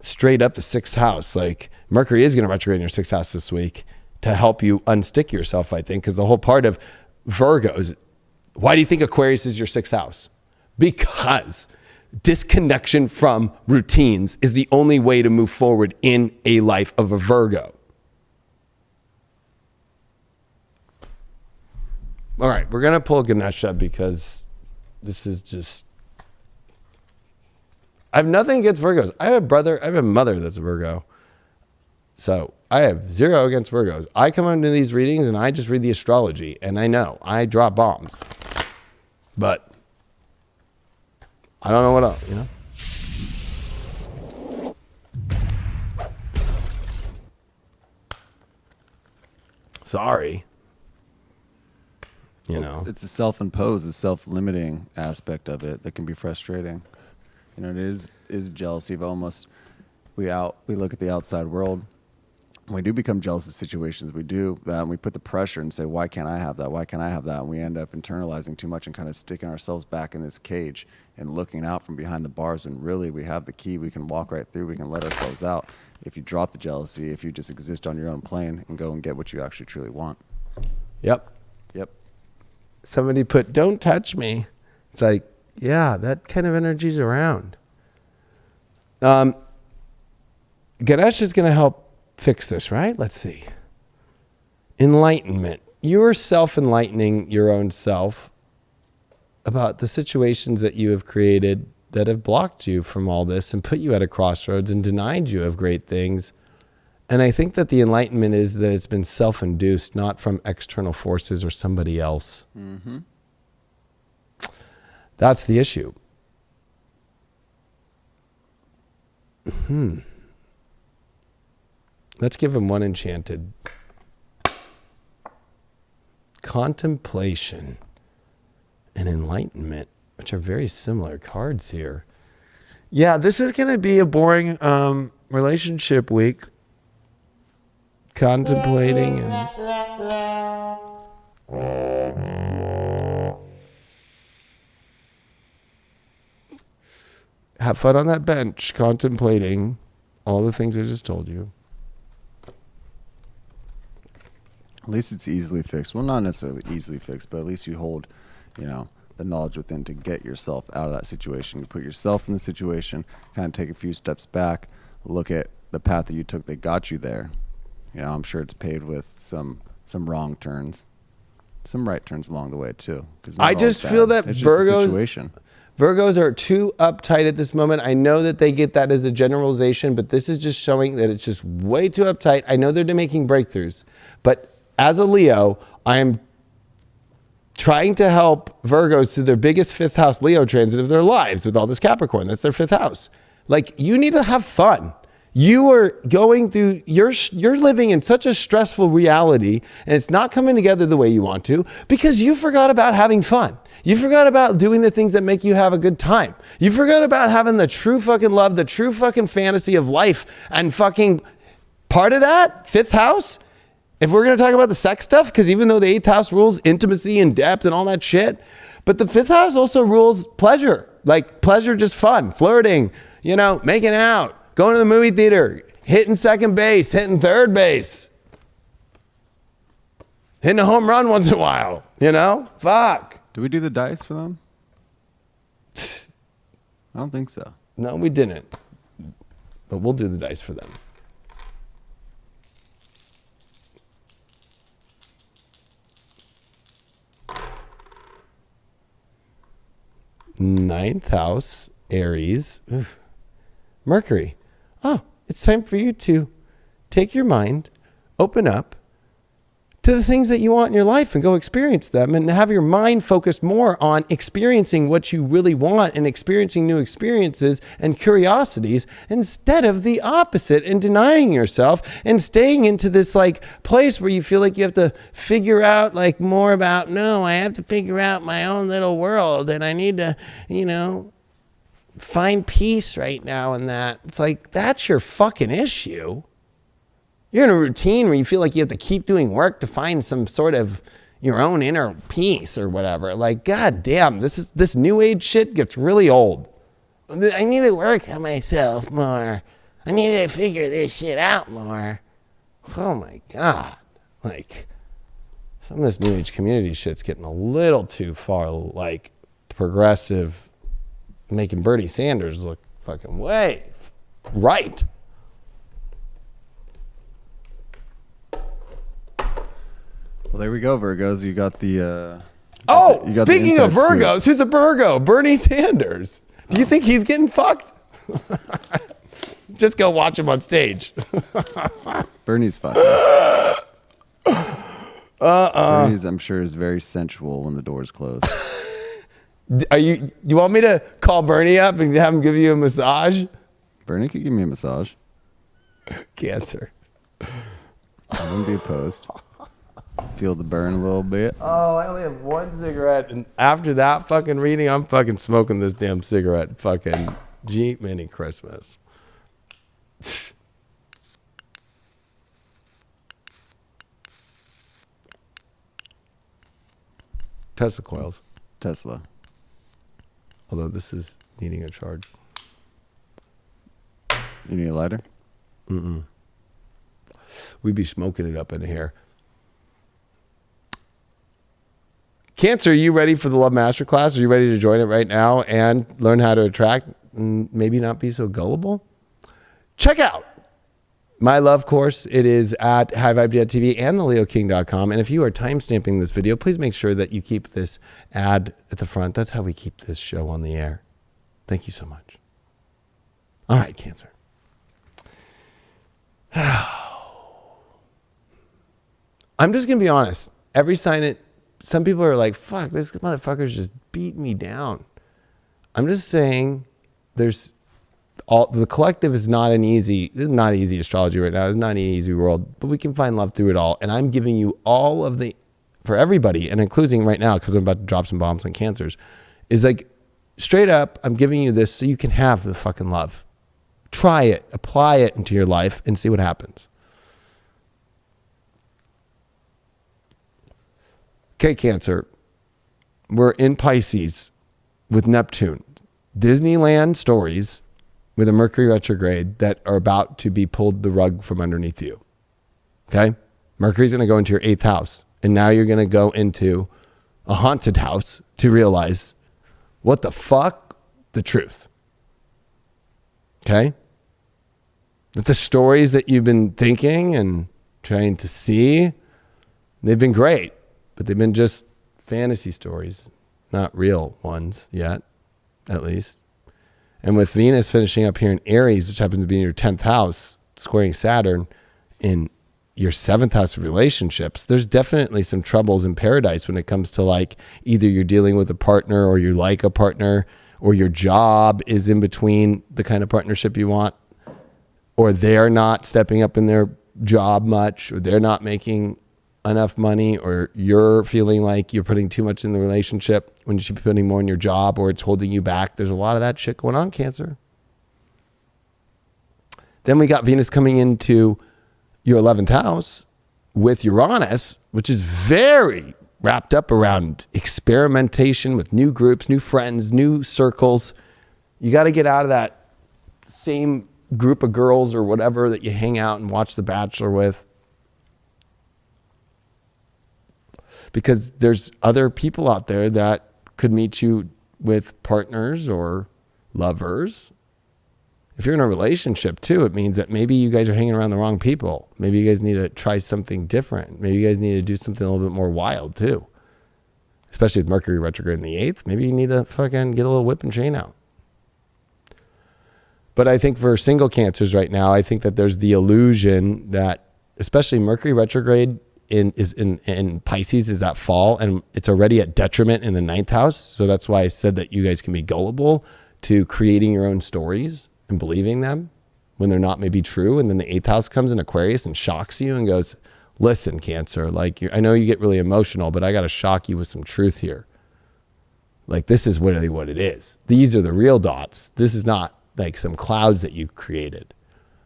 [SPEAKER 2] straight up the 6th house. Like, Mercury is going to retrograde in your 6th house this week to help you unstick yourself, I think, because the whole part of Virgo is, why do you think Aquarius is your 6th house? Because disconnection from routines is the only way to move forward in a life of a Virgo. All right, we're going to pull Ganesha because this is just, I have nothing against Virgos. I have a mother that's a Virgo. So I have 0 against Virgos. I come into these readings and I just read the astrology and I know I drop bombs, but I don't know what else, Sorry.
[SPEAKER 3] It's a self-imposed, a self-limiting aspect of it that can be frustrating. It is jealousy of almost, we look at the outside world. When we do become jealous of situations, we do that and we put the pressure and say, why can't I have that? Why can't I have that? And we end up internalizing too much and kind of sticking ourselves back in this cage and looking out from behind the bars when really we have the key. We can walk right through. We can let ourselves out. If you drop the jealousy, if you just exist on your own plane and go and get what you actually truly want.
[SPEAKER 2] Yep. Somebody put, don't touch me. It's like, yeah, that kind of energy's around. Ganesh is going to help fix this, right? Let's see. Enlightenment. You're self-enlightening your own self about the situations that you have created that have blocked you from all this and put you at a crossroads and denied you of great things. And I think that the enlightenment is that it's been self-induced, not from external forces or somebody else. Mm-hmm. That's the issue. Let's give him one enchanted. Contemplation and enlightenment, which are very similar cards here. Yeah, this is going to be a boring relationship week. contemplating and have fun on that bench, contemplating all the things I just told you.
[SPEAKER 3] At least it's easily fixed. Well, not necessarily easily fixed, but at least you hold, the knowledge within to get yourself out of that situation. You put yourself in the situation, kind of take a few steps back, look at the path that you took that got you there. I'm sure it's paved with some wrong turns, some right turns along the way too.
[SPEAKER 2] I just feel that
[SPEAKER 3] it's just a situation.
[SPEAKER 2] Virgos are too uptight at this moment. I know that they get that as a generalization, but this is just showing that it's just way too uptight. I know they're making breakthroughs, but as a Leo, I am trying to help Virgos through their biggest fifth house Leo transit of their lives with all this Capricorn. That's their fifth house. Like, you need to have fun. You are going through, you're living in such a stressful reality, and it's not coming together the way you want to because you forgot about having fun. You forgot about doing the things that make you have a good time. You forgot about having the true fucking love, the true fucking fantasy of life, and fucking part of that, fifth house, if we're going to talk about the sex stuff, because even though the eighth house rules intimacy and depth and all that shit, but the fifth house also rules pleasure, like pleasure, just fun, flirting, making out, going to the movie theater, hitting second base, hitting third base, hitting a home run once in a while, fuck.
[SPEAKER 3] Do we do the dice for them? I don't think so.
[SPEAKER 2] No, we didn't, but we'll do the dice for them. Ninth house, Aries. Oof. Mercury. Oh, it's time for you to take your mind, open up to the things that you want in your life and go experience them, and have your mind focused more on experiencing what you really want and experiencing new experiences and curiosities instead of the opposite, and denying yourself and staying into this like place where you feel like you have to figure out like more about, no, I have to figure out my own little world and I need to, find peace right now in that. It's like, that's your fucking issue. You're in a routine where you feel like you have to keep doing work to find some sort of your own inner peace or whatever. Like, God damn, this new age shit gets really old. I need to work on myself more. I need to figure this shit out more. Oh my God. Like, some of this new age community shit's getting a little too far, like, progressive, making Bernie Sanders look fucking way right.
[SPEAKER 3] Well, there we go, Virgos. You got the.
[SPEAKER 2] Speaking of Virgos, who's a Virgo? Bernie Sanders. Do you think he's getting fucked? Just go watch him on stage.
[SPEAKER 3] Bernie's fine. Bernie's, I'm sure, is very sensual when the doors close.
[SPEAKER 2] You want me to call Bernie up and have him give you a massage?
[SPEAKER 3] Bernie could give me a massage.
[SPEAKER 2] Cancer.
[SPEAKER 3] I wouldn't be opposed. Feel the burn a little bit.
[SPEAKER 2] Oh, I only have one cigarette, and after that fucking reading, I'm fucking smoking this damn cigarette. Fucking Jeep Mini Christmas. Tesla coils.
[SPEAKER 3] Tesla.
[SPEAKER 2] Although this is needing a charge.
[SPEAKER 3] You need a lighter?
[SPEAKER 2] Mm-mm. We'd be smoking it up in here. Cancer, are you ready for the Love Masterclass? Are you ready to join it right now and learn how to attract and maybe not be so gullible? Check out my love course. It is at highvibe.tv and theleoking.com. And if you are timestamping this video, please make sure that you keep this ad at the front. That's how we keep this show on the air. Thank you so much. All right, Cancer. I'm just going to be honest. Every sign it, some people are like, fuck, this motherfucker's just beat me down. I'm just saying the collective is not this is not easy astrology right now. It's not an easy world, but we can find love through it all. And I'm giving you all of for everybody, and including right now, because I'm about to drop some bombs on Cancers, is like straight up, I'm giving you this so you can have the fucking love. Try it, apply it into your life and see what happens. Okay, Cancer. We're in Pisces with Neptune. Disneyland stories with a Mercury retrograde that are about to be pulled the rug from underneath you. Okay? Mercury's going to go into your 8th house. And now you're going to go into a haunted house to realize what the fuck? The truth. Okay? That the stories that you've been thinking and trying to see, they've been great, but they've been just fantasy stories, not real ones yet, at least. And with Venus finishing up here in Aries, which happens to be in your 10th house, squaring Saturn in your 7th house of relationships, there's definitely some troubles in paradise when it comes to like either you're dealing with a partner or you like a partner or your job is in between the kind of partnership you want, or they're not stepping up in their job much, or they're not making enough money, or you're feeling like you're putting too much in the relationship when you should be putting more in your job, or it's holding you back. There's a lot of that shit going on, Cancer. Then we got Venus coming into your 11th house with Uranus, which is very wrapped up around experimentation with new groups, new friends, new circles. You got to get out of that same group of girls or whatever that you hang out and watch The Bachelor with, because there's other people out there that could meet you with partners or lovers. If you're in a relationship too, it means that maybe you guys are hanging around the wrong people. Maybe you guys need to try something different. Maybe you guys need to do something a little bit more wild too. Especially with Mercury retrograde in the 8th. Maybe you need to fucking get a little whip and chain out. But I think for single Cancers right now, I think that there's the illusion that, especially Mercury retrograde in Pisces is at fall, and it's already at detriment in the 9th house. So that's why I said that you guys can be gullible to creating your own stories and believing them when they're not maybe true. And then the 8th house comes in Aquarius and shocks you and goes, listen, Cancer, like I know you get really emotional, but I got to shock you with some truth here. Like, this is really what it is. These are the real dots. This is not like some clouds that you created.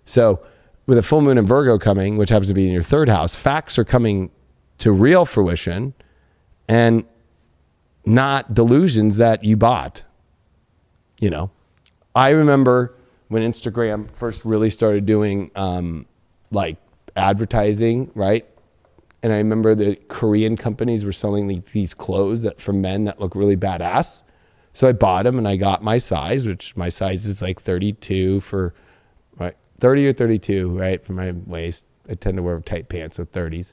[SPEAKER 2] So with a full moon in Virgo coming, which happens to be in your 3rd house, facts are coming to real fruition and not delusions that you bought. You know, I remember when Instagram first really started doing like advertising, right? And I remember the Korean companies were selling these clothes that for men that look really badass. So I bought them and I got my size, which my size is like 32 for, right? 30 or 32, right? For my waist. I tend to wear tight pants, so 30s.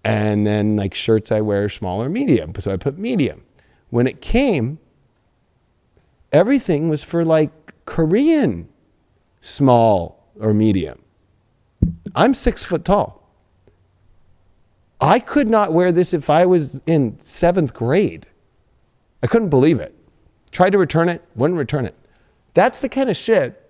[SPEAKER 2] And then like shirts I wear small or medium. So I put medium. When it came, everything was for like Korean small or medium. I'm 6 foot tall. I could not wear this if I was in 7th grade. I couldn't believe it. Tried to return it, wouldn't return it. That's the kind of shit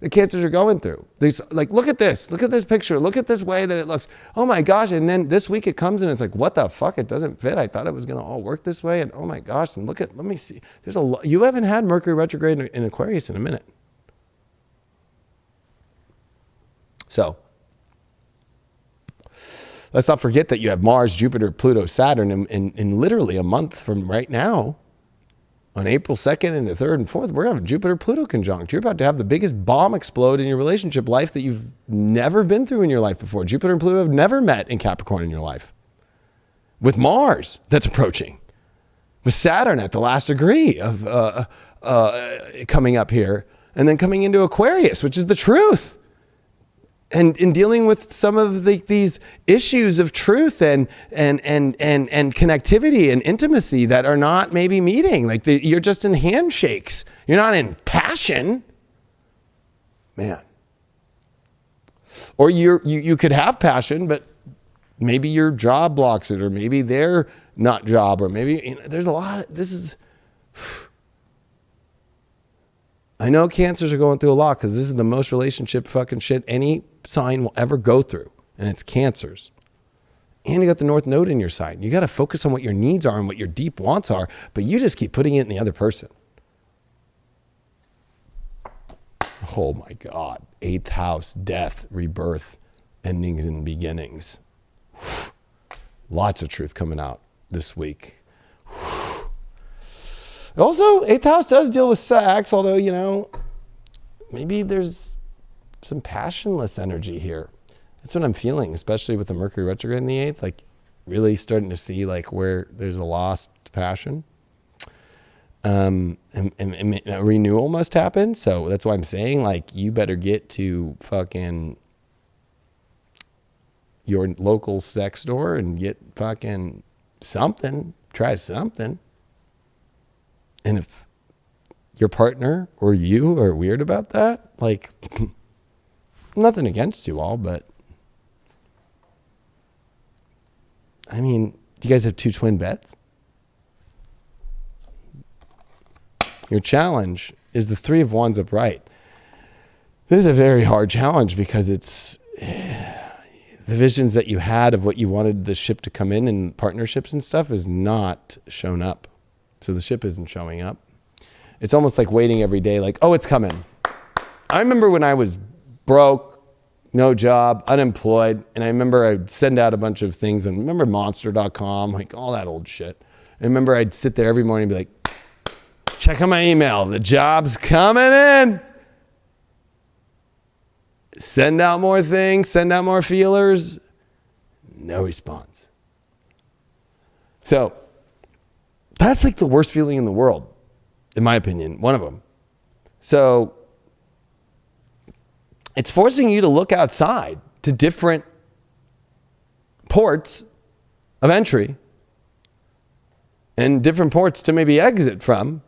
[SPEAKER 2] the Cancers are going through. These, like, look at this picture, look at this way that it looks. Oh my gosh, and then this week it comes and it's like, what the fuck, it doesn't fit. I thought it was gonna all work this way, and oh my gosh, and let me see. There's a lot. You haven't had Mercury retrograde in Aquarius in a minute. So let's not forget that you have Mars, Jupiter, Pluto, Saturn in literally a month from right now. On April 2nd and the 3rd and 4th, we're having Jupiter-Pluto conjunct. You're about to have the biggest bomb explode in your relationship life that you've never been through in your life before. Jupiter and Pluto have never met in Capricorn in your life. With Mars that's approaching. With Saturn at the last degree of coming up here. And then coming into Aquarius, which is the truth. And in dealing with some of these issues of truth and connectivity and intimacy that are not maybe meeting. Like you're just in handshakes. You're not in passion. Man. Or you could have passion, but maybe your job blocks it, or maybe they're not job, or maybe there's a lot. This is... I know Cancers are going through a lot because this is the most relationship fucking shit any sign will ever go through. And it's Cancers. And you got the North Node in your sign. You got to focus on what your needs are and what your deep wants are, but you just keep putting it in the other person. Oh my God. 8th house, death, rebirth, endings and beginnings. Lots of truth coming out this week. Also, 8th house does deal with sex, although, you know, maybe there's some passionless energy here. That's what I'm feeling, especially with the Mercury retrograde in the 8th, like really starting to see like where there's a lost passion. And a renewal must happen. So that's why I'm saying, like, you better get to fucking your local sex store and get fucking something, try something. And if your partner or you are weird about that, like, nothing against you all, but I mean, do you guys have 2 twin beds? Your challenge is the 3 of Wands upright. This is a very hard challenge because it's the visions that you had of what you wanted the ship to come in and partnerships and stuff is not shown up. So the ship isn't showing up. It's almost like waiting every day, like, oh, it's coming. I remember when I was broke, no job, unemployed, and I remember I'd send out a bunch of things, and remember monster.com, like all that old shit. I remember I'd sit there every morning and be like, check on my email, the job's coming in. Send out more things, send out more feelers. No response. So that's like the worst feeling in the world, in my opinion, one of them. So it's forcing you to look outside to different ports of entry and different ports to maybe exit from,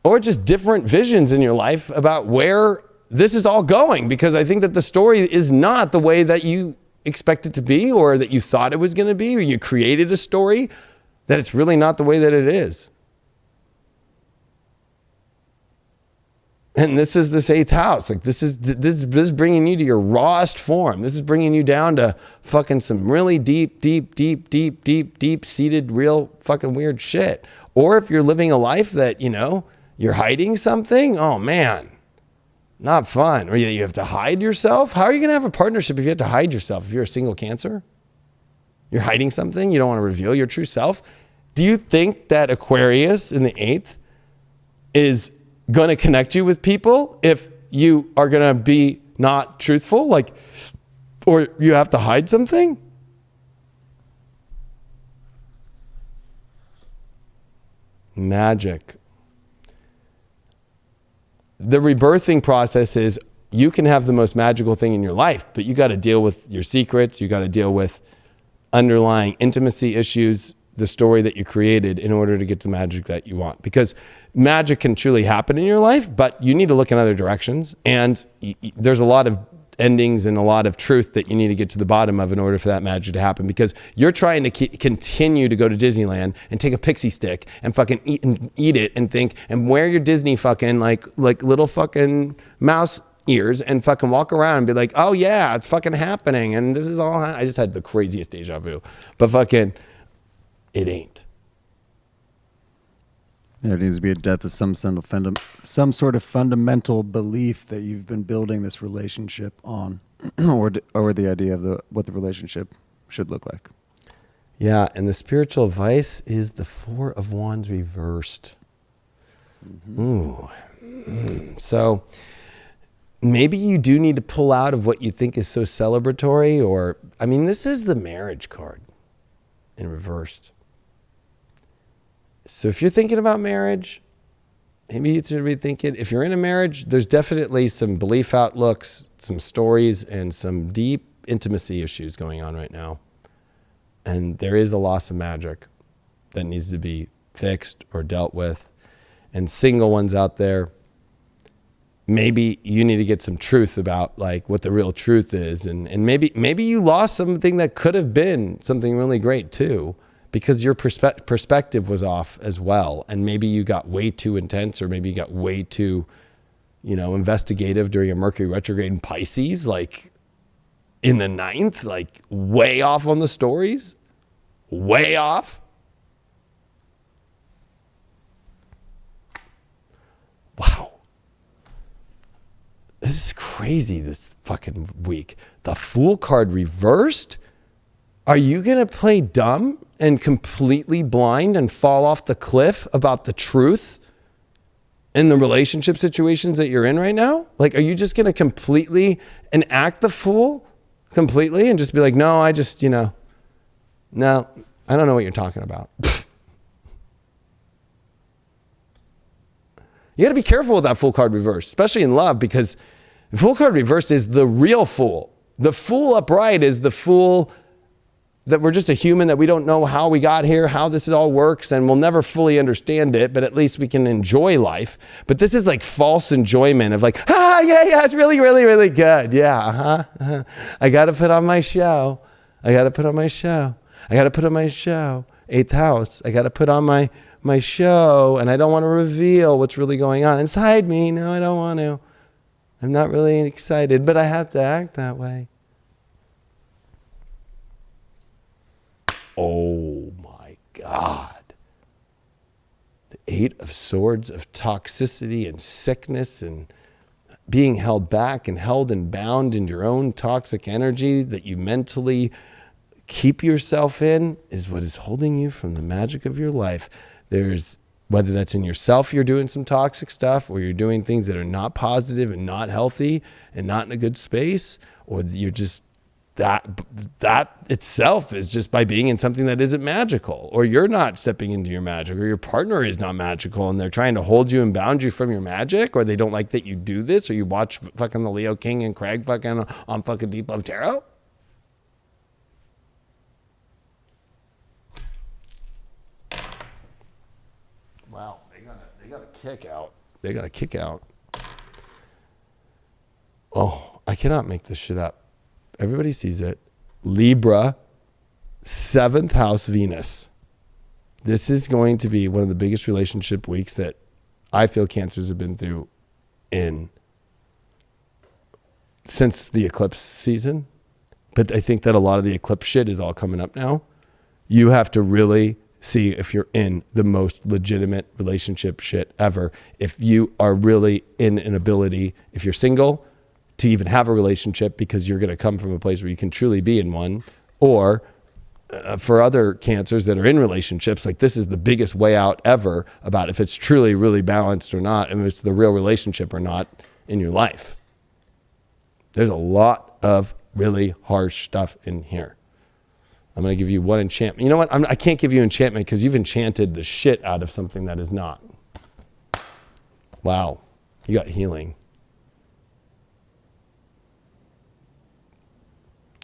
[SPEAKER 2] or just different visions in your life about where this is all going. Because I think that the story is not the way that you expect it to be, or that you thought it was going to be, or you created a story that it's really not the way that it is. And this is this 8th house. Like this is bringing you to your rawest form. This is bringing you down to fucking some really deep seated, real fucking weird shit. Or if you're living a life that, you know, you're hiding something, oh man, not fun. Or you have to hide yourself. How are you going to have a partnership if you have to hide yourself? If you're a single Cancer, you're hiding something. You don't want to reveal your true self. Do you think that Aquarius in the 8th is going to connect you with people if you are going to be not truthful, like, or you have to hide something? Magic. The rebirthing process is you can have the most magical thing in your life, but you got to deal with your secrets. You got to deal with underlying intimacy issues, the story that you created, in order to get the magic that you want. Because magic can truly happen in your life, but you need to look in other directions. And there's a lot of endings and a lot of truth that you need to get to the bottom of in order for that magic to happen. Because you're trying to continue to go to Disneyland and take a pixie stick and fucking eat it and think and wear your Disney fucking like little fucking mouse ears and fucking walk around and be like, oh yeah, it's fucking happening. And this is all, I just had the craziest deja vu, but fucking, it ain't.
[SPEAKER 3] There needs to be a death of some sort of fundamental belief that you've been building this relationship on, or the idea of what the relationship should look like.
[SPEAKER 2] Yeah, and the spiritual advice is the 4 of Wands reversed. Ooh. So maybe you do need to pull out of what you think is so celebratory, or, I mean, this is the marriage card in reversed. So if you're thinking about marriage, maybe you should rethink it. If you're in a marriage, there's definitely some belief outlooks, some stories, and some deep intimacy issues going on right now. And there is a loss of magic that needs to be fixed or dealt with. And single ones out there, maybe you need to get some truth about like what the real truth is. And maybe you lost something that could have been something really great too, because your perspective was off as well. And maybe you got way too intense, or maybe you got way too, investigative during a Mercury retrograde in Pisces, like in the 9th, like way off on the stories, way off. Wow. This is crazy this fucking week. The Fool card reversed. Are you going to play dumb and completely blind and fall off the cliff about the truth in the relationship situations that you're in right now? Like, are you just going to completely and act the fool completely and just be like, no, I just, no, I don't know what you're talking about. You got to be careful with that Fool card reverse, especially in love, because the Fool card reversed is the real fool. The Fool upright is the fool that we're just a human, that we don't know how we got here, how this all works, and we'll never fully understand it, but at least we can enjoy life. But this is like false enjoyment of like, yeah, it's really, really, really good. Yeah, I got to put on my show. I got to put on my show. I got to put on my show. 8th house. I got to put on my show, and I don't want to reveal what's really going on inside me. No, I don't want to. I'm not really excited, but I have to act that way. Oh my God. The 8 of Swords of toxicity and sickness and being held back and held and bound in your own toxic energy that you mentally keep yourself in is what is holding you from the magic of your life. There's, whether that's in yourself, you're doing some toxic stuff, or you're doing things that are not positive and not healthy and not in a good space, or you're just, that itself is just by being in something that isn't magical, or you're not stepping into your magic, or your partner is not magical and they're trying to hold you and bound you from your magic, or they don't like that you do this, or you watch fucking the Leo King and Craig fucking on fucking Deep Love Tarot. Wow, they got a kick out. They got a kick out. Oh, I cannot make this shit up. Everybody sees it. Libra, 7th house Venus. This is going to be one of the biggest relationship weeks that I feel Cancers have been through since the eclipse season. But I think that a lot of the eclipse shit is all coming up now. You have to really see if you're in the most legitimate relationship shit ever. If you are really in an ability, if you're single, to even have a relationship, because you're going to come from a place where you can truly be in one, or for other Cancers that are in relationships, like this is the biggest way out ever about if it's truly really balanced or not, and if it's the real relationship or not in your life. There's a lot of really harsh stuff in here. I'm going to give you one enchantment. You know what? I can't give you enchantment because you've enchanted the shit out of something that is not. Wow. You got healing.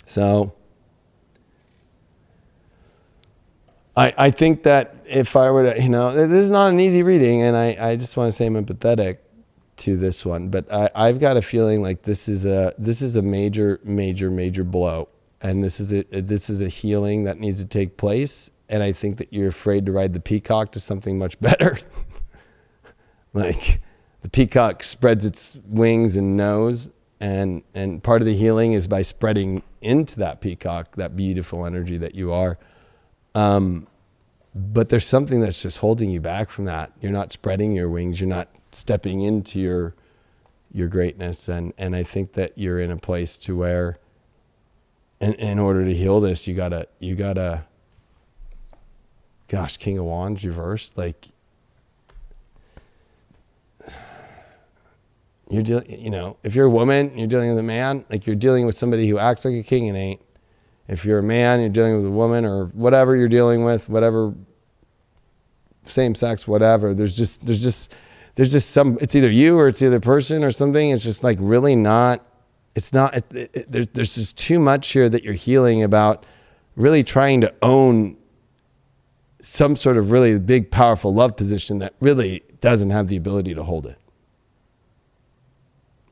[SPEAKER 2] So I think that if I were to, this is not an easy reading, and I just want to say I'm empathetic to this one, but I've got a feeling like this is a major, major, major blow, and this is a healing that needs to take place, and I think that you're afraid to ride the peacock to something much better. Like the peacock spreads its wings and nose, and part of the healing is by spreading into that peacock, that beautiful energy that you are. But there's something that's just holding you back from that. You're not spreading your wings. You're not stepping into your greatness. And I think that you're in a place to where in order to heal this, you gotta, gosh, King of Wands reversed. Like, if you're a woman, you're dealing with a man, like you're dealing with somebody who acts like a king and ain't. If you're a man, you're dealing with a woman, or whatever you're dealing with, whatever, same sex, whatever. There's just some, it's either you or it's the other person or something. It's just like really not, there's just too much here that you're healing about, really trying to own some sort of really big, powerful love position that really doesn't have the ability to hold it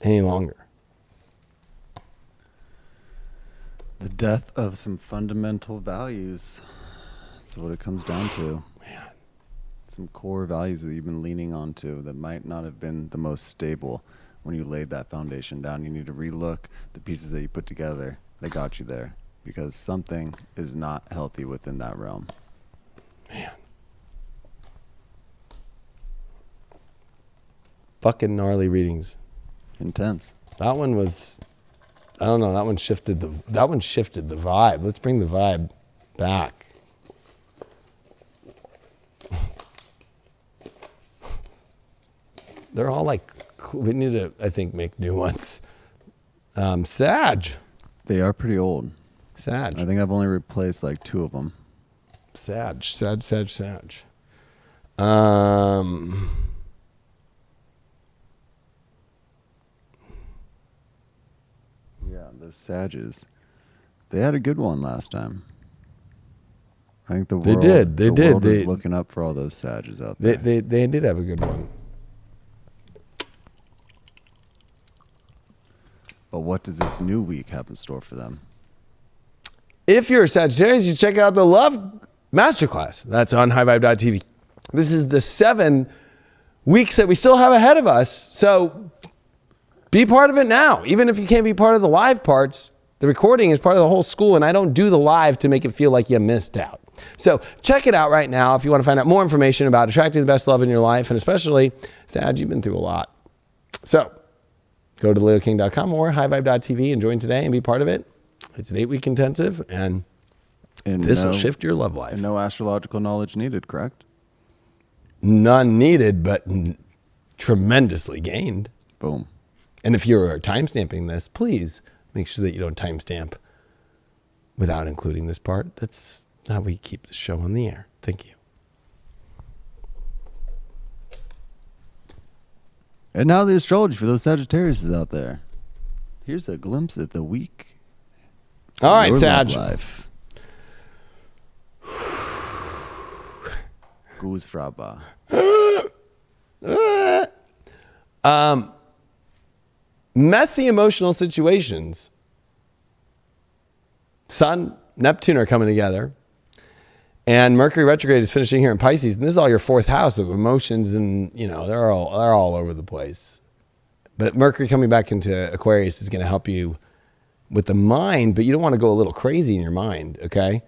[SPEAKER 2] any longer.
[SPEAKER 3] The death of some fundamental values. That's what it comes down to.
[SPEAKER 2] Man.
[SPEAKER 3] Some core values that you've been leaning onto that might not have been the most stable when you laid that foundation down. You need to relook the pieces that you put together that got you there, because something is not healthy within that realm.
[SPEAKER 2] Man. Fucking gnarly readings.
[SPEAKER 3] Intense.
[SPEAKER 2] That one was, I don't know, that one shifted the vibe. Let's bring the vibe. back. They're all like, we need to, I think, make new ones. Sag.
[SPEAKER 3] They are pretty old.
[SPEAKER 2] Sag.
[SPEAKER 3] I think I've only replaced like 2 of them.
[SPEAKER 2] Sag.
[SPEAKER 3] Yeah, those Sages. They had a good one last time. I think the world,
[SPEAKER 2] They did.
[SPEAKER 3] world is
[SPEAKER 2] They-
[SPEAKER 3] looking up for all those Sages out there.
[SPEAKER 2] They did have a good one.
[SPEAKER 3] But what does this new week have in store for them?
[SPEAKER 2] If you're a Sagittarius, you check out the Love Masterclass. That's on highvibe.tv. This is the 7 weeks that we still have ahead of us. So be part of it now. Even if you can't be part of the live parts, the recording is part of the whole school, and I don't do the live to make it feel like you missed out. So check it out right now if you want to find out more information about attracting the best love in your life, and especially, Sag, you've been through a lot. So go to leoking.com or highvibe.tv and join today and be part of it. It's an 8-week intensive, and this will shift your love life.
[SPEAKER 3] And no astrological knowledge needed, correct?
[SPEAKER 2] None needed, but tremendously gained.
[SPEAKER 3] Boom.
[SPEAKER 2] And if you're timestamping this, please make sure that you don't timestamp without including this part. That's how we keep the show on the air. Thank you.
[SPEAKER 3] And now the astrology for those Sagittarius out there. Here's a glimpse at the week.
[SPEAKER 2] All right,
[SPEAKER 3] Your
[SPEAKER 2] Sag.
[SPEAKER 3] love life. Goose fraba.
[SPEAKER 2] Messy emotional situations. Sun, Neptune are coming together. And Mercury retrograde is finishing here in Pisces. And this is all your 4th house of emotions. And, you know, they're all over the place. But Mercury coming back into Aquarius is going to help you with the mind. But you don't want to go a little crazy in your mind, okay?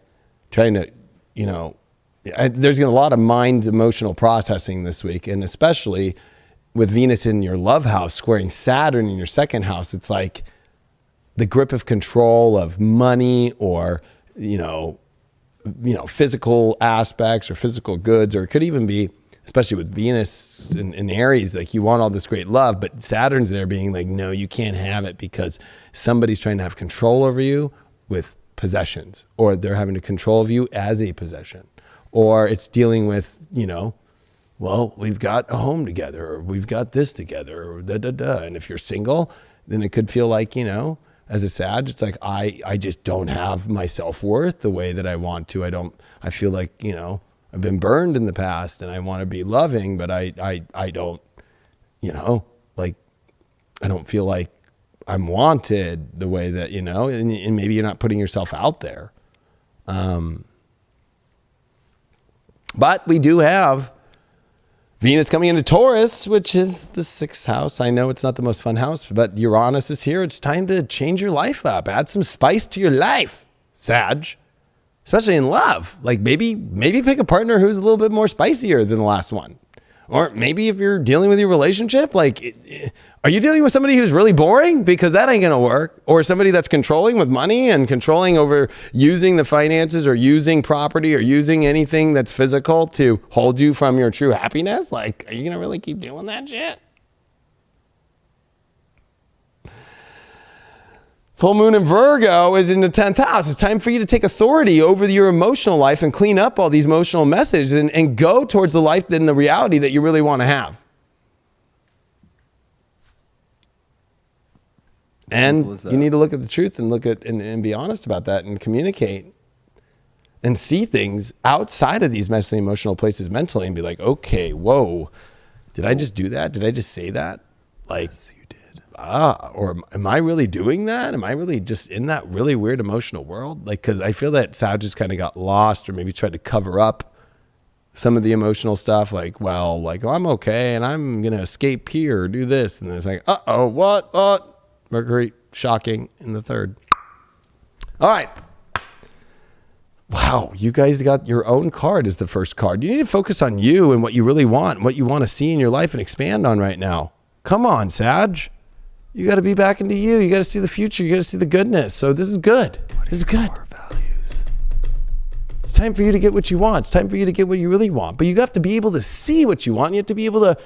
[SPEAKER 2] Trying to, you know, there's going to be a lot of mind emotional processing this week. And especially with Venus in your love house squaring Saturn in your 2nd house, it's like the grip of control of money or, you know, physical aspects or physical goods, or it could even be, especially with Venus in Aries, like you want all this great love, but Saturn's there being like, no, you can't have it because somebody's trying to have control over you with possessions, or they're having to control of you as a possession, or it's dealing with, you know, well, we've got a home together, or we've got this together, or da-da-da. And if you're single, then it could feel like, you know, as a Sag, it's like, I just don't have my self-worth the way that I want to. I feel like, you know, I've been burned in the past and I want to be loving, but I don't, you know, like, I don't feel like I'm wanted the way that, you know, and maybe you're not putting yourself out there. But we do have Venus coming into Taurus, which is the 6th house. I know it's not the most fun house, but Uranus is here. It's time to change your life up. Add some spice to your life, Sag. Especially in love. Like maybe pick a partner who's a little bit more spicier than the last one. Or maybe if you're dealing with your relationship, like, are you dealing with somebody who's really boring? Because that ain't going to work. Or somebody that's controlling with money and controlling over using the finances or using property or using anything that's physical to hold you from your true happiness. Like, are you going to really keep doing that shit? Full moon in Virgo is in the 10th house. It's time for you to take authority over your emotional life and clean up all these emotional messages and go towards the life and the reality that you really want to have. And you need to look at the truth and look at and be honest about that and communicate and see things outside of these messy emotional places mentally and be like, okay, whoa, did I just do that? Did I just say that? Like,
[SPEAKER 3] Yes, you did.
[SPEAKER 2] Or am I really doing that? Am I really just in that really weird emotional world? Like, because I feel that Sag just kind of got lost or maybe tried to cover up some of the emotional stuff. Like, well, like, oh, I'm okay and I'm going to escape here or do this. And then it's like, uh-oh, what? Mercury shocking in the 3rd. All right. Wow, you guys got your own card as the first card. You need to focus on you and what you really want and what you want to see in your life and expand on right now. Come on, Sag. You got to be back into you. You got to see the future. You got to see the goodness. So this is good. This is good.
[SPEAKER 3] Core values.
[SPEAKER 2] It's time for you to get what you want. It's time for you to get what you really want. But you have to be able to see what you want. You have to be able to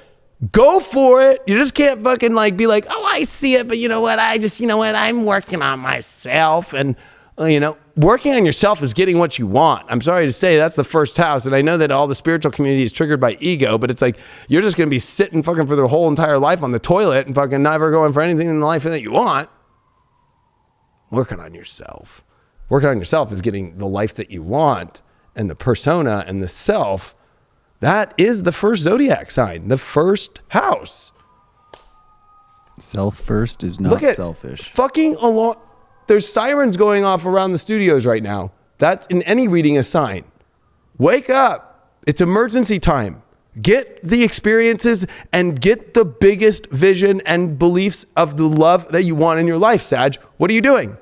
[SPEAKER 2] go for it. You just can't fucking like be like, oh, I see it, but you know what? I'm working on myself. And, working on yourself is getting what you want. I'm sorry to say that's the first house. And I know that all the spiritual community is triggered by ego, but it's like, you're just going to be sitting fucking for their whole entire life on the toilet and fucking never going for anything in the life that you want. Working on yourself. Working on yourself is getting the life that you want, and the persona and the self. That is the first zodiac sign, the first house.
[SPEAKER 3] Self first is not selfish.
[SPEAKER 2] Fucking along. There's sirens going off around the studios right now. That's in any reading a sign. Wake up. It's emergency time. Get the experiences and get the biggest vision and beliefs of the love that you want in your life, Sag. What are you doing?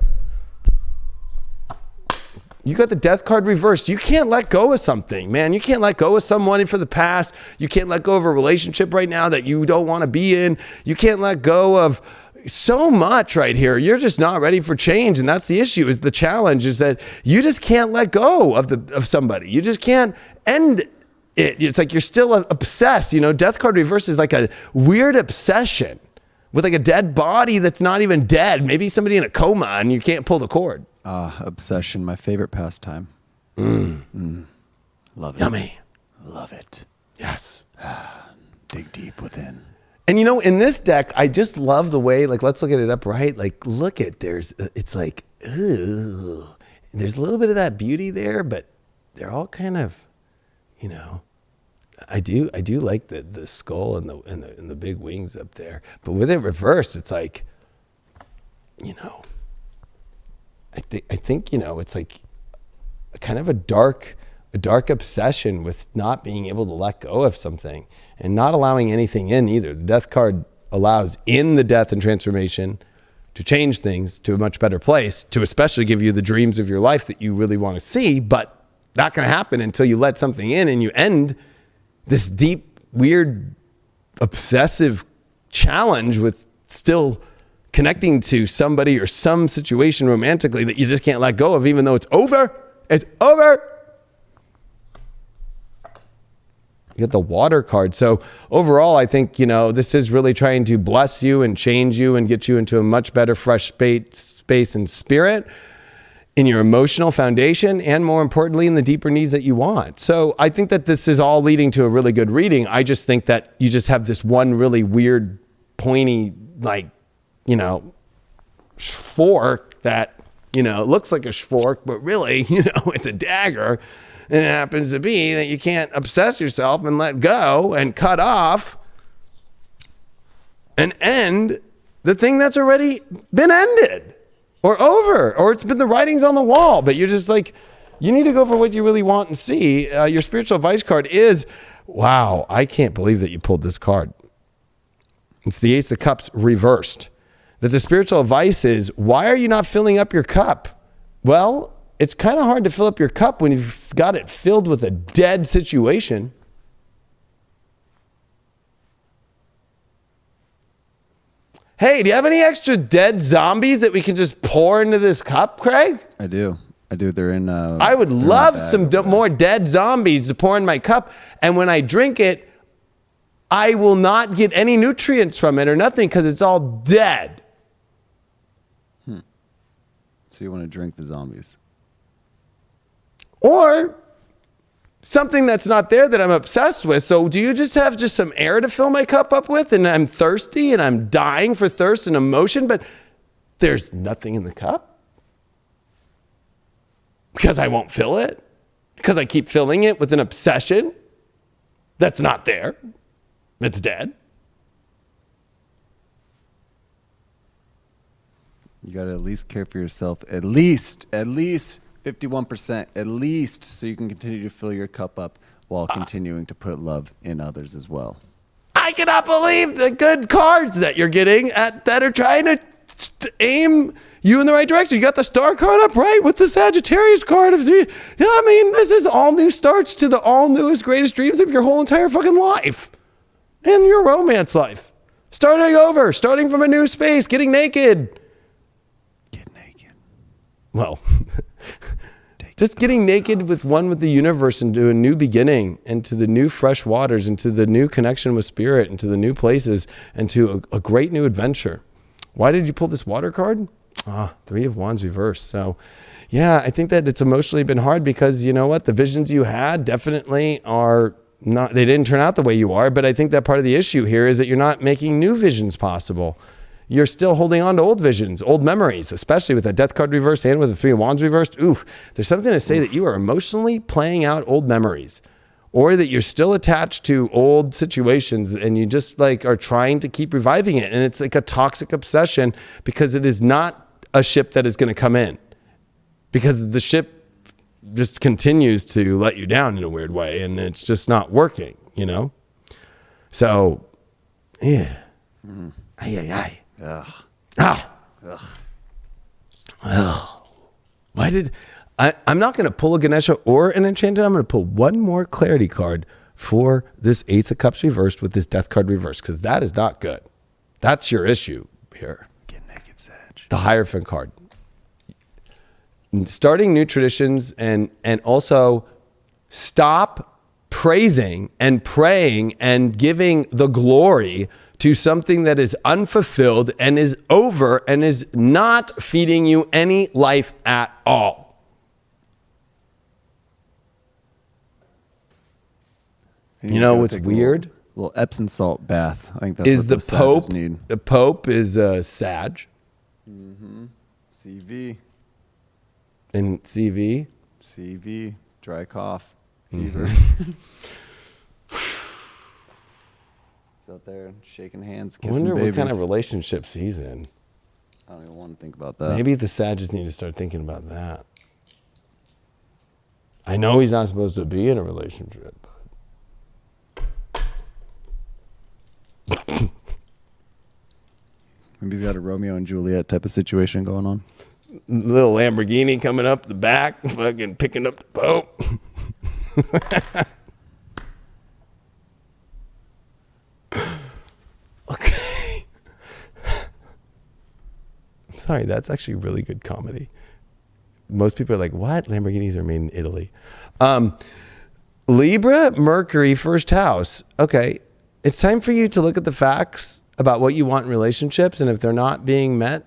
[SPEAKER 2] You got the death card reversed. You can't let go of something, man. You can't let go of someone for the past. You can't let go of a relationship right now that you don't want to be in. You can't let go of so much right here. You're just not ready for change. And that's the issue, is the challenge is that you just can't let go of somebody. You just can't end it. It's like you're still obsessed. Death card reverse is like a weird obsession with like a dead body that's not even dead. Maybe somebody in a coma and you can't pull the cord.
[SPEAKER 3] Obsession, my favorite pastime. Love it.
[SPEAKER 2] Yummy.
[SPEAKER 3] Love it.
[SPEAKER 2] Yes.
[SPEAKER 3] Dig deep within.
[SPEAKER 2] And in this deck, I just love the way, like, let's look at it upright. Like, look at, it's like, ooh, there's a little bit of that beauty there, but they're all kind of, I do like the skull and the big wings up there. But with it reversed, it's like, I think it's like a kind of a dark obsession with not being able to let go of something and not allowing anything in either. The death card allows in the death and transformation to change things to a much better place, to especially give you the dreams of your life that you really want to see, but not going to happen until you let something in and you end this deep, weird, obsessive challenge with still connecting to somebody or some situation romantically that you just can't let go of, even though it's over. It's over. You get the water card. So overall, I think, this is really trying to bless you and change you and get you into a much better fresh space and spirit in your emotional foundation, and more importantly, in the deeper needs that you want. So I think that this is all leading to a really good reading. I just think that you just have this one really weird, pointy, fork that, looks like a fork, but really, it's a dagger. And it happens to be that you can't obsess yourself and let go and cut off and end the thing that's already been ended or over, or it's been the writings on the wall, but you're just like, you need to go for what you really want and see. Your spiritual advice card is, wow, I can't believe that you pulled this card. It's the Ace of Cups reversed. That the spiritual advice is, why are you not filling up your cup? Well, it's kind of hard to fill up your cup when you've got it filled with a dead situation. Hey, do you have any extra dead zombies that we can just pour into this cup, Craig?
[SPEAKER 3] I do. They're in.
[SPEAKER 2] I would love some more dead zombies to pour in my cup. And when I drink it, I will not get any nutrients from it or nothing because it's all dead.
[SPEAKER 3] So you want to drink the zombies?
[SPEAKER 2] Or something that's not there that I'm obsessed with. So do you just have some air to fill my cup up with, and I'm thirsty and I'm dying for thirst and emotion, but there's nothing in the cup? Because I won't fill it? Because I keep filling it with an obsession that's not there, that's dead?
[SPEAKER 3] You got to at least care for yourself, at least 51%, at least, so you can continue to fill your cup up while continuing to put love in others as well.
[SPEAKER 2] I cannot believe the good cards that you're getting that are trying to aim you in the right direction. You got the star card up right with the Sagittarius card. This is all new starts to the all newest, greatest dreams of your whole entire fucking life and your romance life. Starting over, starting from a new space, getting naked.
[SPEAKER 3] Get naked.
[SPEAKER 2] Well, Just getting naked with the universe and to a new beginning and to the new fresh waters and to the new connection with spirit and to the new places and to a great new adventure. Why did you pull this water card? Three of Wands reversed. So yeah, I think that it's emotionally been hard because you know what? The visions you had definitely are not, they didn't turn out the way you are. But I think that part of the issue here is that you're not making new visions possible. You're still holding on to old visions, old memories, especially with the Death card reversed and with the Three of Wands reversed. Oof, there's something to say that you are emotionally playing out old memories, or that you're still attached to old situations and you just like are trying to keep reviving it. And it's like a toxic obsession because it is not a ship that is going to come in, because the ship just continues to let you down in a weird way and it's just not working, you know? So, yeah.
[SPEAKER 3] Ugh.
[SPEAKER 2] Why did I'm not going to pull a Ganesha or an Enchanted. I'm going to pull one more clarity card for this Ace of Cups reversed with this Death card reversed, because that is not good. That's your issue here.
[SPEAKER 3] Get naked, Sag.
[SPEAKER 2] The Hierophant card. Starting new traditions and also stop praising and praying and giving the glory to something that is unfulfilled and is over and is not feeding you any life at all. You know what's weird?
[SPEAKER 3] Little Epsom salt bath. I think that's
[SPEAKER 2] Is
[SPEAKER 3] what
[SPEAKER 2] the
[SPEAKER 3] those
[SPEAKER 2] Pope
[SPEAKER 3] Sages need.
[SPEAKER 2] The Pope is Sag
[SPEAKER 3] CV.
[SPEAKER 2] and CV.
[SPEAKER 3] CV. Dry cough. Fever. He's out there shaking hands,
[SPEAKER 2] I
[SPEAKER 3] kissing
[SPEAKER 2] wonder
[SPEAKER 3] babies.
[SPEAKER 2] what kind of relationships he's in.
[SPEAKER 3] I don't even want to think about that.
[SPEAKER 2] Maybe the Sages need to start thinking about that. I know he's not supposed to be in a relationship.
[SPEAKER 3] Maybe he's got a Romeo and Juliet type of situation going on.
[SPEAKER 2] Little Lamborghini coming up the back, fucking picking up the Pope. Okay. I'm sorry, that's actually really good comedy. Most people are like, what? Lamborghinis are made in Italy. Libra, Mercury, first house. Okay. It's time for you to look at the facts about what you want in relationships. And if they're not being met,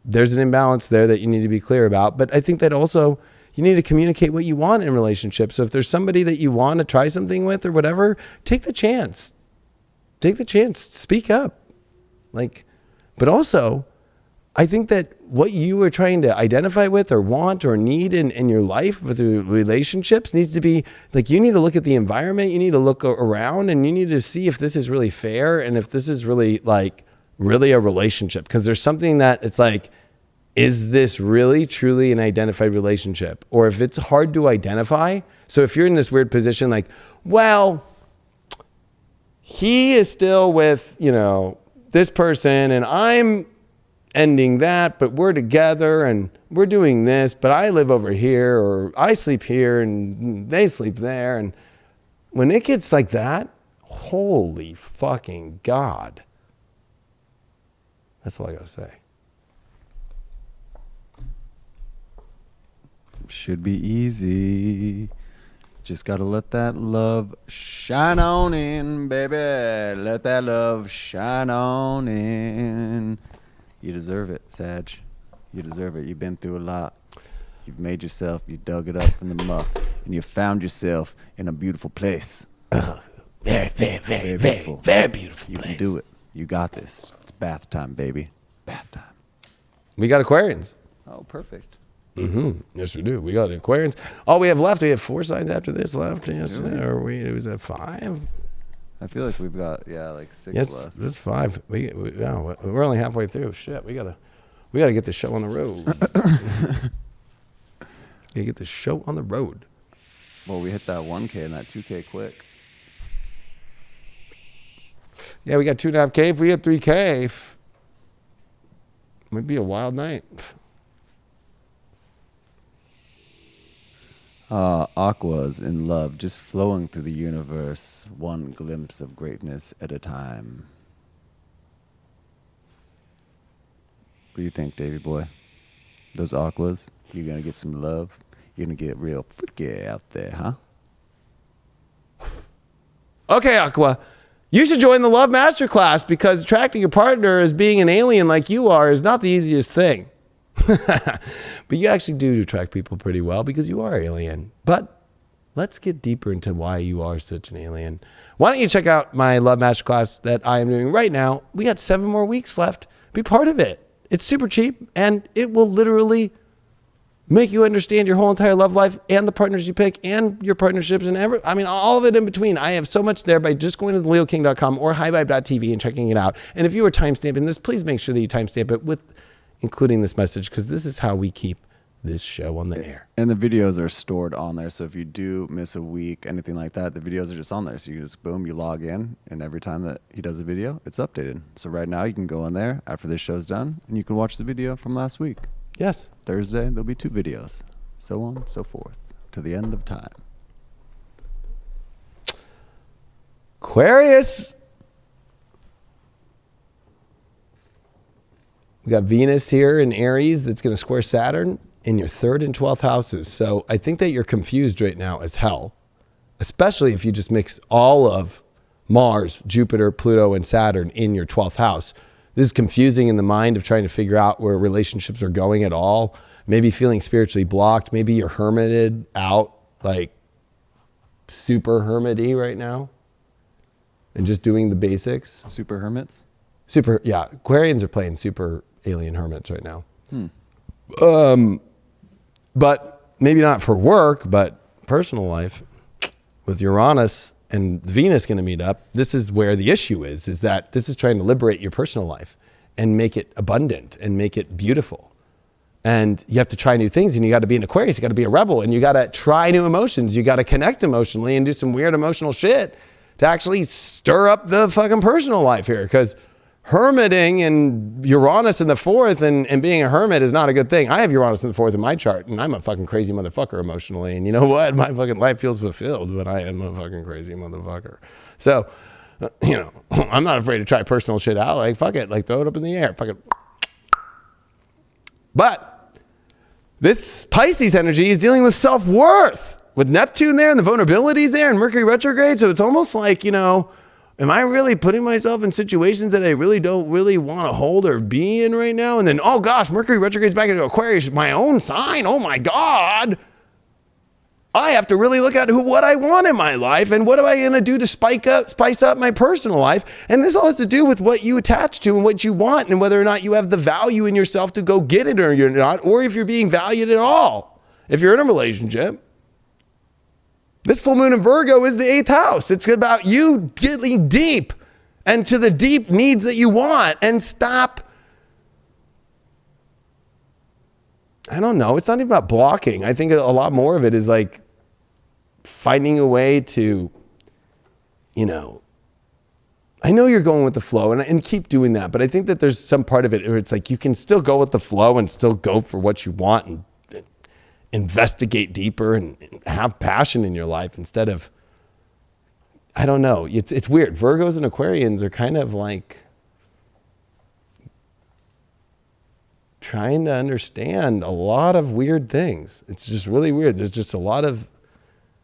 [SPEAKER 2] there's an imbalance there that you need to be clear about. But I think that also you need to communicate what you want in relationships. So if there's somebody that you want to try something with or whatever, take the chance. Take the chance. Speak up. But also, I think that what you are trying to identify with or want or need in your life with the relationships needs to be like, you need to look at the environment, you need to look around, and you need to see if this is really fair and if this is really really a relationship. Because there's something that it's like, is this really truly an identified relationship? Or if it's hard to identify, so if you're in this weird position like, well, he is still with, this person and I'm ending that, but we're together and we're doing this, but I live over here, or I sleep here and they sleep there. And when it gets like that, holy fucking God. That's all I gotta say.
[SPEAKER 3] Should be easy. Just gotta let that love shine on in, baby. Let that love shine on in. You deserve it, Sag. You deserve it. You've been through a lot. You've made yourself. You dug it up from the muck, and you found yourself in a beautiful place.
[SPEAKER 2] Very, very, very, very,
[SPEAKER 3] beautiful.
[SPEAKER 2] very beautiful
[SPEAKER 3] You
[SPEAKER 2] place.
[SPEAKER 3] can do it. You got this. It's bath time, baby. Bath time.
[SPEAKER 2] We got Aquarians.
[SPEAKER 3] Oh, perfect.
[SPEAKER 2] Yes, we do. We got Aquarians. All we have left, we have 4 signs after this left. Yes, or it was at 5.
[SPEAKER 3] I feel like we've got like 6
[SPEAKER 2] Yes,
[SPEAKER 3] left.
[SPEAKER 2] that's 5. We're only halfway through. Shit, we gotta get this show on the road. Gotta get this show on the road.
[SPEAKER 3] Well, we hit that 1K and that 2K quick.
[SPEAKER 2] Yeah, we got 2.5K. If we hit 3K, might be a wild night.
[SPEAKER 3] Aqua's in love, just flowing through the universe, one glimpse of greatness at a time. What do you think, Davey boy? Those aquas. You're going to get some love. You're going to get real freaky out there, huh?
[SPEAKER 2] Okay, Aqua. You should join the Love Masterclass because attracting your partner as being an alien like you are is not the easiest thing. But you actually do attract people pretty well because you are alien. But let's get deeper into why you are such an alien. Why don't you check out my Love Masterclass that I am doing right now? We got 7 more weeks left. Be part of it. It's super cheap and it will literally make you understand your whole entire love life and the partners you pick and your partnerships and all of it in between. I have so much there by just going to theleoking.com or highvibe.tv and checking it out. And if you are timestamping this, please make sure that you timestamp it with including this message because this is how we keep this show on the air.
[SPEAKER 3] And the videos are stored on there. So if you do miss a week, anything like that, the videos are just on there. So you just, boom, you log in. And every time that he does a video, it's updated. So right now you can go in there after this show's done and you can watch the video from last week.
[SPEAKER 2] Yes.
[SPEAKER 3] Thursday, there'll be 2 videos. So on and so forth to the end of time.
[SPEAKER 2] Aquarius. We got Venus here in Aries that's going to square Saturn in your 3rd and 12th houses. So I think that you're confused right now as hell, especially if you just mix all of Mars, Jupiter, Pluto, and Saturn in your 12th house. This is confusing in the mind of trying to figure out where relationships are going at all. Maybe feeling spiritually blocked. Maybe you're hermited out, like super hermity right now and just doing the basics.
[SPEAKER 3] Super hermits?
[SPEAKER 2] Yeah. Aquarians are playing super alien hermits right now. But maybe not for work, but personal life with Uranus and Venus going to meet up. This is where the issue is that this is trying to liberate your personal life and make it abundant and make it beautiful. And you have to try new things and you got to be an Aquarius. You got to be a rebel and you got to try new emotions. You got to connect emotionally and do some weird emotional shit to actually stir up the fucking personal life here. Because hermiting and Uranus in the 4th and being a hermit is not a good thing. I have Uranus in the 4th in my chart and I'm a fucking crazy motherfucker emotionally. And you know what? My fucking life feels fulfilled when I am a fucking crazy motherfucker. So, I'm not afraid to try personal shit out. Like, fuck it. Like, throw it up in the air. Fuck it. But this Pisces energy is dealing with self-worth with Neptune there and the vulnerabilities there and Mercury retrograde. So it's almost like, am I really putting myself in situations that I really don't really want to hold or be in right now? And then, oh gosh, Mercury retrogrades back into Aquarius, my own sign. Oh my God. I have to really look at what I want in my life and what am I going to do to spice up my personal life. And this all has to do with what you attach to and what you want and whether or not you have the value in yourself to go get it or you're not, or if you're being valued at all, if you're in a relationship. This full moon in Virgo is the 8th house. It's about you getting deep and to the deep needs that you want and stop. I don't know. It's not even about blocking. I think a lot more of it is like finding a way to, I know you're going with the flow and keep doing that, but I think that there's some part of it where it's like you can still go with the flow and still go for what you want and investigate deeper and have passion in your life instead of, I don't know. It's weird. Virgos and Aquarians are kind of like trying to understand a lot of weird things. It's just really weird. There's just a lot of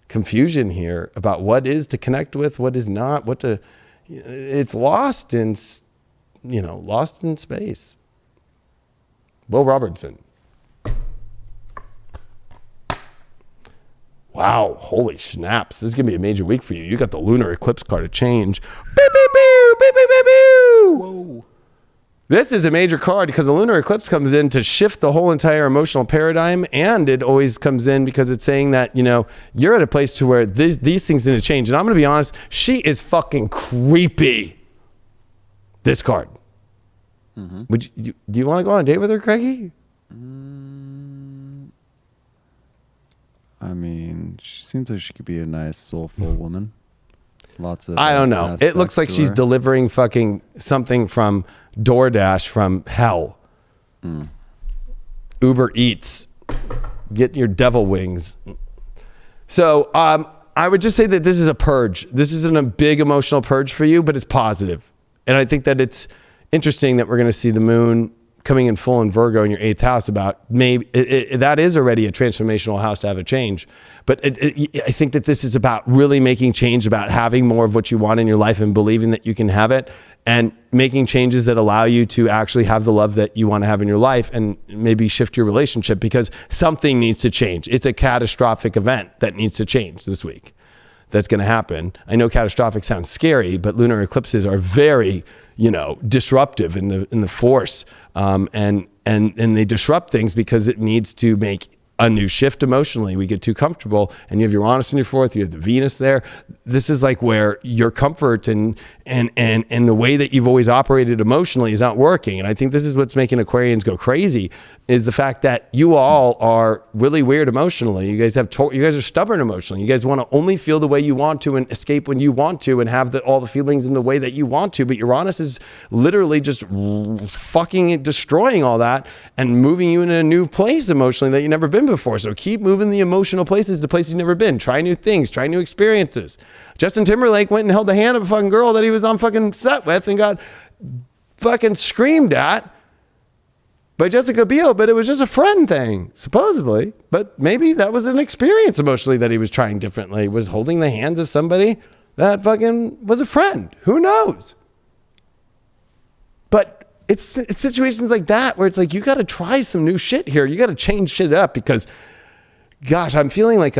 [SPEAKER 2] confusion here about what is to connect with, what is not, it's lost in space. Will Robertson. Wow, holy snaps. This is going to be a major week for you. You got the lunar eclipse card to change. Beep, beep, beep, beep, beep, beep, beep. Whoa. This is a major card because the lunar eclipse comes in to shift the whole entire emotional paradigm. And it always comes in because it's saying that, you're at a place to where these things need to change. And I'm going to be honest, she is fucking creepy. This card. Mm-hmm. Do you want to go on a date with her, Craigie?
[SPEAKER 3] I mean, she seems like she could be a nice, soulful woman. Lots of.
[SPEAKER 2] I don't know. It looks like she's delivering fucking something from DoorDash from hell. Uber Eats. Get your devil wings. So I would just say that this is a purge. This isn't a big emotional purge for you, but it's positive. And I think that it's interesting that we're going to see the moon coming in full in Virgo in your 8th house about maybe that is already a transformational house to have a change. But I think that this is about really making change, about having more of what you want in your life and believing that you can have it, and making changes that allow you to actually have the love that you want to have in your life, and maybe shift your relationship because something needs to change. It's a catastrophic event that needs to change this week. That's going to happen. I know catastrophic sounds scary, but lunar eclipses are very, disruptive in the force, and they disrupt things because it needs to make a new shift emotionally. We get too comfortable, and you have Uranus in your 4th, you have the Venus there. This is like where your comfort and the way that you've always operated emotionally is not working. And I think this is what's making Aquarians go crazy, is the fact that you all are really weird emotionally. You guys are stubborn emotionally. You guys want to only feel the way you want to and escape when you want to and have all the feelings in the way that you want to. But Uranus is literally just fucking destroying all that and moving you in a new place emotionally that you've never been before. So keep moving the emotional places to places you've never been. Try new things, try new experiences. Justin Timberlake went and held the hand of a fucking girl that he was on fucking set with and got fucking screamed at by Jessica Biel, but it was just a friend thing, supposedly. But maybe that was an experience emotionally that he was trying differently, was holding the hands of somebody that fucking was a friend. Who knows? But it's situations like that where it's like, you got to try some new shit here. You got to change shit up because, gosh, I'm feeling like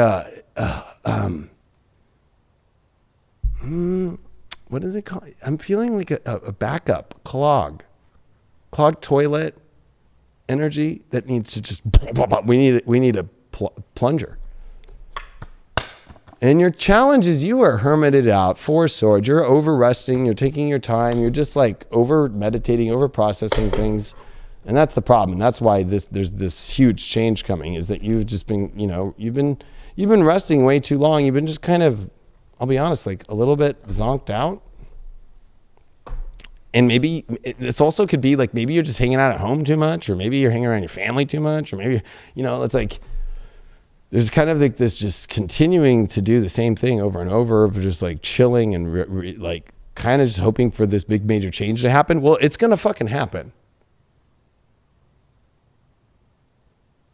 [SPEAKER 2] what is it called? I'm feeling like a backup clogged toilet energy that needs to just, we need a plunger. And your challenge is you are hermited out, 4 swords. You're over resting. You're taking your time. You're just like over meditating, over processing things. And that's the problem. And that's why there's this huge change coming, is that you've just been, you've been resting way too long. You've been just kind of, I'll be honest, like a little bit zonked out. And maybe this also could be like, maybe you're just hanging out at home too much, or maybe you're hanging around your family too much, or maybe, it's like, there's kind of like this just continuing to do the same thing over and over, of just like chilling and like kind of just hoping for this big major change to happen. Well, it's going to fucking happen.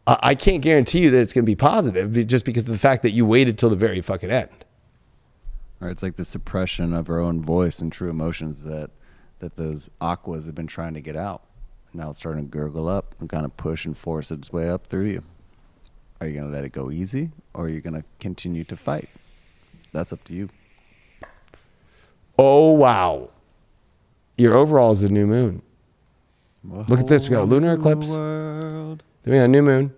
[SPEAKER 2] I can't guarantee you that it's going to be positive just because of the fact that you waited till the very fucking end.
[SPEAKER 3] Or it's like the suppression of our own voice and true emotions that those aquas have been trying to get out. Now it's starting to gurgle up and kind of push and force its way up through you. Are you going to let it go easy, or are you going to continue to fight? That's up to you.
[SPEAKER 2] Oh, wow. Your overall is a new moon. Look at this. We got a lunar eclipse. Then we got a new moon.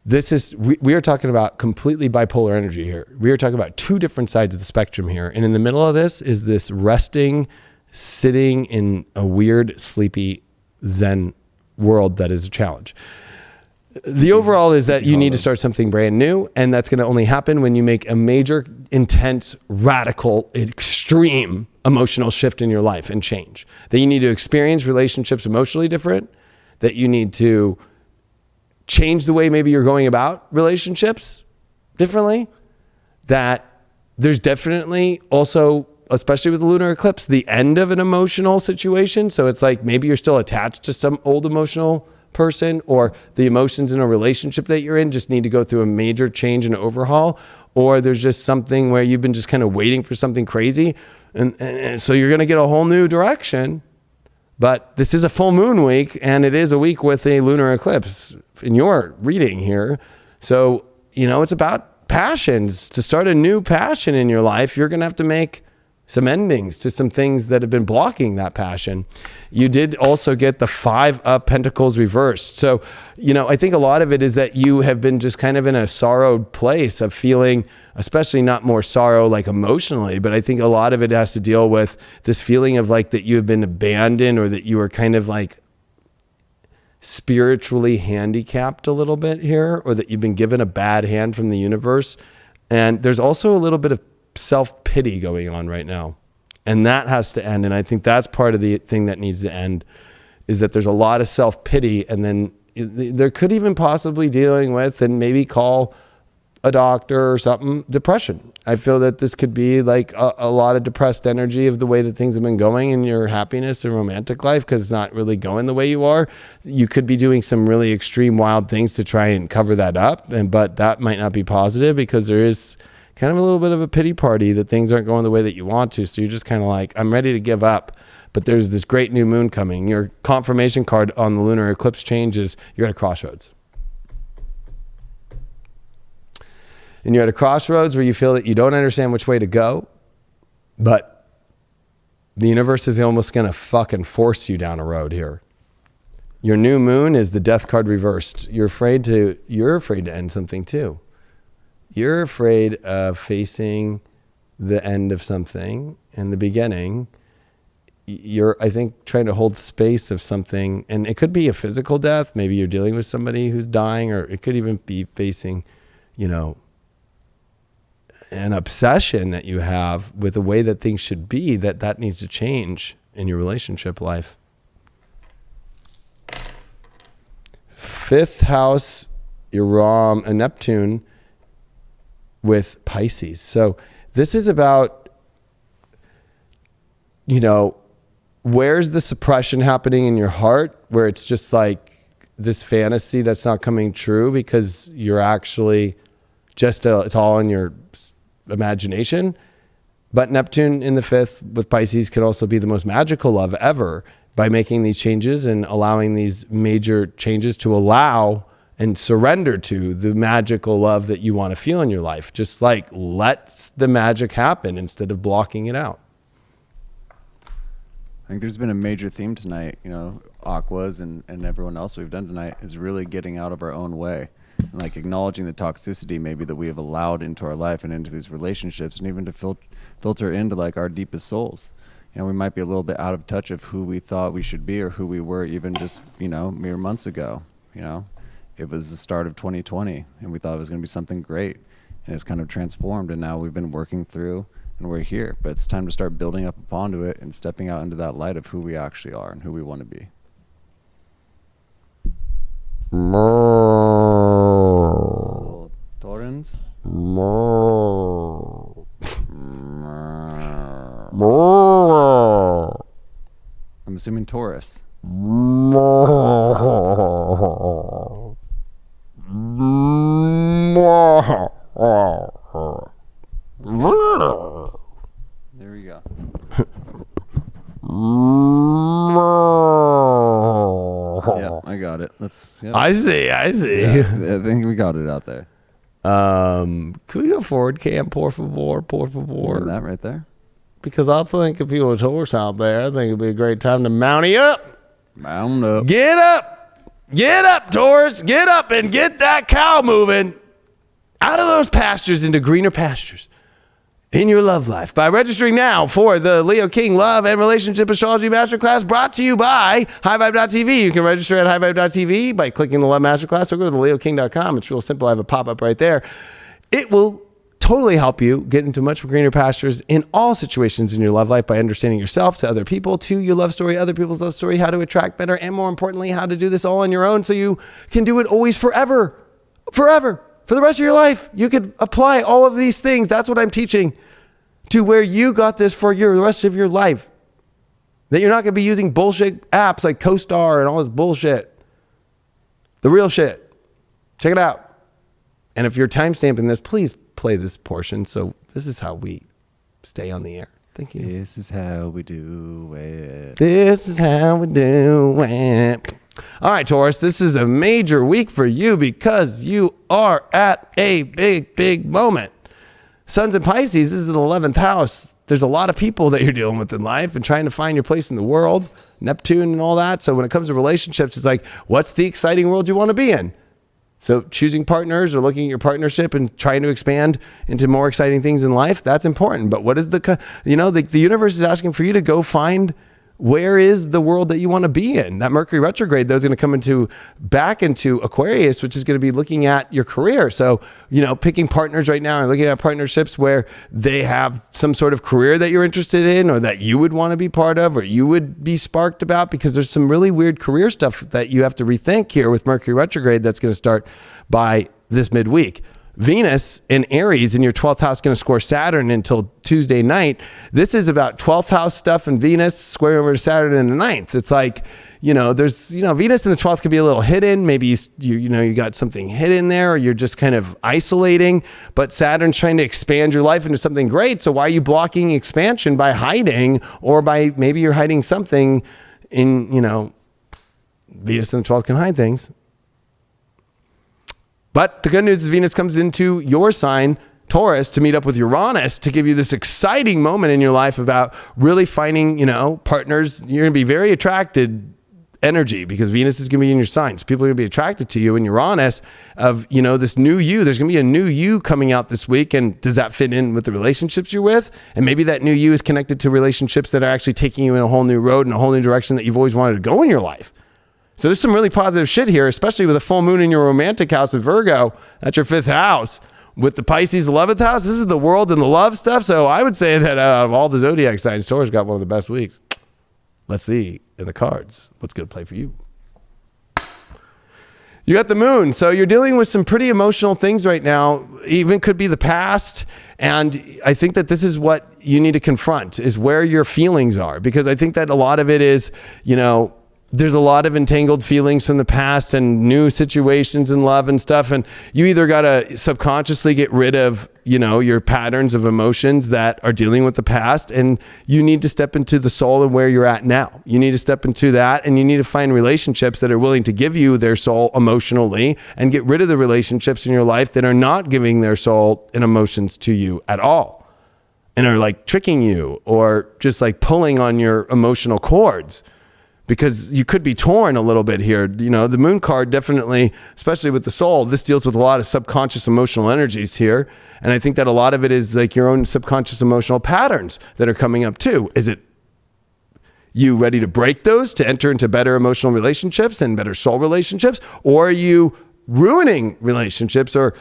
[SPEAKER 2] This is, we are talking about completely bipolar energy here. We are talking about 2 different sides of the spectrum here. And in the middle of this is this resting, sitting in a weird, sleepy Zen world that is a challenge. The overall is that you need to start something brand new, and that's going to only happen when you make a major, intense, radical, extreme emotional shift in your life and change. That you need to experience relationships emotionally different, that you need to change the way maybe you're going about relationships differently, that there's definitely also, especially with the lunar eclipse, the end of an emotional situation. So it's like maybe you're still attached to some old emotional person, or the emotions in a relationship that you're in just need to go through a major change and overhaul, or there's just something where you've been just kind of waiting for something crazy, and so you're going to get a whole new direction. But this is a full moon week, and it is a week with a lunar eclipse in your reading here. So, it's about passions. To start a new passion in your life, you're going to have to make some endings to some things that have been blocking that passion. You did also get the 5 of Pentacles reversed. So, I think a lot of it is that you have been just kind of in a sorrowed place of feeling, especially not more sorrow like emotionally, but I think a lot of it has to deal with this feeling of like that you have been abandoned, or that you are kind of like spiritually handicapped a little bit here, or that you've been given a bad hand from the universe. And there's also a little bit of self-pity going on right now, and that has to end. And I think that's part of the thing that needs to end, is that there's a lot of self-pity, and then there could even possibly dealing with, and maybe call a doctor or something, depression. I feel that this could be like a lot of depressed energy of the way that things have been going in your happiness and romantic life, because it's not really going the way you are. You could be doing some really extreme, wild things to try and cover that up, but that might not be positive, because there is kind of a little bit of a pity party that things aren't going the way that you want to. So you're just kind of like, I'm ready to give up, but there's this great new moon coming. Your confirmation card on the lunar eclipse changes. You're at a crossroads. And you're at a crossroads where you feel that you don't understand which way to go, but the universe is almost going to fucking force you down a road here. Your new moon is the death card reversed. You're afraid to end something too. You're afraid of facing the end of something and the beginning. You're, I think, trying to hold space of something, and it could be a physical death. Maybe you're dealing with somebody who's dying, or it could even be facing, an obsession that you have with the way that things should be, that needs to change in your relationship life. 5th house, your Neptune with Pisces. So this is about, where's the suppression happening in your heart, where it's just like this fantasy that's not coming true because you're actually it's all in your imagination. But Neptune in the 5th with Pisces can also be the most magical love ever, by making these changes and allowing these major changes to allow and surrender to the magical love that you want to feel in your life. Just like let the magic happen instead of blocking it out.
[SPEAKER 3] I think there's been a major theme tonight, Aquas and everyone else we've done tonight is really getting out of our own way. And like acknowledging the toxicity maybe that we have allowed into our life and into these relationships, and even to filter into like our deepest souls. We might be a little bit out of touch of who we thought we should be, or who we were even just, mere months ago. It was the start of 2020 and we thought it was going to be something great, and it's kind of transformed, and now we've been working through and we're here. But it's time to start building up upon to it and stepping out into that light of who we actually are and who we want to be. Torrens? I'm assuming Taurus. There we go. Yeah, I got it.
[SPEAKER 2] I see.
[SPEAKER 3] Yeah, I think we got it out there.
[SPEAKER 2] Can we go forward, Cam? Por favor.
[SPEAKER 3] That right there.
[SPEAKER 2] Because I think if you were a Taurus out there, I think it'd be a great time to mount up.
[SPEAKER 3] Mount up.
[SPEAKER 2] Get up, Taurus. Get up and get that cow moving out of those pastures into greener pastures in your love life by registering now for the Leo King Love and Relationship Astrology Masterclass, brought to you by highvibe.tv. You can register at highvibe.tv by clicking the Love Masterclass, or go to theleoking.com. It's real simple. I have a pop-up right there. It will totally help you get into much greener pastures in all situations in your love life by understanding yourself, to other people, to your love story, other people's love story, how to attract better, and more importantly, how to do this all on your own so you can do it always, forever, for the rest of your life. You could apply all of these things. That's what I'm teaching, to where you got this for the rest of your life. That you're not going to be using bullshit apps like CoStar and all this bullshit. The real shit. Check it out. And if you're timestamping this, please play this portion. So this is how we stay on the air. Thank you.
[SPEAKER 3] This is how we do it.
[SPEAKER 2] This is how we do it. All right, Taurus, this is a major week for you because you are at a big moment. Suns in Pisces, this is the 11th house. There's a lot of people that you're dealing with in life and trying to find your place in the world, Neptune and all that. So when it comes to relationships, it's like, what's the exciting world you want to be in? So choosing partners or looking at your partnership and trying to expand into more exciting things in life, that's important. But what is the universe is asking for you to go find, where is the world that you want to be in? That Mercury retrograde, though, is going to come back into Aquarius, which is going to be looking at your career. So, picking partners right now and looking at partnerships where they have some sort of career that you're interested in, or that you would want to be part of, or you would be sparked about, because there's some really weird career stuff that you have to rethink here with Mercury retrograde that's going to start by this midweek. Venus in Aries in your 12th house going to score Saturn until Tuesday night. This is about 12th house stuff, and Venus squaring over to Saturn in the 9th. It's like, there's, Venus in the 12th could be a little hidden. Maybe you got something hidden there, or you're just kind of isolating, but Saturn's trying to expand your life into something great. So why are you blocking expansion by hiding, or by maybe you're hiding something in, Venus in the 12th can hide things. But the good news is Venus comes into your sign, Taurus, to meet up with Uranus to give you this exciting moment in your life about really finding, partners. You're going to be very attracted energy because Venus is going to be in your signs. People are going to be attracted to you, and Uranus of, this new you. There's going to be a new you coming out this week. And does that fit in with the relationships you're with? And maybe that new you is connected to relationships that are actually taking you in a whole new road and a whole new direction that you've always wanted to go in your life. So there's some really positive shit here, especially with a full moon in your romantic house of Virgo. That's your 5th house. With the Pisces 11th house, this is the world and the love stuff. So I would say that out of all the zodiac signs, Taurus got one of the best weeks. Let's see in the cards what's going to play for you. You got the moon. So you're dealing with some pretty emotional things right now. Even could be the past. And I think that this is what you need to confront, is where your feelings are. Because I think that a lot of it is, there's a lot of entangled feelings from the past and new situations in love and stuff. And you either got to subconsciously get rid of, your patterns of emotions that are dealing with the past. And you need to step into the soul and where you're at now. You need to step into that, and you need to find relationships that are willing to give you their soul emotionally, and get rid of the relationships in your life that are not giving their soul and emotions to you at all, and are like tricking you or just like pulling on your emotional cords. Because you could be torn a little bit here. The moon card definitely, especially with the soul, this deals with a lot of subconscious emotional energies here. And I think that a lot of it is like your own subconscious emotional patterns that are coming up too. Is it you ready to break those to enter into better emotional relationships and better soul relationships? Or are you ruining relationships or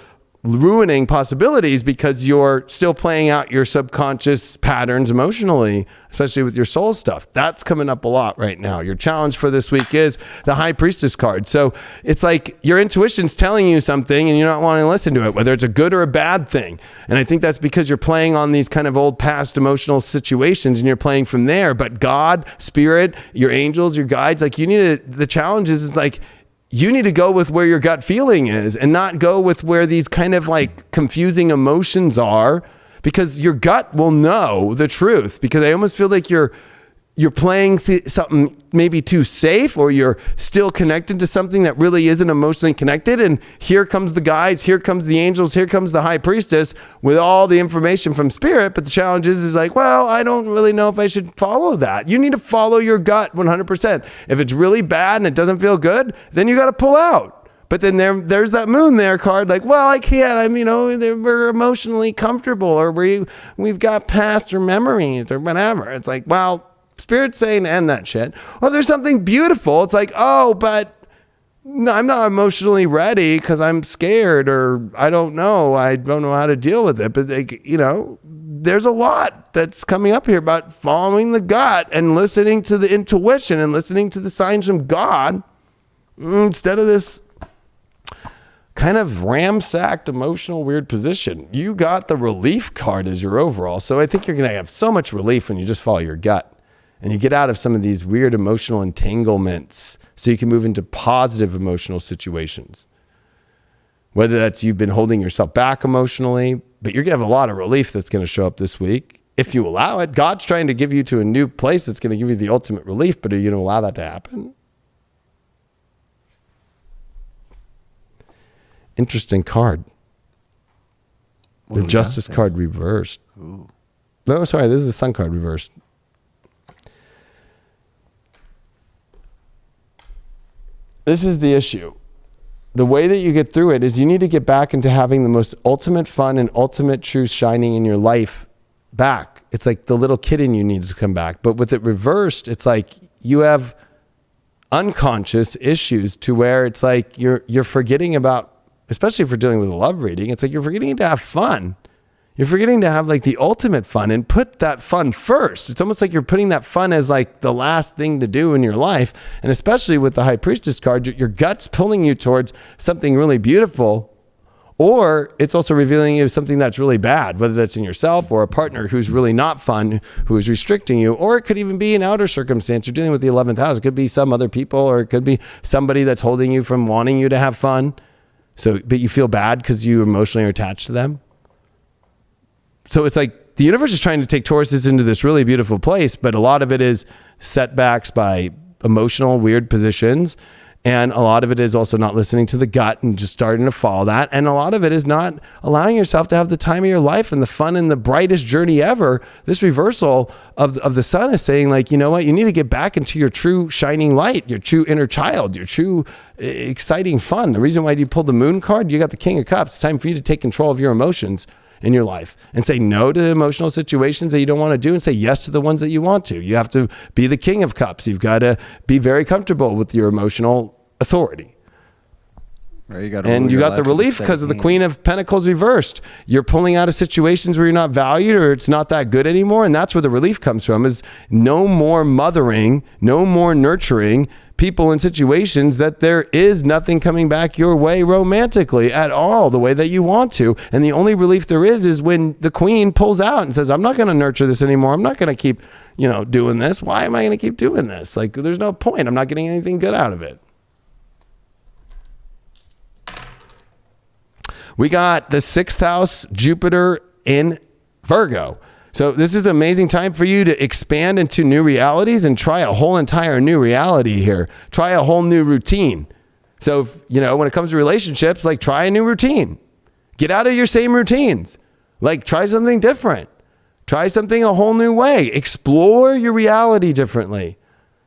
[SPEAKER 2] ruining possibilities because you're still playing out your subconscious patterns emotionally, especially with your soul stuff? That's coming up a lot right now. Your challenge for this week is the High Priestess card. So it's like your intuition's telling you something and you're not wanting to listen to it, whether it's a good or a bad thing. And I think that's because you're playing on these kind of old past emotional situations and you're playing from there. But God, spirit, your angels, your guides, like the challenge is like, you need to go with where your gut feeling is and not go with where these kind of like confusing emotions are, because your gut will know the truth. Because I almost feel like you're playing something maybe too safe, or you're still connected to something that really isn't emotionally connected. And here comes the guides, here comes the angels, here comes the High Priestess with all the information from spirit. But the challenge is like, well, I don't really know if I should follow that. You need to follow your gut 100%. If it's really bad and it doesn't feel good, then you got to pull out. But then there's that moon there card, like, well, I can't, we're emotionally comfortable, or we've got past or memories or whatever. It's like, well, Spirit's saying to end that shit. Well, there's something beautiful. It's like, oh, but no, I'm not emotionally ready because I'm scared, or I don't know how to deal with it. But there's a lot that's coming up here about following the gut and listening to the intuition and listening to the signs from God instead of this kind of ramsacked emotional weird position. You got the relief card as your overall. So I think you're going to have so much relief when you just follow your gut. And you get out of some of these weird emotional entanglements so you can move into positive emotional situations. Whether that's you've been holding yourself back emotionally, but you're going to have a lot of relief that's going to show up this week. If you allow it, God's trying to give you to a new place that's going to give you the ultimate relief, but are you going to allow that to happen? Interesting card. The Justice card reversed. Ooh. No, sorry, this is the Sun card reversed. This is the issue. The way that you get through it is you need to get back into having the most ultimate fun and ultimate truth shining in your life back. It's like the little kid in you needs to come back. But with it reversed, it's like you have unconscious issues to where it's like you're forgetting about, especially if we're dealing with a love reading, it's like you're forgetting to have fun. You're forgetting to have like the ultimate fun and put that fun first. It's almost like you're putting that fun as like the last thing to do in your life. And especially with the High Priestess card, your gut's pulling you towards something really beautiful, Or it's also revealing you something that's really bad, whether that's in yourself or a partner who's really not fun, who is restricting you. Or it could even be an outer circumstance. You're dealing with the 11th house. It could be some other people, or it could be somebody that's holding you from wanting you to have fun. So, but you feel bad because you emotionally are attached to them. So it's like the universe is trying to take Tauruses into this really beautiful place, but a lot of it is setbacks by emotional, weird positions. And a lot of it is also not listening to the gut and just starting to follow that. And a lot of it is not allowing yourself to have the time of your life and the fun and the brightest journey ever. This reversal of the sun is saying, like, you know what? You need to get back into your true shining light, your true inner child, your true exciting fun. The reason why you pulled the moon card, you got the King of Cups. It's time for you to take control of your emotions in your life and say no to emotional situations that you don't want to do and say yes to the ones that you want to. You have to be the King of Cups. You've got to be very comfortable with your emotional authority.
[SPEAKER 3] Right, you got
[SPEAKER 2] the relief because of the Queen of Pentacles reversed. You're pulling out of situations where you're not valued or it's not that good anymore. And that's where the relief comes from, is no more mothering, no more nurturing people in situations that there is nothing coming back your way romantically at all the way that you want to. And the only relief there is when the Queen pulls out and says, I'm not going to nurture this anymore. I'm not going to keep, doing this. Why am I going to keep doing this? Like, there's no point. I'm not getting anything good out of it. We got the 6th house, Jupiter in Virgo. So this is an amazing time for you to expand into new realities and try a whole entire new reality here. Try a whole new routine. So, when it comes to relationships, like, try a new routine. Get out of your same routines. Like, try something different. Try something a whole new way. Explore your reality differently.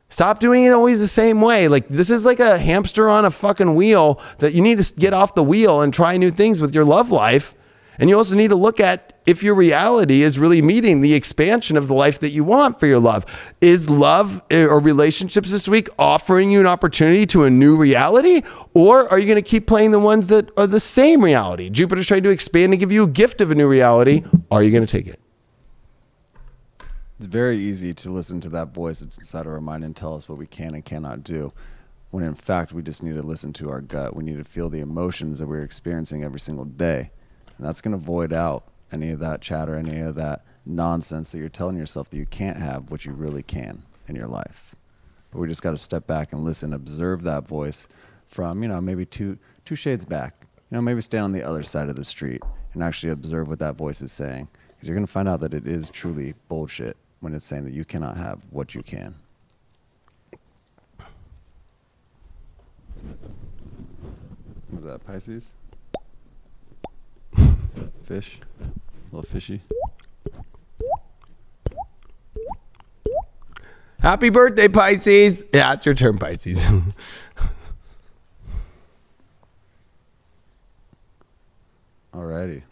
[SPEAKER 2] Stop doing it always the same way. Like, this is like a hamster on a fucking wheel that you need to get off the wheel and try new things with your love life. And you also need to look at if your reality is really meeting the expansion of the life that you want for your love. Is love or relationships this week offering you an opportunity to a new reality? Or are you going to keep playing the ones that are the same reality? Jupiter's trying to expand and give you a gift of a new reality. Are you going to take it?
[SPEAKER 3] It's very easy to listen to that voice that's inside of our mind and tell us what we can and cannot do, when in fact we just need to listen to our gut. We need to feel the emotions that we're experiencing every single day. And that's going to void out any of that chatter, any of that nonsense that you're telling yourself that you can't have what you really can in your life. But we just got to step back and listen, observe that voice from, maybe two shades back. Maybe stand on the other side of the street and actually observe what that voice is saying. Because you're going to find out that it is truly bullshit when it's saying that you cannot have what you can. Was that Pisces? Fish? A little fishy.
[SPEAKER 2] Happy birthday, Pisces. Yeah, it's your turn, Pisces.
[SPEAKER 3] Alrighty.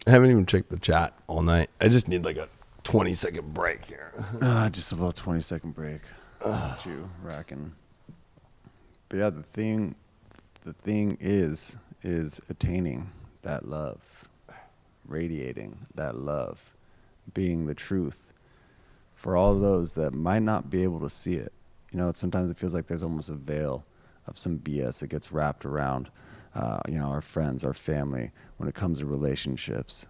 [SPEAKER 2] I haven't even checked the chat all night. I just need like a 20-second break here.
[SPEAKER 3] Just a little 20-second break. Got you racking. But yeah, the thing is attaining that love, radiating that love, being the truth for all those that might not be able to see it. Sometimes it feels like there's almost a veil of some BS that gets wrapped around our friends, our family, when it comes to relationships,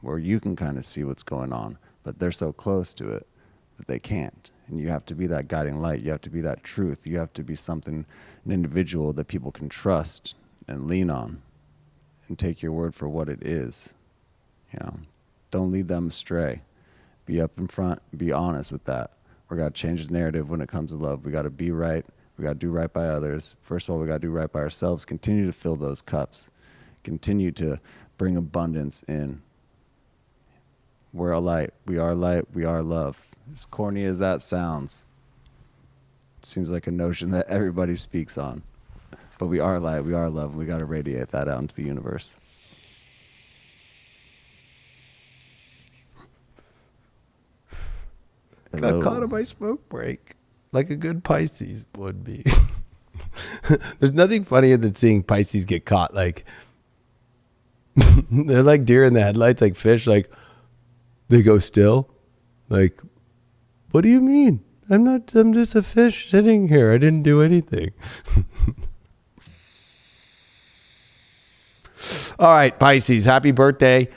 [SPEAKER 3] where you can kind of see what's going on, but they're so close to it that they can't. And you have to be that guiding light. You have to be that truth. You have to be an individual that people can trust and lean on and take your word for what it is. Don't lead them astray. Be up in front, be honest with that. We got to change the narrative when it comes to love. We got to be right. We got to do right by others. First of all, we got to do right by ourselves. Continue to fill those cups. Continue to bring abundance in. We're a light. We are light. We are love. As corny as that sounds, it seems like a notion that everybody speaks on. But we are light. We are love. We got to radiate that out into the universe.
[SPEAKER 2] Got caught on my smoke break, like a good Pisces would be. There's nothing funnier than seeing Pisces get caught. Like, they're like deer in the headlights, like fish. Like, they go still. Like, what do you mean? I'm just a fish sitting here. I didn't do anything. All right, Pisces, happy birthday.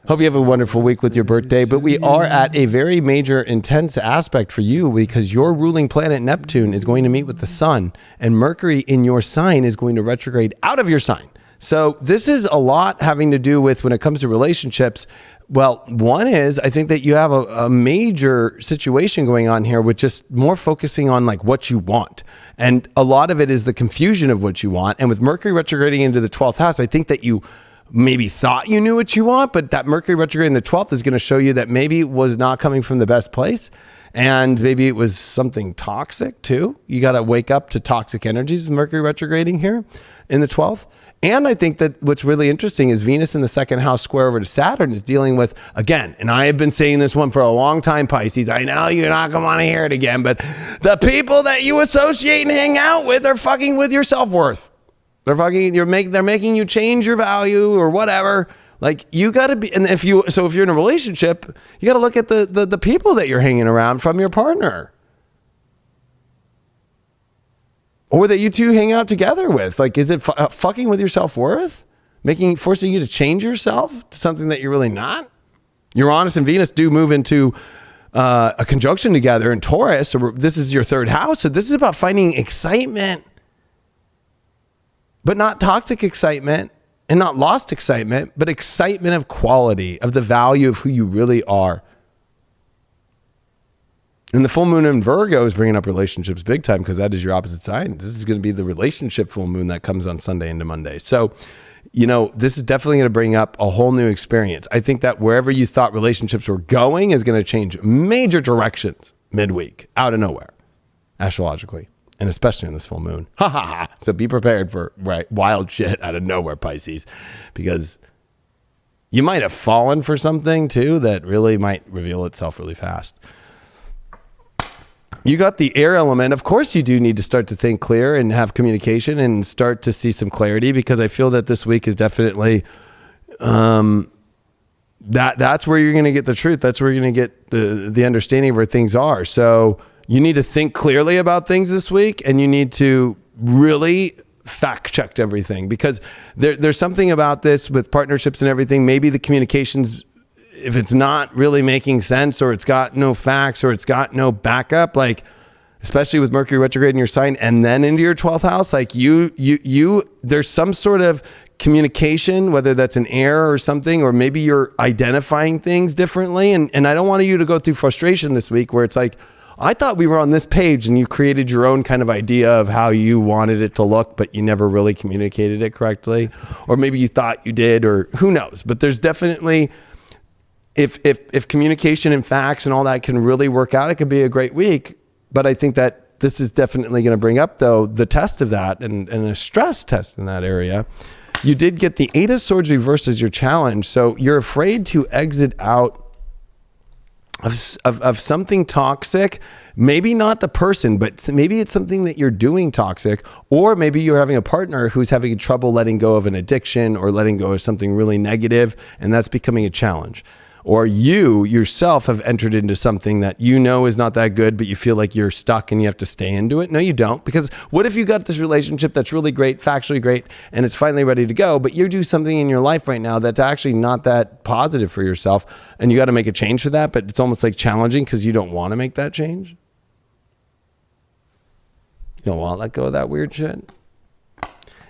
[SPEAKER 2] Hope you have a wonderful week with your birthday, but we are at a very major, intense aspect for you because your ruling planet Neptune is going to meet with the sun, and Mercury in your sign is going to retrograde out of your sign. So this is a lot having to do with when it comes to relationships. Well, one is I think that you have a major situation going on here with just more focusing on like what you want. And a lot of it is the confusion of what you want. And with Mercury retrograding into the 12th house, I think that you maybe thought you knew what you want, but that Mercury retrograde in the 12th is going to show you that maybe it was not coming from the best place. And maybe it was something toxic too. You got to wake up to toxic energies with Mercury retrograding here in the 12th. And I think that what's really interesting is Venus in the second house square over to Saturn is dealing with, again, and I have been saying this one for a long time, Pisces. I know you're not going to want to hear it again, but the people that you associate and hang out with are fucking with your self-worth. They're making you change your value or whatever. Like you got to be, and if you're in a relationship, you got to look at the people that you're hanging around from your partner. Or that you two hang out together with. Like, is it fucking with your self-worth? Forcing you to change yourself to something that you're really not? Uranus and Venus do move into a conjunction together in Taurus. So this is your third house. So this is about finding excitement, but not toxic excitement and not lost excitement, but excitement of quality, of the value of who you really are. And the full moon in Virgo is bringing up relationships big time because that is your opposite sign. This is going to be the relationship full moon that comes on Sunday into Monday. So, this is definitely going to bring up a whole new experience. I think that wherever you thought relationships were going is going to change major directions midweek, out of nowhere, astrologically, and especially in this full moon. Ha ha ha. So be prepared for wild shit out of nowhere, Pisces, because you might have fallen for something too that really might reveal itself really fast. You got the air element. Of course, you do need to start to think clear and have communication and start to see some clarity, because I feel that this week is definitely that's where you're going to get the truth. That's where you're going to get the understanding of where things are. So you need to think clearly about things this week, and you need to really fact check everything, because there's something about this with partnerships and everything. Maybe the communications, if it's not really making sense, or it's got no facts, or it's got no backup, like especially with Mercury retrograde in your sign and then into your 12th house, like there's some sort of communication, whether that's an error or something, or maybe you're identifying things differently. And I don't want you to go through frustration this week where it's like, I thought we were on this page and you created your own kind of idea of how you wanted it to look, but you never really communicated it correctly. Or maybe you thought you did, or who knows, but there's definitely, if communication and facts and all that can really work out, it could be a great week. But I think that this is definitely going to bring up, though, the test of that and a stress test in that area. You did get the Eight of Swords reversed as your challenge. So you're afraid to exit out of something toxic. Maybe not the person, but maybe it's something that you're doing toxic, or maybe you're having a partner who's having trouble letting go of an addiction or letting go of something really negative, and that's becoming a challenge. Or you yourself have entered into something that you know is not that good, but you feel like you're stuck and you have to stay into it. No, you don't. Because what if you got this relationship that's really great, factually great, and it's finally ready to go, but you do something in your life right now that's actually not that positive for yourself, and you got to make a change for that, but it's almost like challenging because you don't want to make that change? You don't want to let go of that weird shit?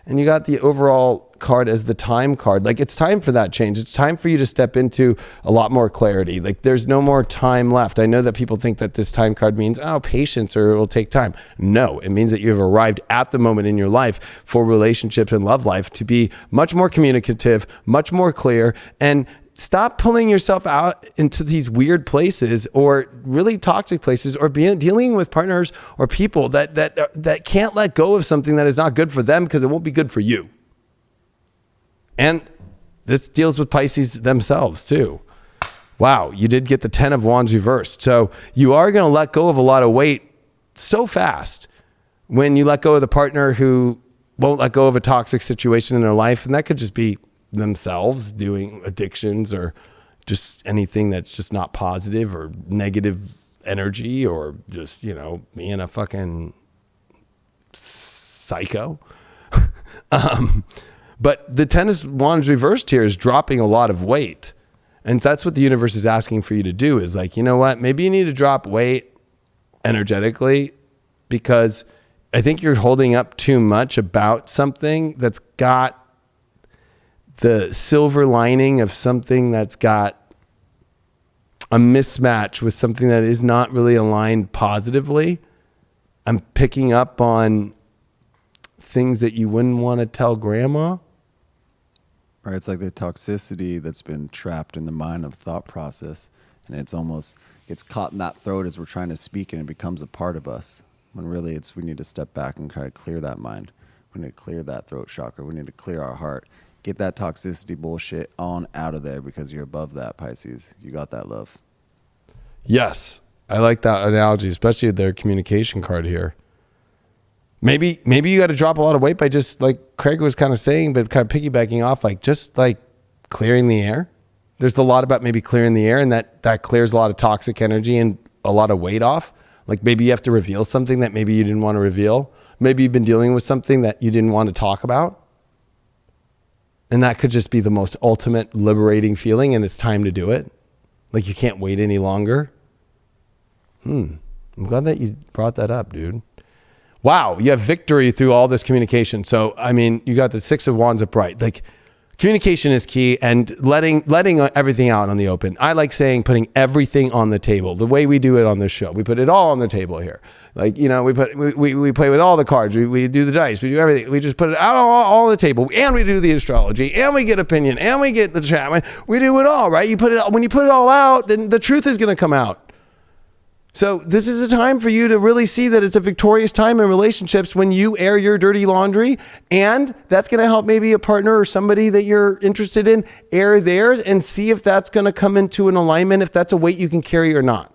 [SPEAKER 2] And you got the overall card as the time card. Like, it's time for that change. It's time for you to step into a lot more clarity. Like, there's no more time left. I know that people think that this time card means, patience, or it will take time. No, it means that you have arrived at the moment in your life for relationships and love life to be much more communicative, much more clear, and stop pulling yourself out into these weird places or really toxic places, or dealing with partners or people that can't let go of something that is not good for them because it won't be good for you. And this deals with Pisces themselves too. Wow, you did get the 10 of Wands reversed. So you are going to let go of a lot of weight so fast when you let go of the partner who won't let go of a toxic situation in their life. And that could just be themselves doing addictions or just anything that's just not positive or negative energy or just, you know, being a fucking psycho. But the Ten of Wands reversed here is dropping a lot of weight. And that's what the universe is asking for you to do is like, you know what? Maybe you need to drop weight energetically because I think you're holding up too much about something that's got the silver lining of something that's got a mismatch with something that is not really aligned positively. I'm picking up on things that you wouldn't want to tell grandma.
[SPEAKER 3] Right, it's like the toxicity that's been trapped in the mind of thought process, and it's almost gets caught in that throat as we're trying to speak, and it becomes a part of us. When really, we need to step back and try to clear that mind. We need to clear that throat chakra. We need to clear our heart. Get that toxicity bullshit on out of there because you're above that, Pisces. You got that, love.
[SPEAKER 2] Yes, I like that analogy, especially their communication card here. Maybe you got to drop a lot of weight by just like Craig was kind of saying, but kind of piggybacking off, like just like clearing the air. There's a lot about maybe clearing the air, and that clears a lot of toxic energy and a lot of weight off. Like maybe you have to reveal something that maybe you didn't want to reveal. Maybe you've been dealing with something that you didn't want to talk about. And that could just be the most ultimate liberating feeling, and it's time to do it. Like you can't wait any longer. I'm glad that you brought that up, dude. Wow, you have victory through all this communication. So, I mean, you got the Six of Wands upright. Like, communication is key, and letting everything out on the open. I like saying putting everything on the table. The way we do it on this show, we put it all on the table here. Like, you know, we play with all the cards. We do the dice. We do everything. We just put it out all on the table, and we do the astrology, and we get opinion, and we get the chat. We do it all, right? When you put it all out, then the truth is going to come out. So this is a time for you to really see that it's a victorious time in relationships when you air your dirty laundry, and that's going to help maybe a partner or somebody that you're interested in air theirs and see if that's going to come into an alignment, if that's a weight you can carry or not,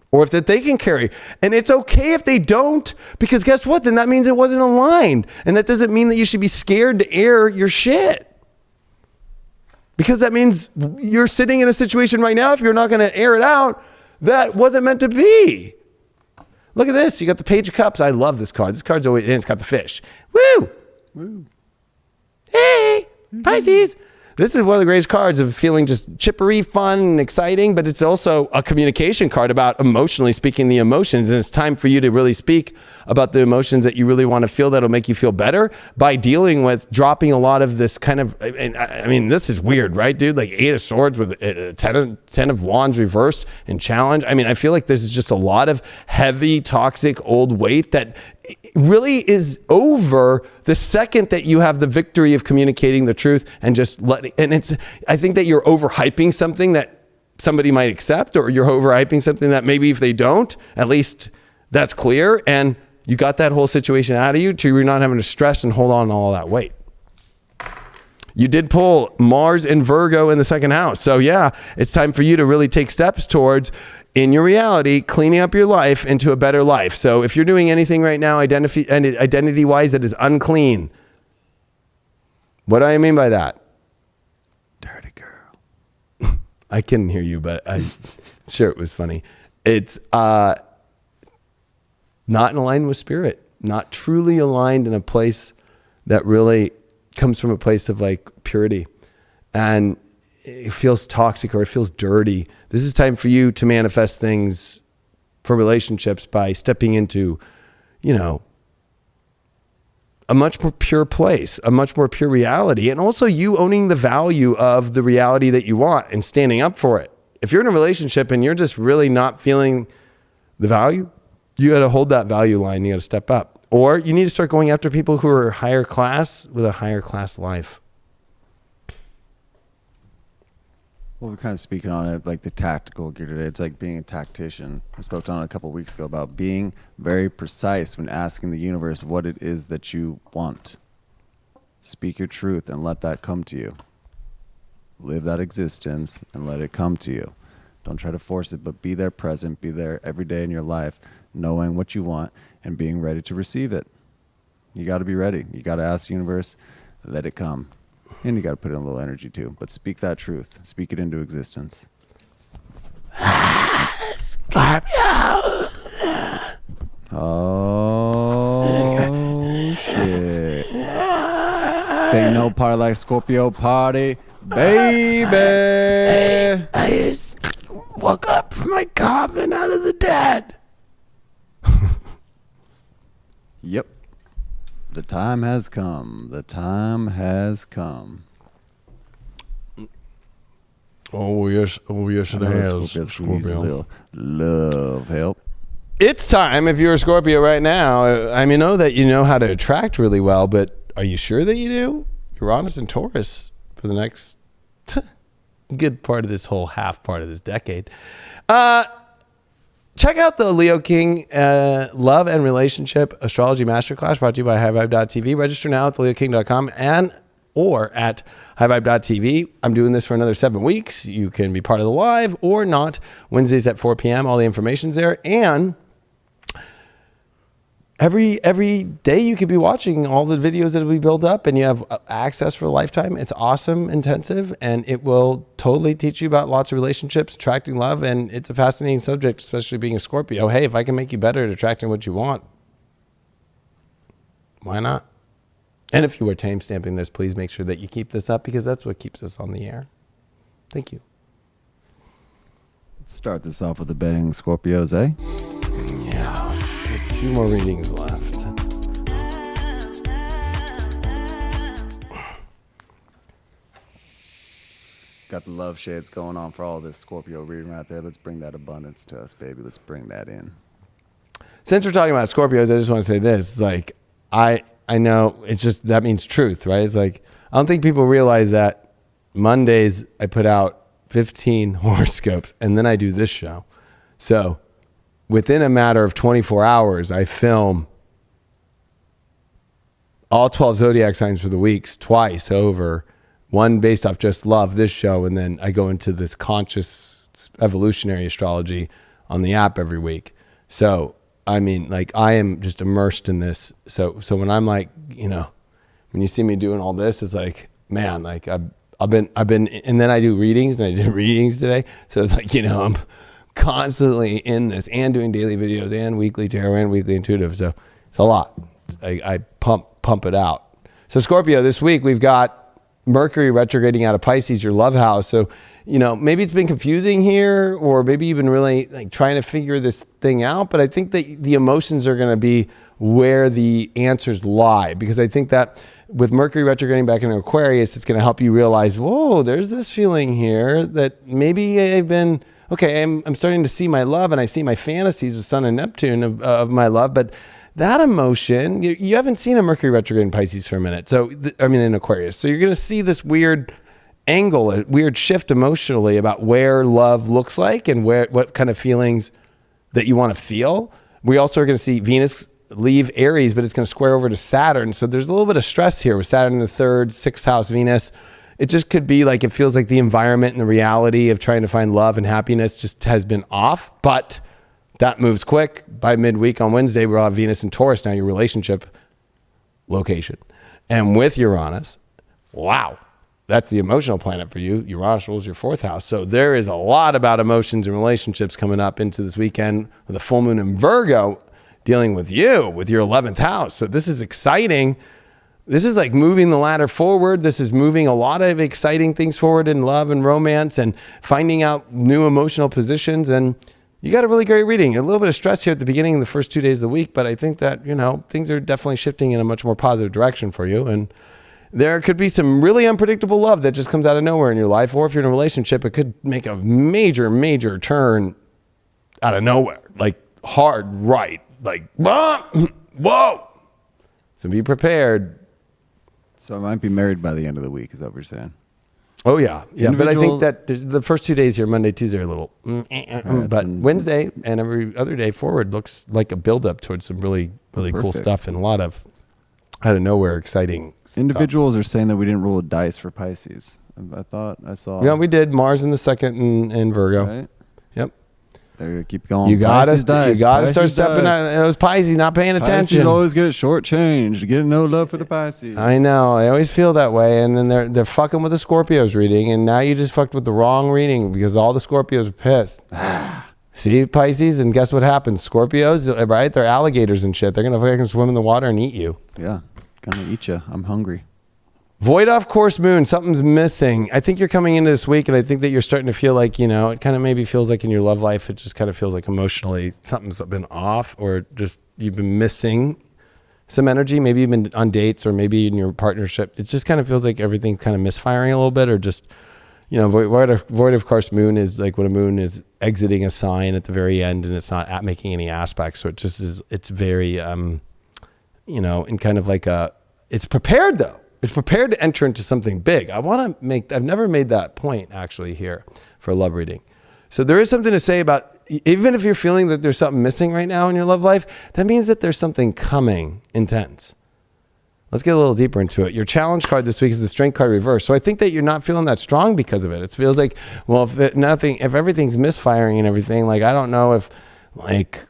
[SPEAKER 2] or if that they can carry. And it's okay if they don't, because guess what? Then that means it wasn't aligned. And that doesn't mean that you should be scared to air your shit, because that means you're sitting in a situation right now, if you're not going to air it out, that wasn't meant to be. Look at this. You got the Page of Cups. I love this card. This card's always, and it's got the fish. Woo! Woo. Hey, Pisces. This is one of the greatest cards of feeling just chippery, fun, and exciting, but it's also a communication card about emotionally speaking the emotions. And it's time for you to really speak about the emotions that you really want to feel that'll make you feel better by dealing with dropping a lot of this kind of, I mean, this is weird, right, dude? Like 8 of Swords with 10 of Wands reversed and challenge. I mean, I feel like this is just a lot of heavy, toxic, old weight that really is over the second that you have the victory of communicating the truth and just letting, and I think that you're overhyping something that somebody might accept, or you're overhyping something that maybe if they don't, at least that's clear, and you got that whole situation out of you to you're not having to stress and hold on to all that weight. You did pull Mars and Virgo in the second house. So yeah, it's time for you to really take steps towards, in your reality, cleaning up your life into a better life. So if you're doing anything right now identity-wise that is unclean, what do I mean by that?
[SPEAKER 3] Dirty girl.
[SPEAKER 2] I couldn't hear you, but I'm sure it was funny. It's not in alignment with spirit, not truly aligned in a place that really comes from a place of like purity, and it feels toxic or it feels dirty. This is time for you to manifest things for relationships by stepping into, you know, a much more pure place, a much more pure reality, and also you owning the value of the reality that you want and standing up for it. If you're in a relationship and you're just really not feeling the value, you got to hold that value line. You got to step up. Or you need to start going after people who are higher class with a higher class life.
[SPEAKER 3] Well, we're kind of speaking on it like the tactical gear today. It's like being a tactician. I spoke on it a couple of weeks ago about being very precise when asking the universe what it is that you want. Speak your truth and let that come to you. Live that existence and let it come to you. Don't try to force it, but be there present, be there every day in your life, knowing what you want and being ready to receive it. You got to be ready. You got to ask the universe, let it come. And you got to put in a little energy too. But speak that truth. Speak it into existence.
[SPEAKER 2] Scorpio.
[SPEAKER 3] Oh, shit. Say no party like Scorpio party, baby.
[SPEAKER 2] I just woke up from my coffin out of the dead.
[SPEAKER 3] Yep. The time has come. The time has come.
[SPEAKER 2] Oh, yes. Oh, yes, it has.
[SPEAKER 3] Scorpios could use a
[SPEAKER 2] Scorpio.
[SPEAKER 3] little love help.
[SPEAKER 2] It's time, if you're a Scorpio right now. I mean, know that you know how to attract really well, but are you sure that you do? Uranus and Taurus for the next good part of this whole half part of this decade. Check out the Leo King Love and Relationship Astrology Masterclass brought to you by highvibe.tv. Register now at theleoking.com and or at highvibe.tv. I'm doing this for another 7 weeks. You can be part of the live or not. Wednesdays at 4 p.m. All the information's there. And every day you could be watching all the videos that we build up, and you have access for a lifetime. It's awesome, intensive, and it will totally teach you about lots of relationships, attracting love, and it's a fascinating subject, especially being a Scorpio. Hey, if I can make you better at attracting what you want, why not? And if you are time stamping this, please make sure that you keep this up, because that's what keeps us on the air. Thank you.
[SPEAKER 3] Let's start this off with a bang, Scorpios, eh?
[SPEAKER 2] Yeah. 2 more readings left.
[SPEAKER 3] Got the love shades going on for all this Scorpio reading right there. Let's bring that abundance to us, baby. Let's bring that in.
[SPEAKER 2] Since we're talking about Scorpios, I just want to say this. It's like, I know it's just, that means truth, right? It's like, I don't think people realize that Mondays I put out 15 horoscopes and then I do this show. So within a matter of 24 hours, I film all 12 zodiac signs for the weeks twice over, one based off just love, this show, and then I go into this conscious evolutionary astrology on the app every week. So, I mean, like, I am just immersed in this. So when I'm like, you know, when you see me doing all this, it's like, man, like I've been, and then I do readings, and I did readings today. So it's like, you know, I'm constantly in this and doing daily videos and weekly tarot and weekly intuitive. So it's a lot. I pump it out. So Scorpio, this week we've got Mercury retrograding out of Pisces, your love house. So, you know, maybe it's been confusing here, or maybe you've been really like trying to figure this thing out. But I think that the emotions are going to be where the answers lie, because I think that with Mercury retrograding back into Aquarius, it's going to help you realize, whoa, there's this feeling here that maybe I've been, okay, I'm starting to see my love, and I see my fantasies with Sun and Neptune of my love, but that emotion, you haven't seen a Mercury retrograde in Pisces for a minute. So, in Aquarius. So you're going to see this weird angle, a weird shift emotionally about where love looks like and what kind of feelings that you want to feel. We also are going to see Venus leave Aries, but it's going to square over to Saturn. So there's a little bit of stress here with Saturn in the 3rd, 6th house Venus. It just could be like, it feels like the environment and the reality of trying to find love and happiness just has been off, but that moves quick. By midweek on Wednesday, we'll have Venus and Taurus, now your relationship location. And with Uranus, wow, that's the emotional planet for you. Uranus rules your 4th house. So there is a lot about emotions and relationships coming up into this weekend with a full moon in Virgo dealing with you, with your 11th house. So this is exciting. This is like moving the ladder forward. This is moving a lot of exciting things forward in love and romance and finding out new emotional positions. And you got a really great reading. A little bit of stress here at the beginning, the first 2 days of the week, but I think that, you know, things are definitely shifting in a much more positive direction for you. And there could be some really unpredictable love that just comes out of nowhere in your life. Or if you're in a relationship, it could make a major turn out of nowhere, like hard right, like, whoa. So be prepared.
[SPEAKER 3] So I might be married by the end of the week, is that what you're saying?
[SPEAKER 2] Oh, yeah. But I think that the first 2 days here, Monday, Tuesday, are a little, but Wednesday and every other day forward looks like a buildup towards some really cool stuff and a lot of out of nowhere exciting stuff.
[SPEAKER 3] Individuals are saying that we didn't roll a dice for Pisces. I thought I saw.
[SPEAKER 2] Yeah, we did. Mars in the 2nd in Virgo.
[SPEAKER 3] Right?
[SPEAKER 2] Yep.
[SPEAKER 3] There you keep going.
[SPEAKER 2] You gotta start stepping out. Those Pisces not paying attention.
[SPEAKER 3] Pisces always get shortchanged. Get no love for the Pisces.
[SPEAKER 2] I know. I always feel that way. And then they're fucking with the Scorpios reading, and now you just fucked with the wrong reading because all the Scorpios are pissed. See, Pisces, and guess what happens? Scorpios, right? They're alligators and shit. They're going to fucking swim in the water and eat you.
[SPEAKER 3] Yeah, gonna eat you. I'm hungry.
[SPEAKER 2] Void off course moon, something's missing. I think you're coming into this week, and I think that you're starting to feel like, it kind of maybe feels like in your love life, it just kind of feels like emotionally something's been off, or just you've been missing some energy. Maybe you've been on dates, or maybe in your partnership. It just kind of feels like everything's kind of misfiring a little bit, or just, void of course moon is like when a moon is exiting a sign at the very end, and it's not making any aspects. So it just is, it's very, in kind of like it's prepared though. It's prepared to enter into something big. I've never made that point actually here for a love reading. So there is something to say about, even if you're feeling that there's something missing right now in your love life, that means that there's something coming intense. Let's get a little deeper into it. Your challenge card this week is the Strength card reverse. So I think that you're not feeling that strong because of it. It feels like, well, if everything's misfiring and everything, like, I don't know if, like,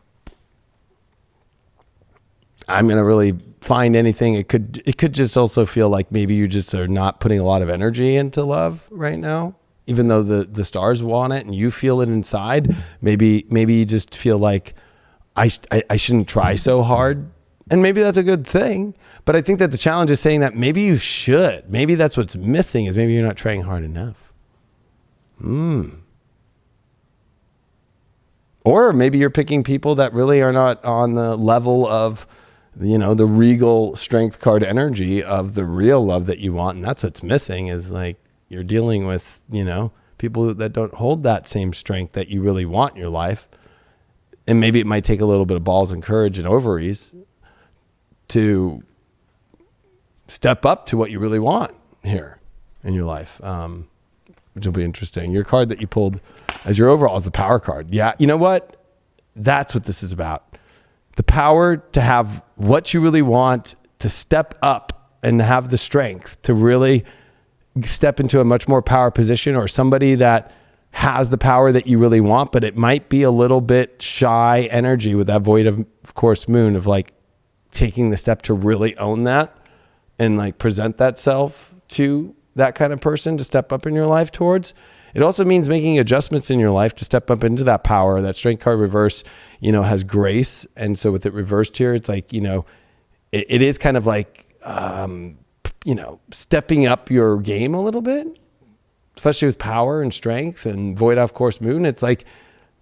[SPEAKER 2] I'm going to really find anything. It could just also feel like maybe you just are not putting a lot of energy into love right now, even though the stars want it and you feel it inside. Maybe you just feel like I shouldn't try so hard, and maybe that's a good thing. But I think that the challenge is saying that maybe you should. Maybe that's what's missing, is maybe you're not trying hard enough. Or maybe you're picking people that really are not on the level of, the regal Strength card energy of the real love that you want. And that's what's missing, is like you're dealing with, people that don't hold that same strength that you really want in your life. And maybe it might take a little bit of balls and courage and ovaries to step up to what you really want here in your life, which will be interesting. Your card that you pulled as your overall is the Power card. Yeah, you know what? That's what this is about. The power to have what you really want, to step up and have the strength to really step into a much more power position, or somebody that has the power that you really want, but it might be a little bit shy energy with that void of course moon, of like taking the step to really own that and like present that self to that kind of person to step up in your life towards. It also means making adjustments in your life to step up into that power. That Strength card reverse, has grace. And so with it reversed here, it's like, it is kind of like, stepping up your game a little bit, especially with power and strength and void off course moon. It's like,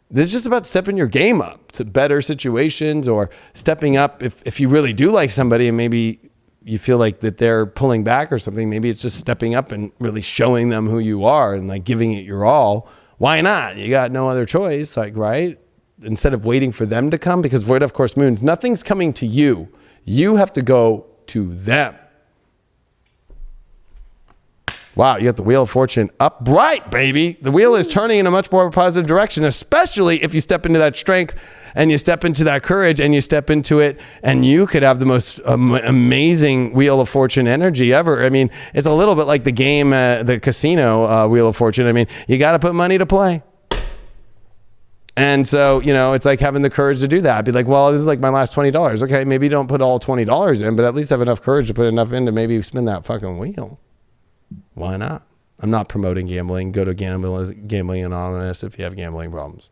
[SPEAKER 2] this is just about stepping your game up to better situations, or stepping up if you really do like somebody and maybe you feel like that they're pulling back or something. Maybe it's just stepping up and really showing them who you are and like giving it your all. Why not? You got no other choice, like, right? Instead of waiting for them to come, because void of course moons, nothing's coming to you. You have to go to them. Wow, you got the Wheel of Fortune upright, baby. The wheel is turning in a much more positive direction, especially if you step into that strength and you step into that courage and you step into it, and you could have the most amazing Wheel of Fortune energy ever. I mean, it's a little bit like the game, the casino Wheel of Fortune. I mean, you got to put money to play. And so, it's like having the courage to do that. I'd be like, well, this is like my last $20. Okay, maybe don't put all $20 in, but at least have enough courage to put enough in to maybe spin that fucking wheel. Why not? I'm not promoting gambling. Go to Gambling Anonymous if you have gambling problems.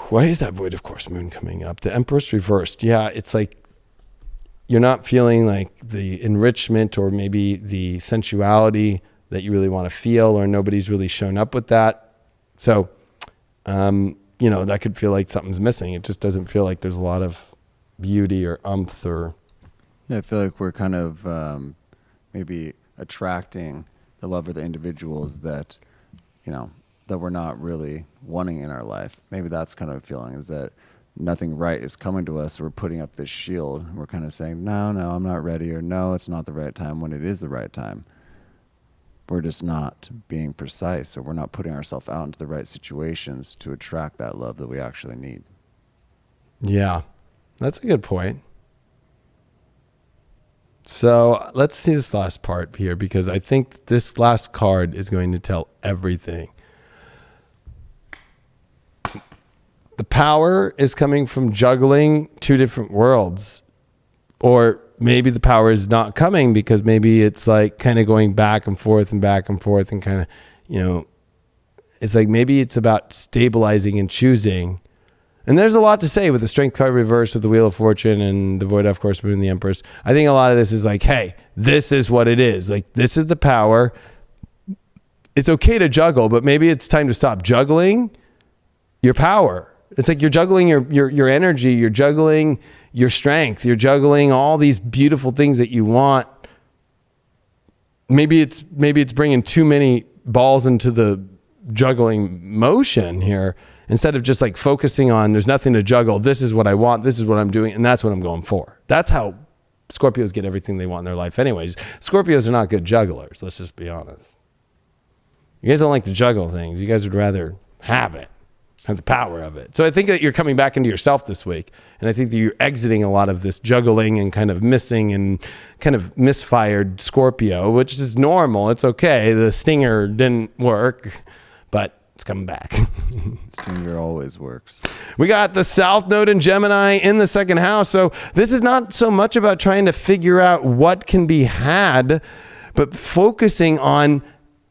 [SPEAKER 2] Why is that void of course moon coming up? The Empress reversed. Yeah, it's like you're not feeling like the enrichment or maybe the sensuality that you really want to feel, or nobody's really shown up with that. So, that could feel like something's missing. It just doesn't feel like there's a lot of beauty or umph or...
[SPEAKER 3] Yeah, I feel like we're kind of maybe attracting the love of the individuals that, that we're not really wanting in our life. Maybe that's kind of a feeling, is that nothing right is coming to us. We're putting up this shield. We're kind of saying, no, I'm not ready, or no, it's not the right time, when it is the right time. We're just not being precise, or we're not putting ourselves out into the right situations to attract that love that we actually need.
[SPEAKER 2] Yeah, that's a good point. So let's see this last part here, because I think this last card is going to tell everything. The power is coming from juggling two different worlds. Or maybe the power is not coming because maybe it's like kind of going back and forth and kind of, It's like maybe it's about stabilizing and choosing. And there's a lot to say with the Strength card reversed, with the Wheel of Fortune and the Void, of course, Moon, the Empress. I think a lot of this is like, hey, this is what it is. Like, this is the power. It's okay to juggle, but maybe it's time to stop juggling your power. It's like you're juggling your energy, you're juggling your strength, you're juggling all these beautiful things that you want. Maybe it's bringing too many balls into the juggling motion here, instead of just like focusing on there's nothing to juggle. This is what I want. This is what I'm doing. And that's what I'm going for. That's how Scorpios get everything they want in their life anyways. Scorpios are not good jugglers. Let's just be honest. You guys don't like to juggle things. You guys would rather have it, have the power of it. So I think that you're coming back into yourself this week. And I think that you're exiting a lot of this juggling and kind of missing and kind of misfired Scorpio, which is normal. It's okay. The stinger didn't work, but it's coming back.
[SPEAKER 3] Stinger always works.
[SPEAKER 2] We got the South Node in Gemini in the second house. So this is not so much about trying to figure out what can be had, but focusing on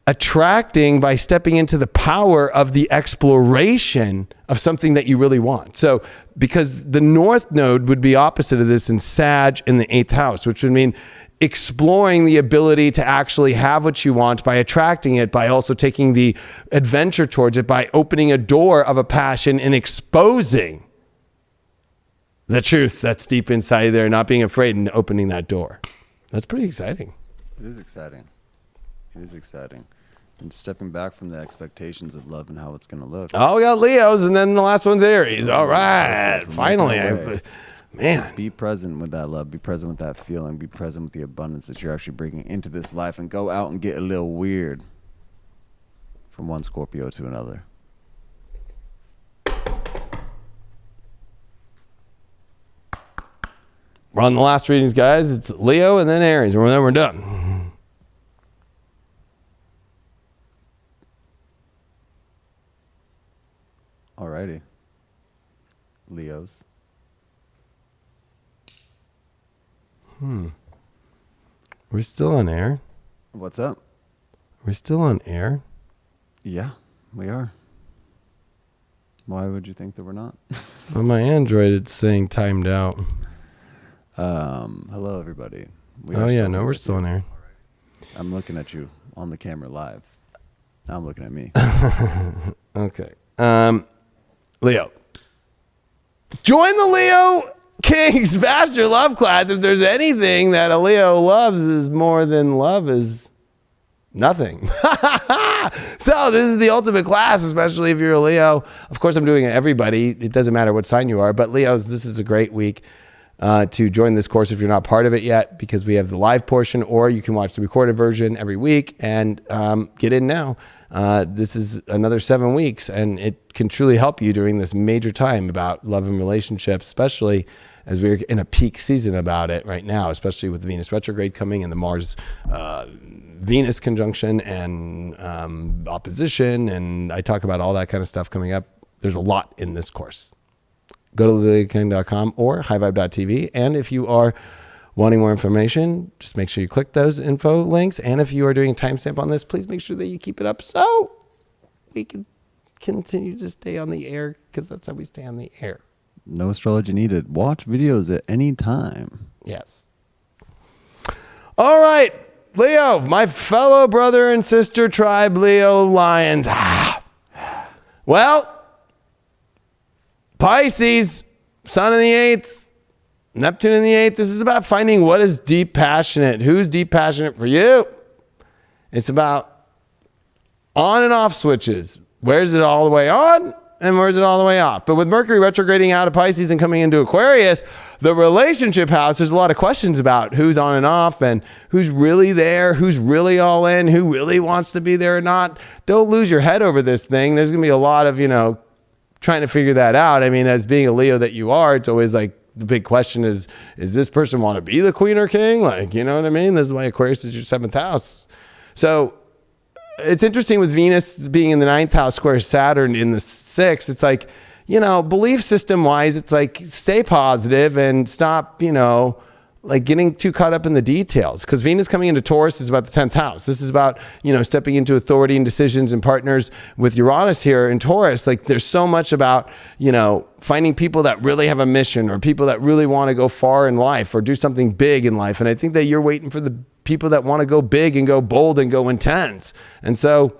[SPEAKER 2] attracting by stepping into the power of the exploration of something that you really want. So because the North Node would be opposite of this in Sag in the 8th house, which would mean exploring the ability to actually have what you want by attracting it, by also taking the adventure towards it, by opening a door of a passion and exposing the truth that's deep inside there, not being afraid and opening that door. That's pretty exciting.
[SPEAKER 3] It is exciting. It is exciting. And stepping back from the expectations of love and how it's going to look.
[SPEAKER 2] Oh, we got Leos, and then the last one's Aries. All right. Finally. Man.
[SPEAKER 3] Just be present with that love. Be present with that feeling. Be present with the abundance that you're actually bringing into this life, and go out and get a little weird from one Scorpio to another.
[SPEAKER 2] We're on the last readings, guys. It's Leo and then Aries, and then we're done.
[SPEAKER 3] Alrighty. Leos.
[SPEAKER 2] We're still on air.
[SPEAKER 3] What's up?
[SPEAKER 2] We're still on air.
[SPEAKER 3] Yeah, we are. Why would you think that we're not?
[SPEAKER 2] On my Android, it's saying timed out.
[SPEAKER 3] Hello, everybody.
[SPEAKER 2] We're still on air.
[SPEAKER 3] I'm looking at you on the camera live. Now I'm looking at me.
[SPEAKER 2] Okay. Leo. Join the Leo King's Master Love class. If there's anything that a Leo loves is more than love is nothing. So this is the ultimate class, especially if you're a Leo. Of course, I'm doing it everybody. It doesn't matter what sign you are, but Leos, this is a great week to join this course if you're not part of it yet, because we have the live portion, or you can watch the recorded version every week and get in now. This is another 7 weeks, and it can truly help you during this major time about love and relationships, especially as we're in a peak season about it right now, especially with Venus retrograde coming and the Mars Venus conjunction and opposition. And I talk about all that kind of stuff coming up. There's a lot in this course. Go to liliaking.com or highvibe.tv. And if you are wanting more information, just make sure you click those info links. And if you are doing a timestamp on this, please make sure that you keep it up so we can continue to stay on the air, because that's how we stay on the air.
[SPEAKER 3] No astrology needed. Watch videos at any time.
[SPEAKER 2] Yes. All right, Leo, my fellow brother and sister tribe, Leo Lions. Well, Pisces, Sun in the 8th, Neptune in the 8th. This is about finding what is deep passionate. Who's deep passionate for you? It's about on and off switches. Where's it all the way on and where's it all the way off? But with Mercury retrograding out of Pisces and coming into Aquarius, the relationship house, there's a lot of questions about who's on and off and who's really there, who's really all in, who really wants to be there or not. Don't lose your head over this thing. There's going to be a lot of, trying to figure that out. I mean, as being a Leo that you are, it's always like the big question is this person want to be the queen or king? Like, you know what I mean? This is why Aquarius is your 7th house. So it's interesting with Venus being in the 9th house square Saturn in the 6th. It's like, belief system wise, it's like stay positive and stop, like getting too caught up in the details, because Venus coming into Taurus is about the 10th house. This is about, stepping into authority and decisions and partners. With Uranus here in Taurus, like there's so much about, finding people that really have a mission, or people that really want to go far in life or do something big in life. And I think that you're waiting for the people that want to go big and go bold and go intense. And so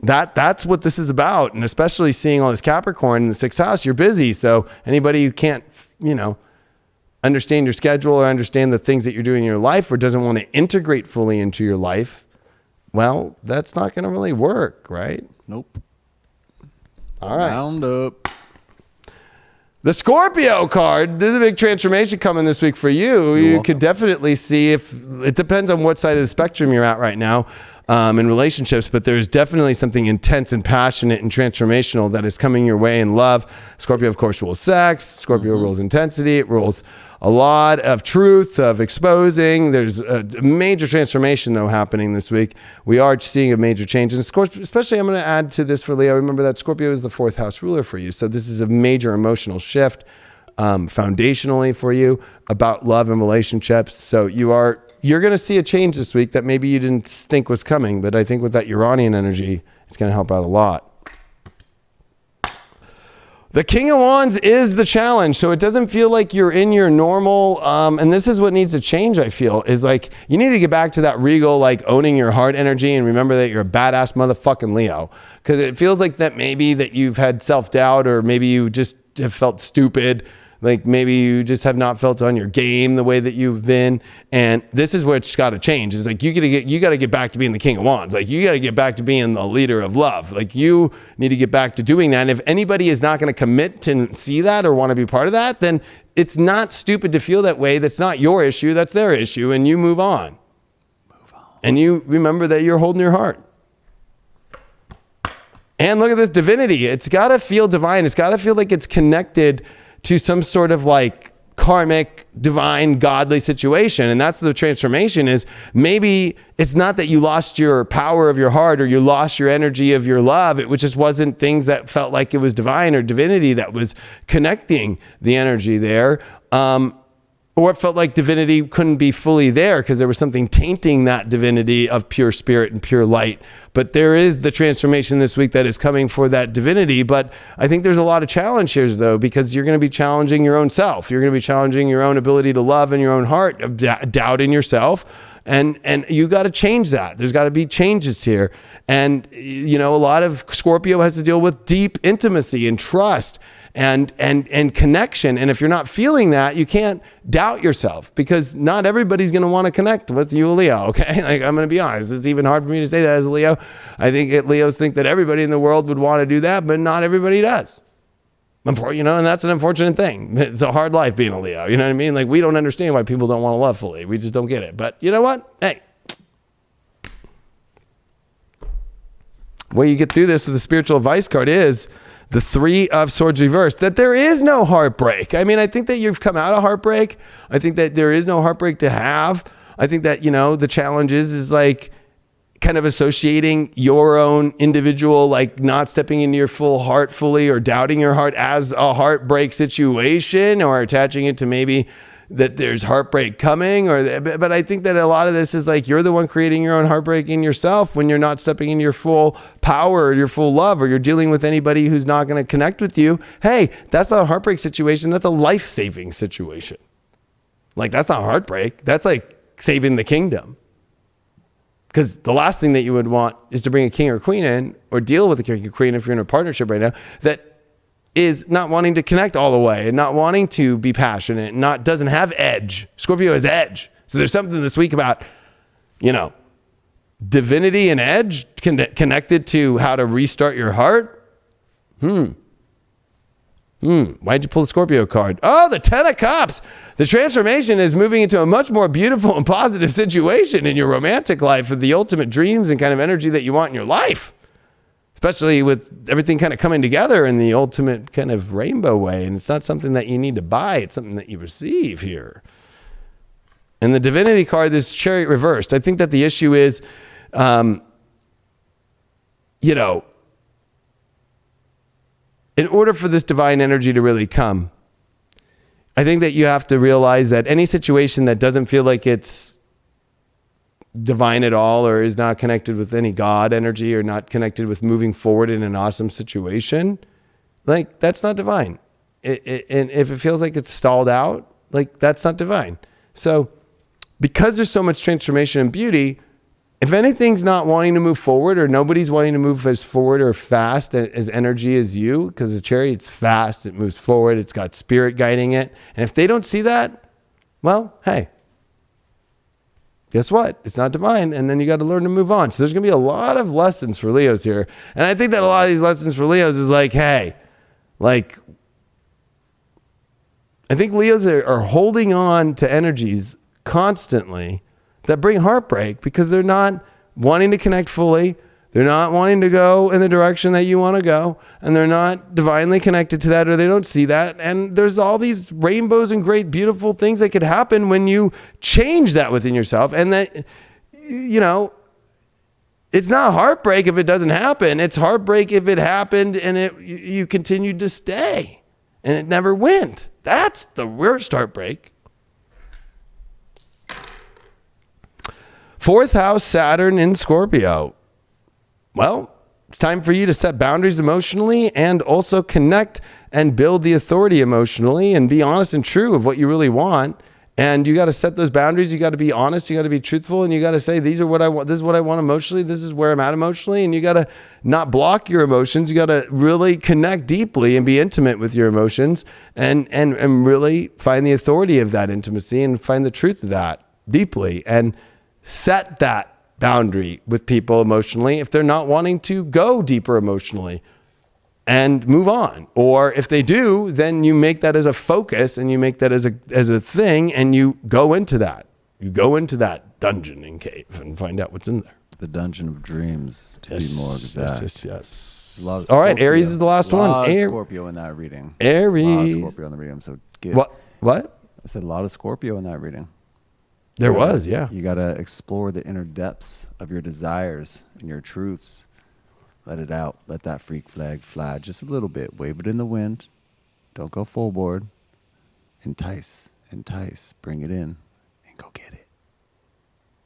[SPEAKER 2] that's what this is about. And especially seeing all this Capricorn in the 6th house, you're busy. So anybody who can't, understand your schedule or understand the things that you're doing in your life, or doesn't want to integrate fully into your life, well, that's not going to really work, right?
[SPEAKER 3] Nope.
[SPEAKER 2] All right.
[SPEAKER 3] Round up.
[SPEAKER 2] The Scorpio card, there's a big transformation coming this week for you. You
[SPEAKER 3] welcome.
[SPEAKER 2] could definitely see, if it depends on what side of the spectrum you're at right now in relationships, but there's definitely something intense and passionate and transformational that is coming your way in love. Scorpio, of course, rules sex. Scorpio rules intensity. It rules a lot of truth, of exposing. There's a major transformation, though, happening this week. We are seeing a major change. And especially, I'm going to add to this for Leo. Remember that Scorpio is the 4th house ruler for you. So this is a major emotional shift foundationally for you about love and relationships. So you're going to see a change this week that maybe you didn't think was coming. But I think with that Uranian energy, it's going to help out a lot. The King of Wands is the challenge. So it doesn't feel like you're in your normal, and this is what needs to change, I feel, is like you need to get back to that regal, like owning your heart energy, and remember that you're a badass motherfucking Leo. Because it feels like that maybe that you've had self-doubt, or maybe you just have felt stupid. Like maybe you just have not felt on your game the way that you've been. And this is where it's got to change. It's like you got to get back to being the King of Wands. Like you got to get back to being the leader of love. Like you need to get back to doing that. And if anybody is not going to commit to see that or want to be part of that, then it's not stupid to feel that way. That's not your issue. That's their issue. And you move on. And you remember that you're holding your heart. And look at this divinity. It's got to feel divine. It's got to feel like it's connected to some sort of like karmic, divine, godly situation. And that's the transformation. Is maybe it's not that you lost your power of your heart or you lost your energy of your love. It just wasn't things that felt like it was divine or divinity that was connecting the energy there. Or it felt like divinity couldn't be fully there because there was something tainting that divinity of pure spirit and pure light. But there is the transformation this week that is coming for that divinity. But I think there's a lot of challenge here, though, because you're going to be challenging your own self. You're going to be challenging your own ability to love in your own heart, of doubt in yourself. And you got to change that. There's got to be changes here. And, a lot of Scorpio has to deal with deep intimacy and trust and connection. And if you're not feeling that, you can't doubt yourself, because not everybody's going to want to connect with you, Leo. Okay. Like, I'm going to be honest. It's even hard for me to say that as a Leo. I think Leos think that everybody in the world would want to do that, but not everybody does. And that's an unfortunate thing. It's a hard life being a Leo. You know what I mean? Like, we don't understand why people don't want to love fully. We just don't get it. But you know what? Hey, way you get through this with the spiritual advice card is the 3 of Swords reversed, that there is no heartbreak. I mean, I think that you've come out of heartbreak. I think that there is no heartbreak to have. I think that, the challenge is like kind of associating your own individual, like not stepping into your full heart fully, or doubting your heart as a heartbreak situation, or attaching it to maybe that there's heartbreak coming. But I think that a lot of this is like you're the one creating your own heartbreak in yourself when you're not stepping into your full power or your full love, or you're dealing with anybody who's not going to connect with you. Hey, that's not a heartbreak situation. That's a life-saving situation. Like, that's not heartbreak. That's like saving the kingdom. Because the last thing that you would want is to bring a king or queen in, or deal with a king or queen if you're in a partnership right now, that is not wanting to connect all the way and not wanting to be passionate and doesn't have edge. Scorpio has edge. So there's something this week about, divinity and edge connected to how to restart your heart. Why'd you pull the Scorpio card? Oh, the 10 of Cups. The transformation is moving into a much more beautiful and positive situation in your romantic life, with the ultimate dreams and kind of energy that you want in your life. Especially with everything kind of coming together in the ultimate kind of rainbow way. And it's not something that you need to buy. It's something that you receive here. And the Divinity card, this Chariot reversed. I think that the issue is, in order for this divine energy to really come, I think that you have to realize that any situation that doesn't feel like it's divine at all, or is not connected with any God energy, or not connected with moving forward in an awesome situation, like that's not divine. And if it feels like it's stalled out, like that's not divine. So because there's so much transformation and beauty, if anything's not wanting to move forward, or nobody's wanting to move as forward or fast as energy as you, because the chariot's fast, it moves forward, it's got spirit guiding it. And if they don't see that, well, hey, guess what? It's not divine. And then you got to learn to move on. So there's going to be a lot of lessons for Leos here. And I think that a lot of these lessons for Leos is like, hey, like, I think Leos are holding on to energies constantly that bring heartbreak because they're not wanting to connect fully. They're not wanting to go in the direction that you want to go, and they're not divinely connected to that, or they don't see that. And there's all these rainbows and great, beautiful things that could happen when you change that within yourself. And that, you know, it's not heartbreak if it doesn't happen. It's heartbreak if it happened and you continued to stay and it never went. That's the worst heartbreak. 4th house, Saturn in Scorpio. Well, it's time for you to set boundaries emotionally and also connect and build the authority emotionally and be honest and true of what you really want. And you got to set those boundaries. You got to be honest. You got to be truthful. And you got to say, these are what I want. This is what I want emotionally. This is where I'm at emotionally. And you got to not block your emotions. You got to really connect deeply and be intimate with your emotions and really find the authority of that intimacy and find the truth of that deeply and set that boundary with people emotionally if they're not wanting to go deeper emotionally, and move on. Or if they do, then you make that as a focus and you make that as a thing, and you go into that. You go into that dungeon and cave and find out what's in there.
[SPEAKER 3] The dungeon of dreams, to be more exact.
[SPEAKER 2] Yes.
[SPEAKER 3] All
[SPEAKER 2] right, Aries is the last one.
[SPEAKER 3] A lot of Scorpio in that reading.
[SPEAKER 2] Aries.
[SPEAKER 3] A lot of Scorpio in the reading. So
[SPEAKER 2] What?
[SPEAKER 3] I said a lot of Scorpio in that reading.
[SPEAKER 2] There was, yeah.
[SPEAKER 3] You got to explore the inner depths of your desires and your truths. Let it out. Let that freak flag fly just a little bit. Wave it in the wind. Don't go full board. Entice. Bring it in and go get it.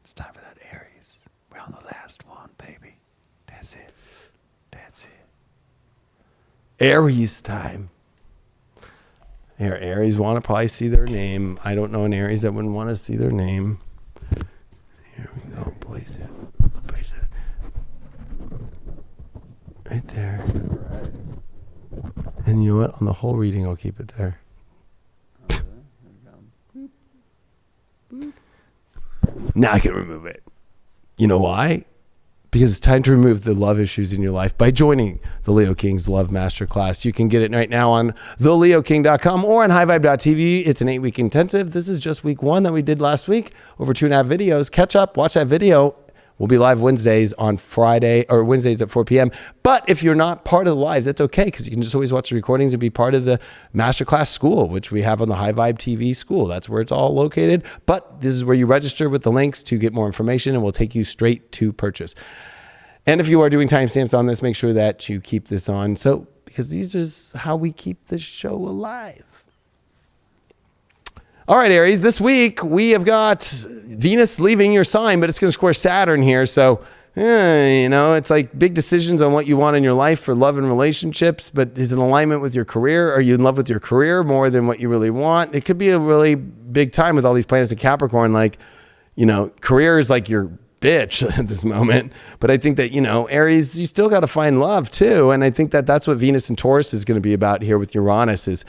[SPEAKER 3] It's time for that Aries. We're on the last one, baby. That's it.
[SPEAKER 2] Aries time. Here, Aries want to probably see their name. I don't know an Aries that wouldn't want to see their name. Here we go. Place it. Right there. And you know what? On the whole reading, I'll keep it there. Now I can remove it. You know why? Because it's time to remove the love issues in your life by joining the Leo King's Love Masterclass. You can get it right now on theleoking.com or on highvibe.tv. It's an 8-week intensive. This is just week 1 that we did last week. Over 2.5 videos. Catch up, watch that video. We'll be live Wednesdays on Friday, or Wednesdays at 4 p.m. But if you're not part of the lives, that's okay, because you can just always watch the recordings and be part of the Masterclass School, which we have on the High Vibe TV School. That's where it's all located. But this is where you register with the links to get more information, and we'll take you straight to purchase. And if you are doing timestamps on this, make sure that you keep this on. So, because these is how we keep this show alive. All right, Aries, this week we have got Venus leaving your sign, but it's going to square Saturn here. So, it's like big decisions on what you want in your life for love and relationships, but is in alignment with your career? Are you in love with your career more than what you really want? It could be a really big time with all these planets in Capricorn. Like, career is like your bitch at this moment. But I think that, Aries, you still got to find love too. And I think that that's what Venus and Taurus is going to be about here with Uranus is,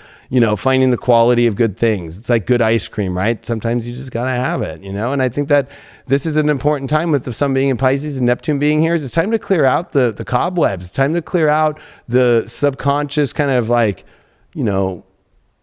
[SPEAKER 2] finding the quality of good things. It's like good ice cream, right? Sometimes you just got to have it, and I think that this is an important time with the sun being in Pisces and Neptune being here. It's time to clear out the cobwebs. It's time to clear out the subconscious kind of like,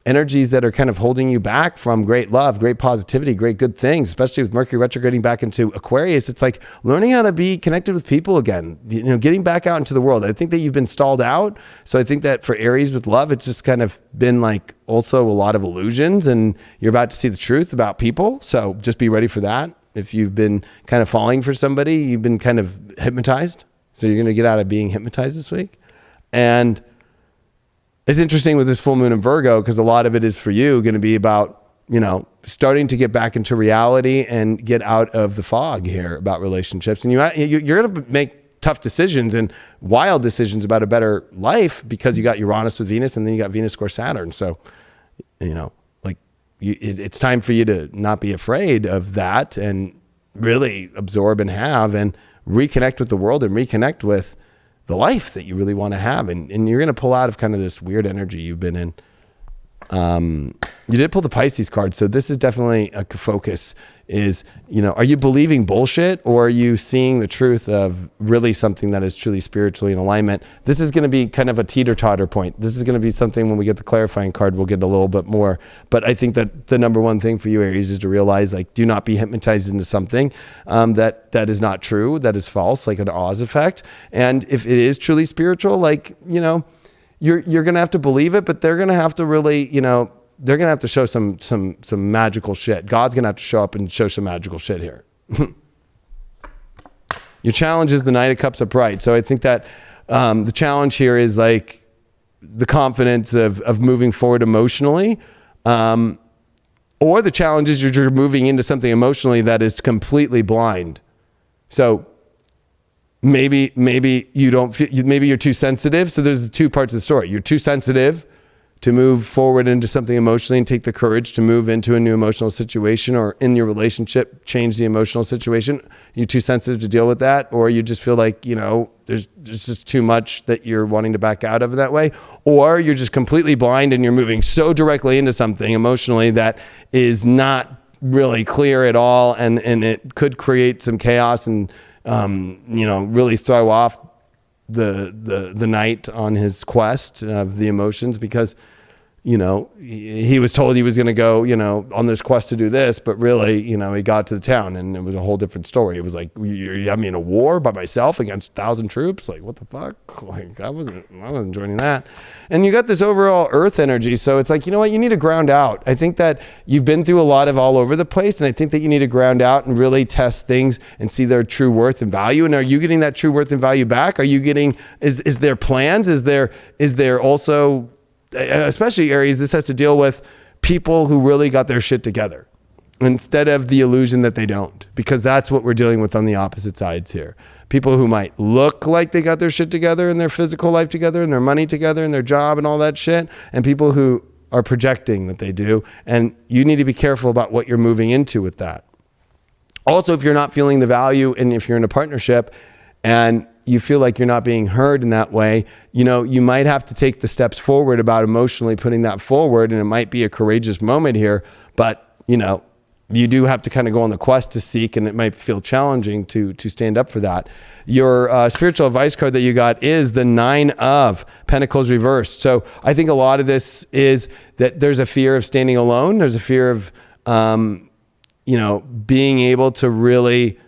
[SPEAKER 2] energies that are kind of holding you back from great love, great positivity, great good things, especially with Mercury retrograding back into Aquarius. It's like learning how to be connected with people again, getting back out into the world. I think that you've been stalled out. So I think that for Aries with love, it's just kind of been like also a lot of illusions, and you're about to see the truth about people. So just be ready for that. If you've been kind of falling for somebody, you've been kind of hypnotized. So you're going to get out of being hypnotized this week. And it's interesting with this full moon in Virgo, because a lot of it is for you going to be about, starting to get back into reality and get out of the fog here about relationships. And you're going to make tough decisions and wild decisions about a better life, because you got Uranus with Venus, and then you got Venus square Saturn. So, it's time for you to not be afraid of that and really absorb and have and reconnect with the world and reconnect with the life that you really want to have. And you're going to pull out of kind of this weird energy you've been in. You did pull the Pisces card. So this is definitely a focus is, are you believing bullshit, or are you seeing the truth of really something that is truly spiritually in alignment? This is going to be kind of a teeter-totter point. This is going to be something when we get the clarifying card, we'll get a little bit more. But I think that the number one thing for you, Aries, is to realize, do not be hypnotized into something that is not true, that is false, like an Oz effect. And if it is truly spiritual, you're going to have to believe it, but they're going to have to really, they're going to have to show some magical shit. God's going to have to show up and show some magical shit here. Your challenge is the Knight of Cups upright. So I think that the challenge here is the confidence of moving forward emotionally, or the challenge is you're moving into something emotionally that is completely blind. So maybe you don't feel, maybe you're too sensitive. So there's the two parts of the story. You're too sensitive to move forward into something emotionally and take the courage to move into a new emotional situation, or in your relationship, change the emotional situation. You're too sensitive to deal with that, or you just feel like, there's just too much that you're wanting to back out of in that way, or you're just completely blind and you're moving so directly into something emotionally that is not really clear at all. And it could create some chaos and, really throw off the knight on his quest of the emotions, because he was told he was going to go, on this quest to do this, but really, he got to the town and it was a whole different story. It was like, you have me in a war by myself against 1,000 troops. Like, what the fuck? I wasn't joining that. And you got this overall earth energy. So it's like, you need to ground out. I think that you've been through a lot of all over the place. And I think that you need to ground out and really test things and see their true worth and value. And are you getting that true worth and value back? Are you getting, is there plans? Is there also, especially Aries, this has to deal with people who really got their shit together instead of the illusion that they don't, because that's what we're dealing with on the opposite sides here. People who might look like they got their shit together and their physical life together and their money together and their job and all that shit, and people who are projecting that they do. And you need to be careful about what you're moving into with that. Also, if you're not feeling the value, and if you're in a partnership and you feel like you're not being heard in that way, you might have to take the steps forward about emotionally putting that forward. And it might be a courageous moment here, but you do have to kind of go on the quest to seek, and it might feel challenging to stand up for that. Your spiritual advice card that you got is the 9 of Pentacles reversed. So I think a lot of this is that there's a fear of standing alone. There's a fear of, being able to really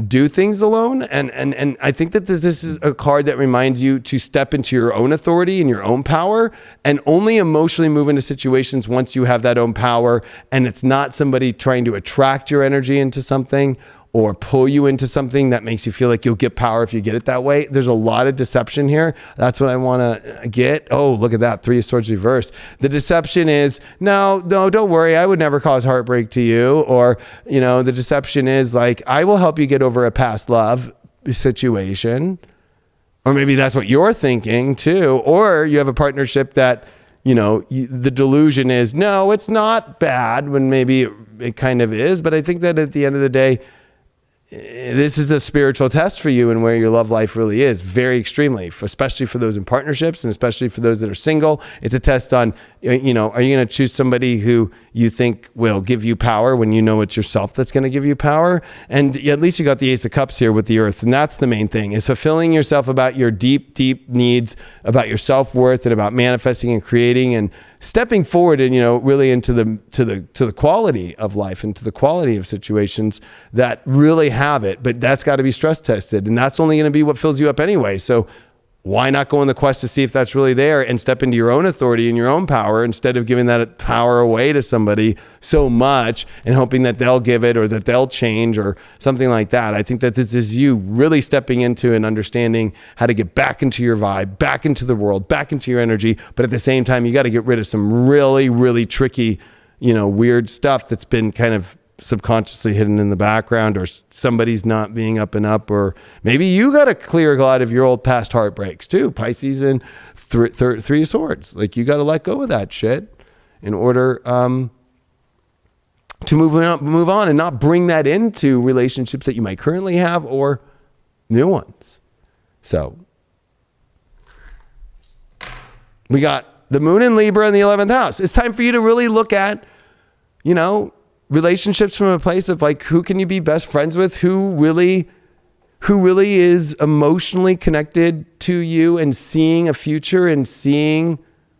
[SPEAKER 2] do things alone. And I think that this is a card that reminds you to step into your own authority and your own power, and only emotionally move into situations once you have that own power. And it's not somebody trying to attract your energy into something or pull you into something that makes you feel like you'll get power if you get it that way. There's a lot of deception here. That's what I want to get. Oh, look at that. 3 of Swords reversed. The deception is, no, don't worry. I would never cause heartbreak to you. Or, the deception is I will help you get over a past love situation. Or maybe that's what you're thinking too. Or you have a partnership that, the delusion is, no, it's not bad, when maybe it kind of is. But I think that at the end of the day, this is a spiritual test for you and where your love life really is, very extremely, especially for those in partnerships and especially for those that are single. It's a test on, are you going to choose somebody who you think will give you power when you know it's yourself that's going to give you power? And at least you got the Ace of Cups here with the Earth. And that's the main thing, is fulfilling yourself about your deep, deep needs, about your self-worth, and about manifesting and creating and stepping forward and, really into the quality of life and to the quality of situations that really have it. But that's got to be stress tested, and that's only going to be what fills you up anyway. So why not go on the quest to see if that's really there and step into your own authority and your own power instead of giving that power away to somebody so much and hoping that they'll give it or that they'll change or something like that. I think that this is you really stepping into and understanding how to get back into your vibe, back into the world, back into your energy. But at the same time, you got to get rid of some really, really tricky, weird stuff that's been kind of subconsciously hidden in the background, or somebody's not being up and up, or maybe you got to clear a lot of your old past heartbreaks too. Pisces and three of swords. Like, you got to let go of that shit in order to move on and not bring that into relationships that you might currently have or new ones. So we got the moon in Libra in the 11th house. It's time for you to really look at, relationships from a place of like, who can you be best friends with? Who really is emotionally connected to you and seeing a future and seeing,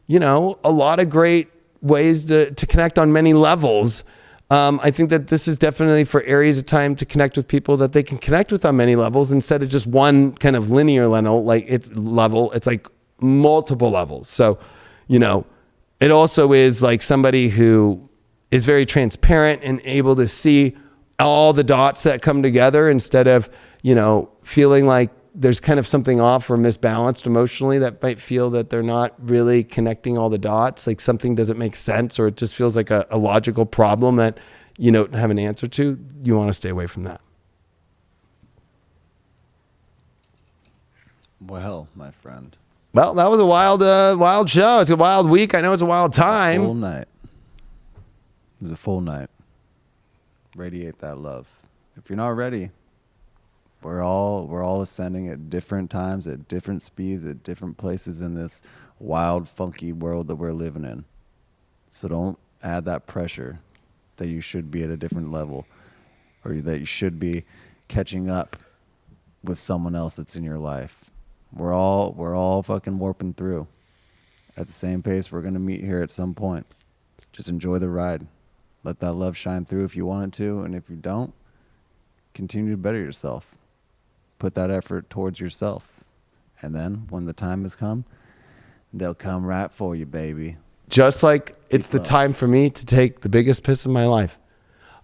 [SPEAKER 2] a lot of great ways to connect on many levels. I think that this is definitely for areas of time to connect with people that they can connect with on many levels instead of just one kind of linear level. It's like multiple levels. So, it also is like somebody who is very transparent and able to see all the dots that come together instead of, feeling like there's kind of something off or misbalanced emotionally that might feel that they're not really connecting all the dots. Like something doesn't make sense, or it just feels like a logical problem that you don't have an answer to. You want to stay away from that.
[SPEAKER 3] Well, my friend.
[SPEAKER 2] Well, that was a wild show. It's a wild week. I know it's a wild time.
[SPEAKER 3] Full night. It was a full night. Radiate that love. If you're not ready, we're all ascending at different times, at different speeds, at different places in this wild, funky world that we're living in. So don't add that pressure that you should be at a different level, or that you should be catching up with someone else that's in your life. We're all fucking warping through at the same pace. We're going to meet here at some point. Just enjoy the ride. Let that love shine through if you want it to, and if you don't, continue to better yourself. Put that effort towards yourself. And then when the time has come, they'll come right for you, baby.
[SPEAKER 2] Just like it's the time for me to take the biggest piss of my life.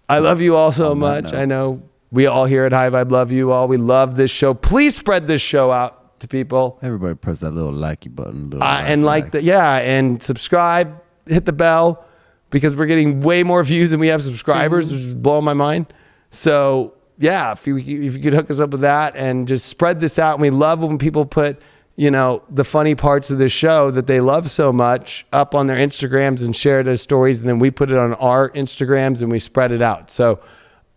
[SPEAKER 2] I love you all so much. I know we all here at High Vibe love you all. We love this show. Please spread this show out to people.
[SPEAKER 3] Everybody press that little likey button.
[SPEAKER 2] And subscribe, hit the bell, because we're getting way more views than we have subscribers, which is blowing my mind. So yeah, if you could hook us up with that and just spread this out. And we love when people put, the funny parts of this show that they love so much up on their Instagrams and share it as stories. And then we put it on our Instagrams and we spread it out. So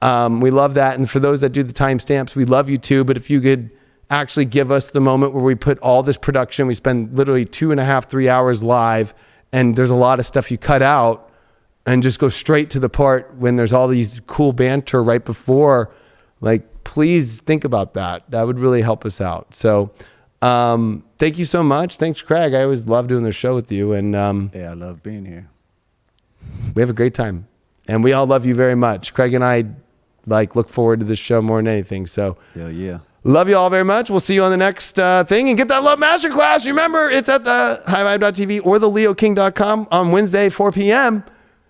[SPEAKER 2] we love that. And for those that do the timestamps, we love you too. But if you could actually give us the moment where we put all this production, we spend literally 2.5, 3 hours live, and there's a lot of stuff you cut out, and just go straight to the part when there's all these cool banter right before. Like, please think about that. That would really help us out. So thank you so much. Thanks, Craig. I always love doing the show with you. And
[SPEAKER 3] yeah, I love being here.
[SPEAKER 2] We have a great time. And we all love you very much. Craig and I look forward to this show more than anything. So
[SPEAKER 3] yeah.
[SPEAKER 2] Love you all very much. We'll see you on the next thing. And get that Love Masterclass. Remember, it's at the highvibe.tv or the leoking.com on Wednesday, 4 p.m.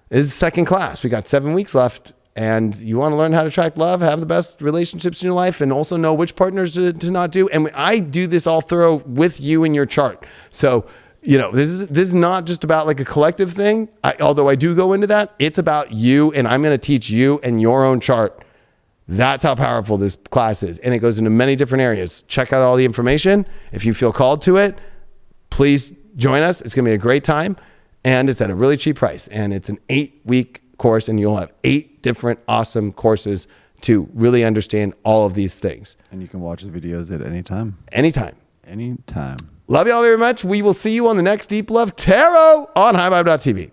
[SPEAKER 2] is second class. We got 7 weeks left, and you want to learn how to attract love, have the best relationships in your life, and also know which partners to not do. And I do this all thorough with you in your chart. So, this is not just about like a collective thing. Although I do go into that, it's about you, and I'm going to teach you and your own chart. That's how powerful this class is. And it goes into many different areas. Check out all the information. If you feel called to it, please join us. It's going to be a great time. And it's at a really cheap price. And it's an 8-week course, and you'll have 8 different awesome courses to really understand all of these things.
[SPEAKER 3] And you can watch the videos at any time.
[SPEAKER 2] Anytime.
[SPEAKER 3] Anytime.
[SPEAKER 2] Love you all very much. We will see you on the next Deep Love Tarot on highvibe.tv.